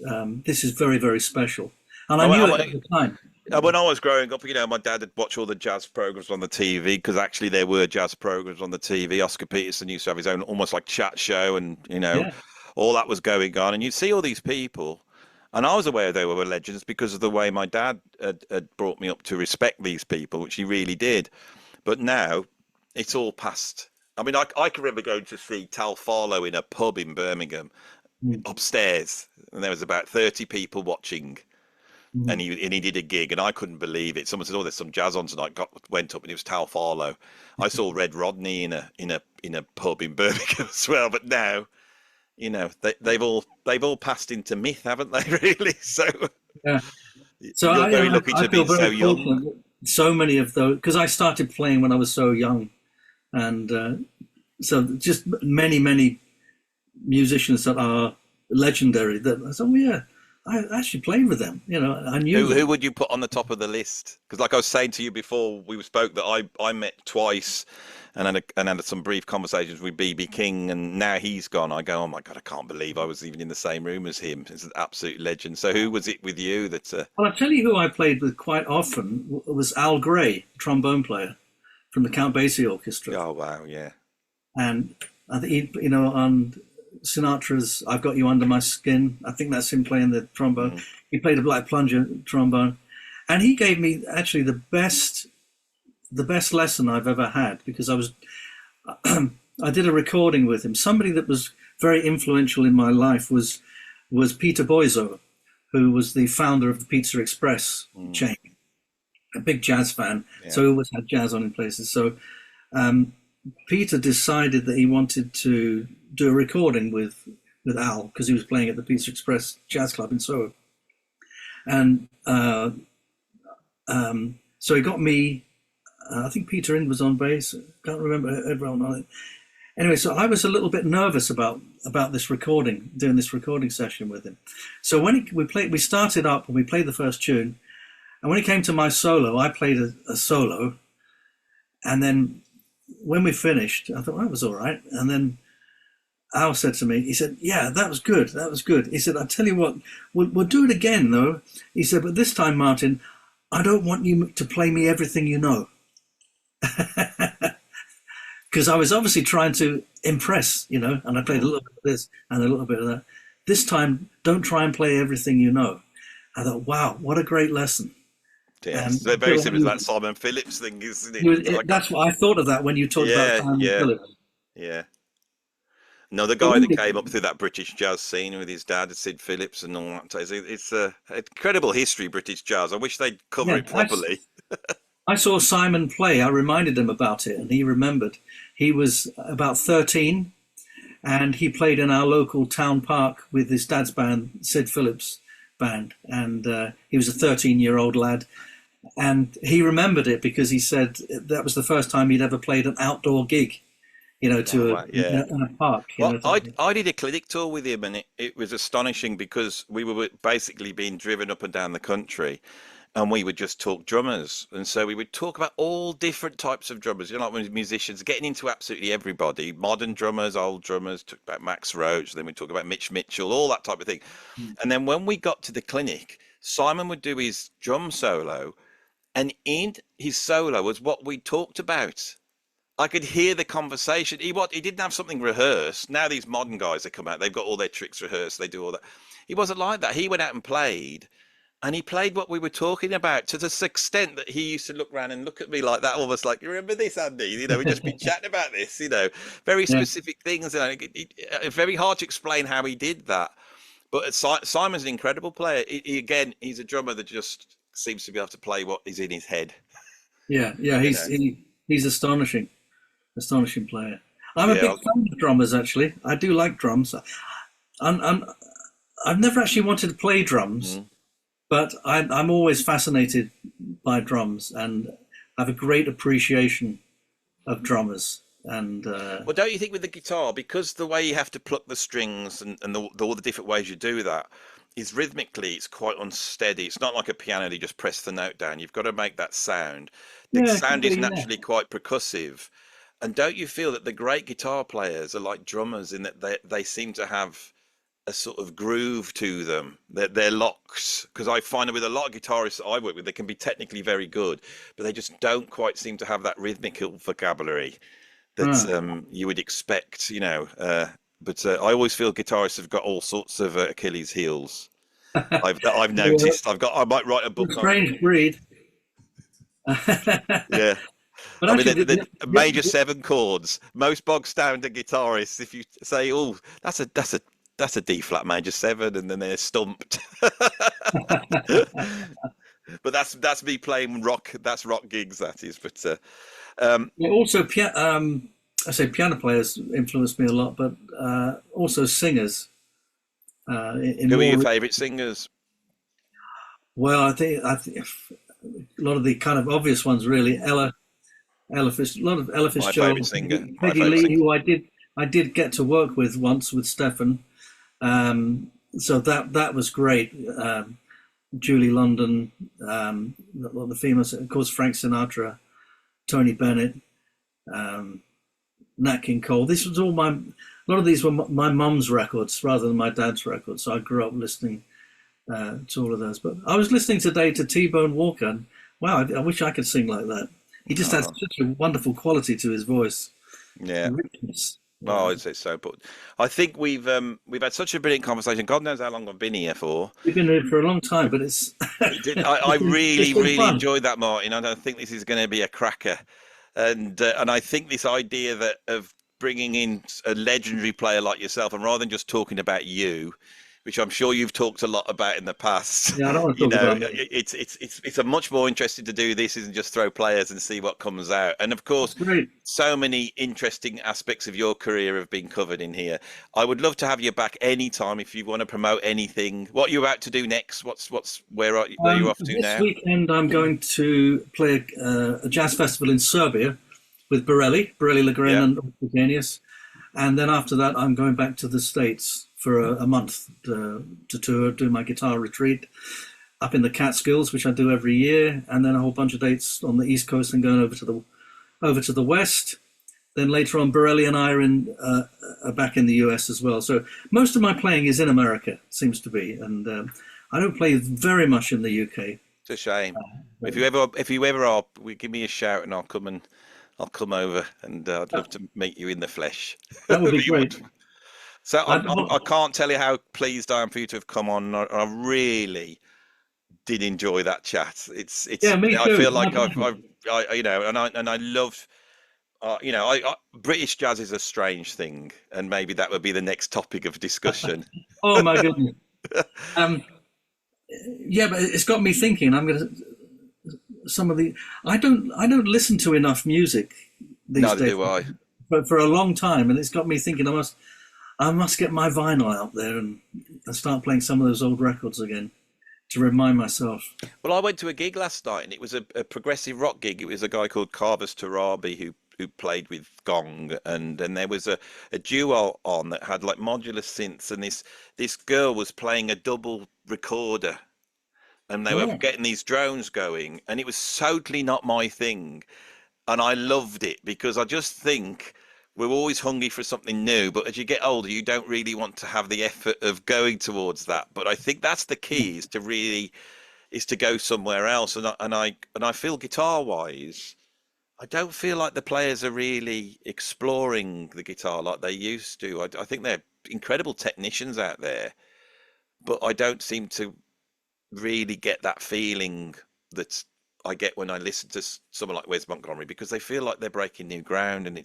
very, very special, and I knew it at the time. When I was growing up, you know, my dad would watch all the jazz programs on the TV, because actually there were jazz programs on the TV. Oscar Peterson used to have his own almost like chat show, and you know, all that was going on, and you'd see all these people. And I was aware they were legends because of the way my dad had brought me up to respect these people, which he really did. But now it's all past. I mean, I can remember going to see Tal Farlow in a pub in Birmingham upstairs, and there was about 30 people watching. And he did a gig, and I couldn't believe it. Someone said, "Oh, there's some jazz on tonight." Went up, and it was Tal Farlow. I saw Red Rodney in a pub in Birmingham as well. But now, you know, they've all passed into myth, haven't they? Really? So Yeah. So you're very lucky I to feel be so very young. fortunate. So many of those, because I started playing when I was so young, and so just many musicians that are legendary. That I thought, oh, yeah, I actually played with them. You know, I knew them. Who would you put on the top of the list? Because, like I was saying to you before we spoke, that I met twice, and had some brief conversations with BB King, and now he's gone. I go, oh my God, I can't believe I was even in the same room as him. He's an absolute legend. So, who was it with you that? Well, I'll tell you who I played with quite often was Al Gray, trombone player from the Count Basie Orchestra. Oh wow, yeah. And I think he, you know, on Sinatra's "I've Got You Under My Skin," I think that's him playing the trombone. He played a black plunger trombone, and he gave me actually the best lesson I've ever had, because I did a recording with him. Somebody that was very influential in my life was Peter Boizo, who was the founder of the Pizza Express chain, a big jazz fan. Yeah. So he always had jazz on in places. So Peter decided that he wanted to do a recording with Al, because he was playing at the Pizza Express Jazz Club in Soho. And so he got me, I think Peter Ind was on bass. Can't remember everyone on it. Anyway, so I was a little bit nervous about this recording, doing this recording session with him. So when we started up and we played the first tune, and when it came to my solo, I played a solo, and then when we finished, I thought, well, that was all right. And then Al said to me, he said, "Yeah, that was good. That was good." He said, "I tell you what, we'll do it again, though." He said, "But this time, Martin, I don't want you to play me everything you know." Because I was obviously trying to impress, you know, and I played a little bit of this and a little bit of that. This time, don't try and play everything you know. I thought, wow, what a great lesson. Yeah, they're very similar to that Simon Phillips thing, isn't it? That's what I thought of that when you talked about Simon Phillips. Yeah. No, the guy that came up through that British jazz scene with his dad, Sid Phillips, and all that. It's a incredible history, British jazz. I wish they'd cover it properly. I saw Simon play. I reminded him about it, and he remembered. He was about 13, and he played in our local town park with his dad's band, Sid Phillips band, and he was a 13-year-old lad. And he remembered it because he said that was the first time he'd ever played an outdoor gig, you know, in a park. Well, I did a clinic tour with him, and it was astonishing because we were basically being driven up and down the country, and we would just talk drummers. And so we would talk about all different types of drummers, you know, like musicians, getting into absolutely everybody, modern drummers, old drummers, talk about Max Roach, then we talk about Mitch Mitchell, all that type of thing. And then when we got to the clinic, Simon would do his drum solo, and in his solo was what we talked about. I could hear the conversation. He didn't have something rehearsed. Now these modern guys that come out, they've got all their tricks rehearsed. They do all that. He wasn't like that. He went out and played, and he played what we were talking about to this extent that he used to look around and look at me like that, almost like, "You remember this, Andy? You know, we've just been chatting about this, you know, very specific things." And it's very hard to explain how he did that. But Simon's an incredible player. He's a drummer that just seems to be able to play what is in his head. Yeah, he's astonishing player. I'm a big fan of drummers, actually. I do like drums. I've never actually wanted to play drums, but I'm always fascinated by drums and have a great appreciation of drummers. And well, don't you think with the guitar, because the way you have to pluck the strings and all the different ways you do that is rhythmically, it's quite unsteady. It's not like a piano, you just press the note down. You've got to make that sound. The sound is naturally quite percussive. And don't you feel that the great guitar players are like drummers in that they seem to have a sort of groove to them? They're locks. Because I find that with a lot of guitarists that I work with, they can be technically very good, but they just don't quite seem to have that rhythmical vocabulary that you would expect, you know, But I always feel guitarists have got all sorts of Achilles heels. I've noticed. I might write a You're a book on it. strange breed. Yeah. But I mean, actually, the major seven chords. Most bog standard guitarists, if you say, "Oh, that's a D flat major seven," and then they're stumped. But that's me playing rock. That's rock gigs. That is. But also, I say piano players influenced me a lot, but also singers. In who are your more favourite singers? well, I think a lot of the kind of obvious ones, really. A lot of Ella My favourite Fitzgerald, singer. My Peggy favourite Lee, singer. who I did get to work with once with Stefan. So that was great. Julie London, the females, of course, Frank Sinatra, Tony Bennett, Nat King Cole. This was all a lot of these were my mum's records rather than my dad's records. So I grew up listening to all of those. But I was listening today to T-Bone Walker, and wow, I wish I could sing like that. He just had such a wonderful quality to his voice. Yeah. Richness. Oh, it's so important. I think we've had such a brilliant conversation. God knows how long I've been here for. We've been here for a long time, but it's I really, it's been really fun. enjoyed that, Martin. I don't think this is going to be a cracker, and I think this idea that of bringing in a legendary player like yourself, and rather than just talking about you, which I'm sure you've talked a lot about in the past. Yeah, I don't want to You talk know, about that. it's a much more interesting to do this isn't just throw players and see what comes out. And of course, Great. so many interesting aspects of your career have been covered in here. I would love to have you back anytime if you want to promote anything. What you're about to do next? Where are you off to This now? weekend, I'm going to play a jazz festival in Serbia with Burrell Legren Yeah. and Orpheus. And then after that, I'm going back to the States for a month to tour, do my guitar retreat up in the Catskills, which I do every year, and then a whole bunch of dates on the East Coast and going over to the West. Then later on, Burrell and I are back in the US as well. So most of my playing is in America, seems to be, and I don't play very much in the UK. It's a shame. If you ever are, give me a shout and I'll come over, and I'd love to meet you in the flesh. That would be If you would. great. So I'd- I can't tell you how pleased I am for you to have come on. I really did enjoy that chat. It's Yeah, me I too. feel like My pleasure. you know, and I love you know, British jazz is a strange thing, and maybe that would be the next topic of discussion. Oh my goodness. Yeah, but it's got me thinking. I don't listen to enough music these Neither days. do I. But for a long time, and it's got me thinking. I must get my vinyl out there and start playing some of those old records again to remind myself. Well, I went to a gig last night, and it was a progressive rock gig. It was a guy called Carvers Tarabi who played with gong, and there was a duo on that had like modular synths, and this girl was playing a double recorder, and they were Yeah. getting these drones going, and it was totally not my thing, and I loved it because I just think we're always hungry for something new, but as you get older, you don't really want to have the effort of going towards that. But I think that's the key is to go somewhere else, and I feel guitar wise, I don't feel like the players are really exploring the guitar like they used to. I think they're incredible technicians out there, but I don't seem to really get that feeling that I get when I listen to someone like Wes Montgomery, because they feel like they're breaking new ground, and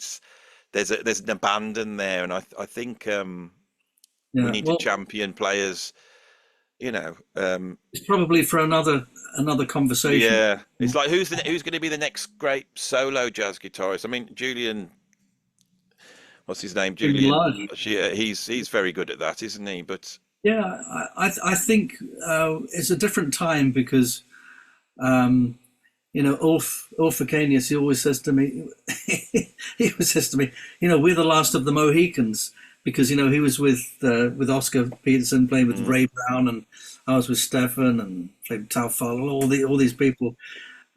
there's an abandon there, and I think we Yeah. need to Well, champion players. You know, it's probably for another conversation. yeah, it's like who's going to be the next great solo jazz guitarist? I mean, what's his name? Julian Lage. He's very good at that, isn't he? But Yeah, I think it's a different time because Ulf Akenius, he always says to me, we're the last of the Mohicans, because he was with Oscar Peterson playing with Ray Brown, and I was with Stefan and played with Tal Farrell, all these people,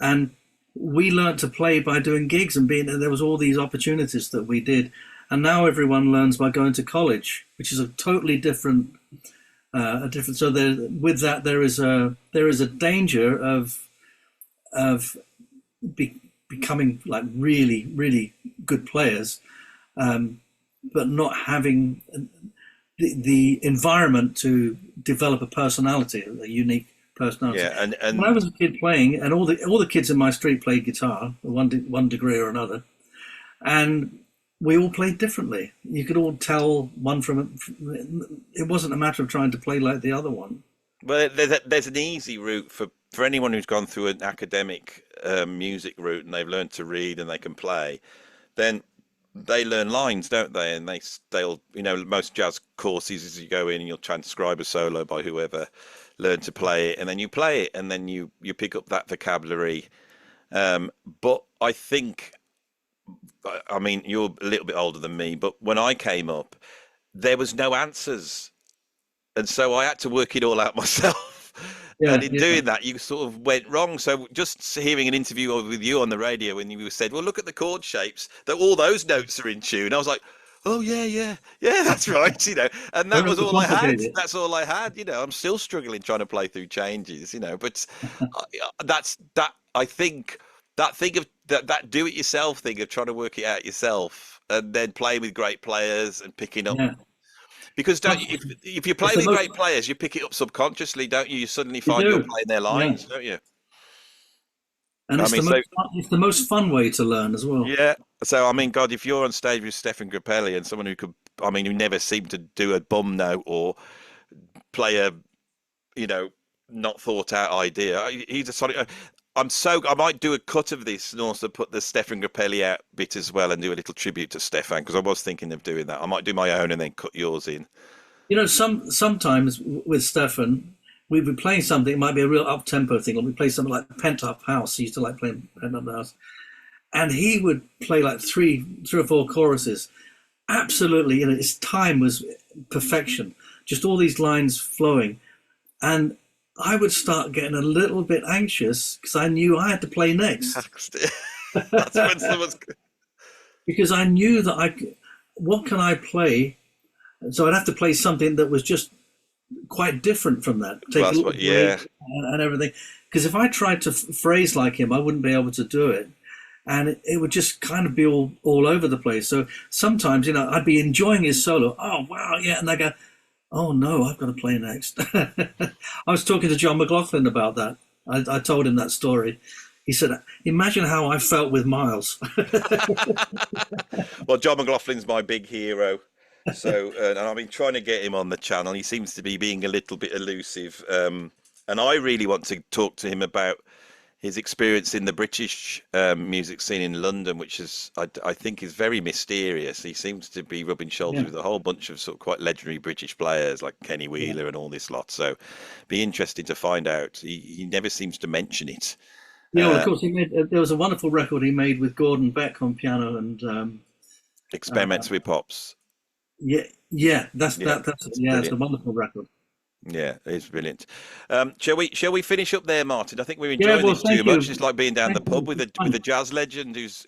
and we learned to play by doing gigs and there was all these opportunities that we did, and now everyone learns by going to college, which is a totally different. So with that there is a danger of becoming like really, really good players but not having the environment to develop a personality, a unique personality. Yeah, and when I was a kid playing, and all the kids in my street played guitar, one degree or another, and we all played differently. You could all tell one from it wasn't a matter of trying to play like the other one. well, there's an easy route for anyone who's gone through an academic music route and they've learned to read and they can play. Then they learn lines, don't they? And they'll most jazz courses as you go in and you'll transcribe a solo by whoever, learn to play it, and then you play it, and then you pick up that vocabulary. But I think, I mean, you're a little bit older than me, but when I came up, there was no answers, and so I had to work it all out myself. Yeah, And in doing that, you sort of went wrong. So just hearing an interview with you on the radio when you said, well, look at the chord shapes, that all those notes are in tune. I was like, oh, yeah, that's right, and that was all I had. That's all I had, I'm still struggling trying to play through changes, but that's that. I think that thing of that do-it-yourself thing of trying to work it out yourself and then playing with great players and picking up. Yeah. Because if you play with great players, you pick it up subconsciously, don't you? You suddenly find you're playing their lines, don't you? And it's the most fun way to learn as well. Yeah. So I mean, God, if you're on stage with Stefan Grappelli and someone who who never seemed to do a bum note or play a, not thought out idea, he's a solid. I might do a cut of this and also put the Stefan Grappelli out bit as well and do a little tribute to Stefan, because I was thinking of doing that. I might do my own and then cut yours in. Sometimes with Stefan, we'd be playing something. It might be a real up-tempo thing, or we play something like Pent Up House. He used to like playing Pent Up House, and he would play like three or four choruses. Absolutely, his time was perfection. Just all these lines flowing, and I would start getting a little bit anxious because I knew I had to play next. That's when someone's... Because I knew that what can I play? So I'd have to play something that was just quite different from that. Take a little break and everything. Because if I tried to phrase like him, I wouldn't be able to do it. And it would just kind of be all over the place. So sometimes, I'd be enjoying his solo. Oh, wow, yeah. And I go, oh, no, I've got to play next. I was talking to John McLaughlin about that. I told him that story. He said, imagine how I felt with Miles. Well, John McLaughlin's my big hero. So, and I've been trying to get him on the channel. He seems to be being a little bit elusive. And I really want to talk to him about his experience in the British music scene in London, which is, I think, is very mysterious. He seems to be rubbing shoulders with a whole bunch of sort of quite legendary British players like Kenny Wheeler and all this lot. So, be interesting to find out. He never seems to mention it. Yeah, well, of course, there was a wonderful record he made with Gordon Beck on piano and Experiments with Pops. Yeah, that's it's a wonderful record. Yeah, it's brilliant. Shall we finish up there, Martin? I think we're enjoying this too much. It's like being down the pub with a jazz legend who's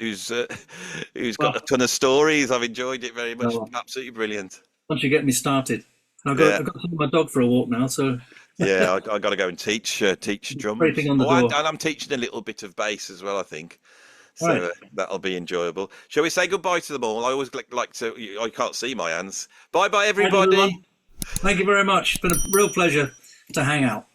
got a ton of stories. I've enjoyed it very much. Absolutely brilliant. Once you get me started, I've got to take my dog for a walk now. So yeah, I got to go and teach drums. On the door. And I'm teaching a little bit of bass as well, I think. So that'll be enjoyable. Shall we say goodbye to them all? I always like to. I can't see my hands. Bye, everybody. Thank you very much. It's been a real pleasure to hang out.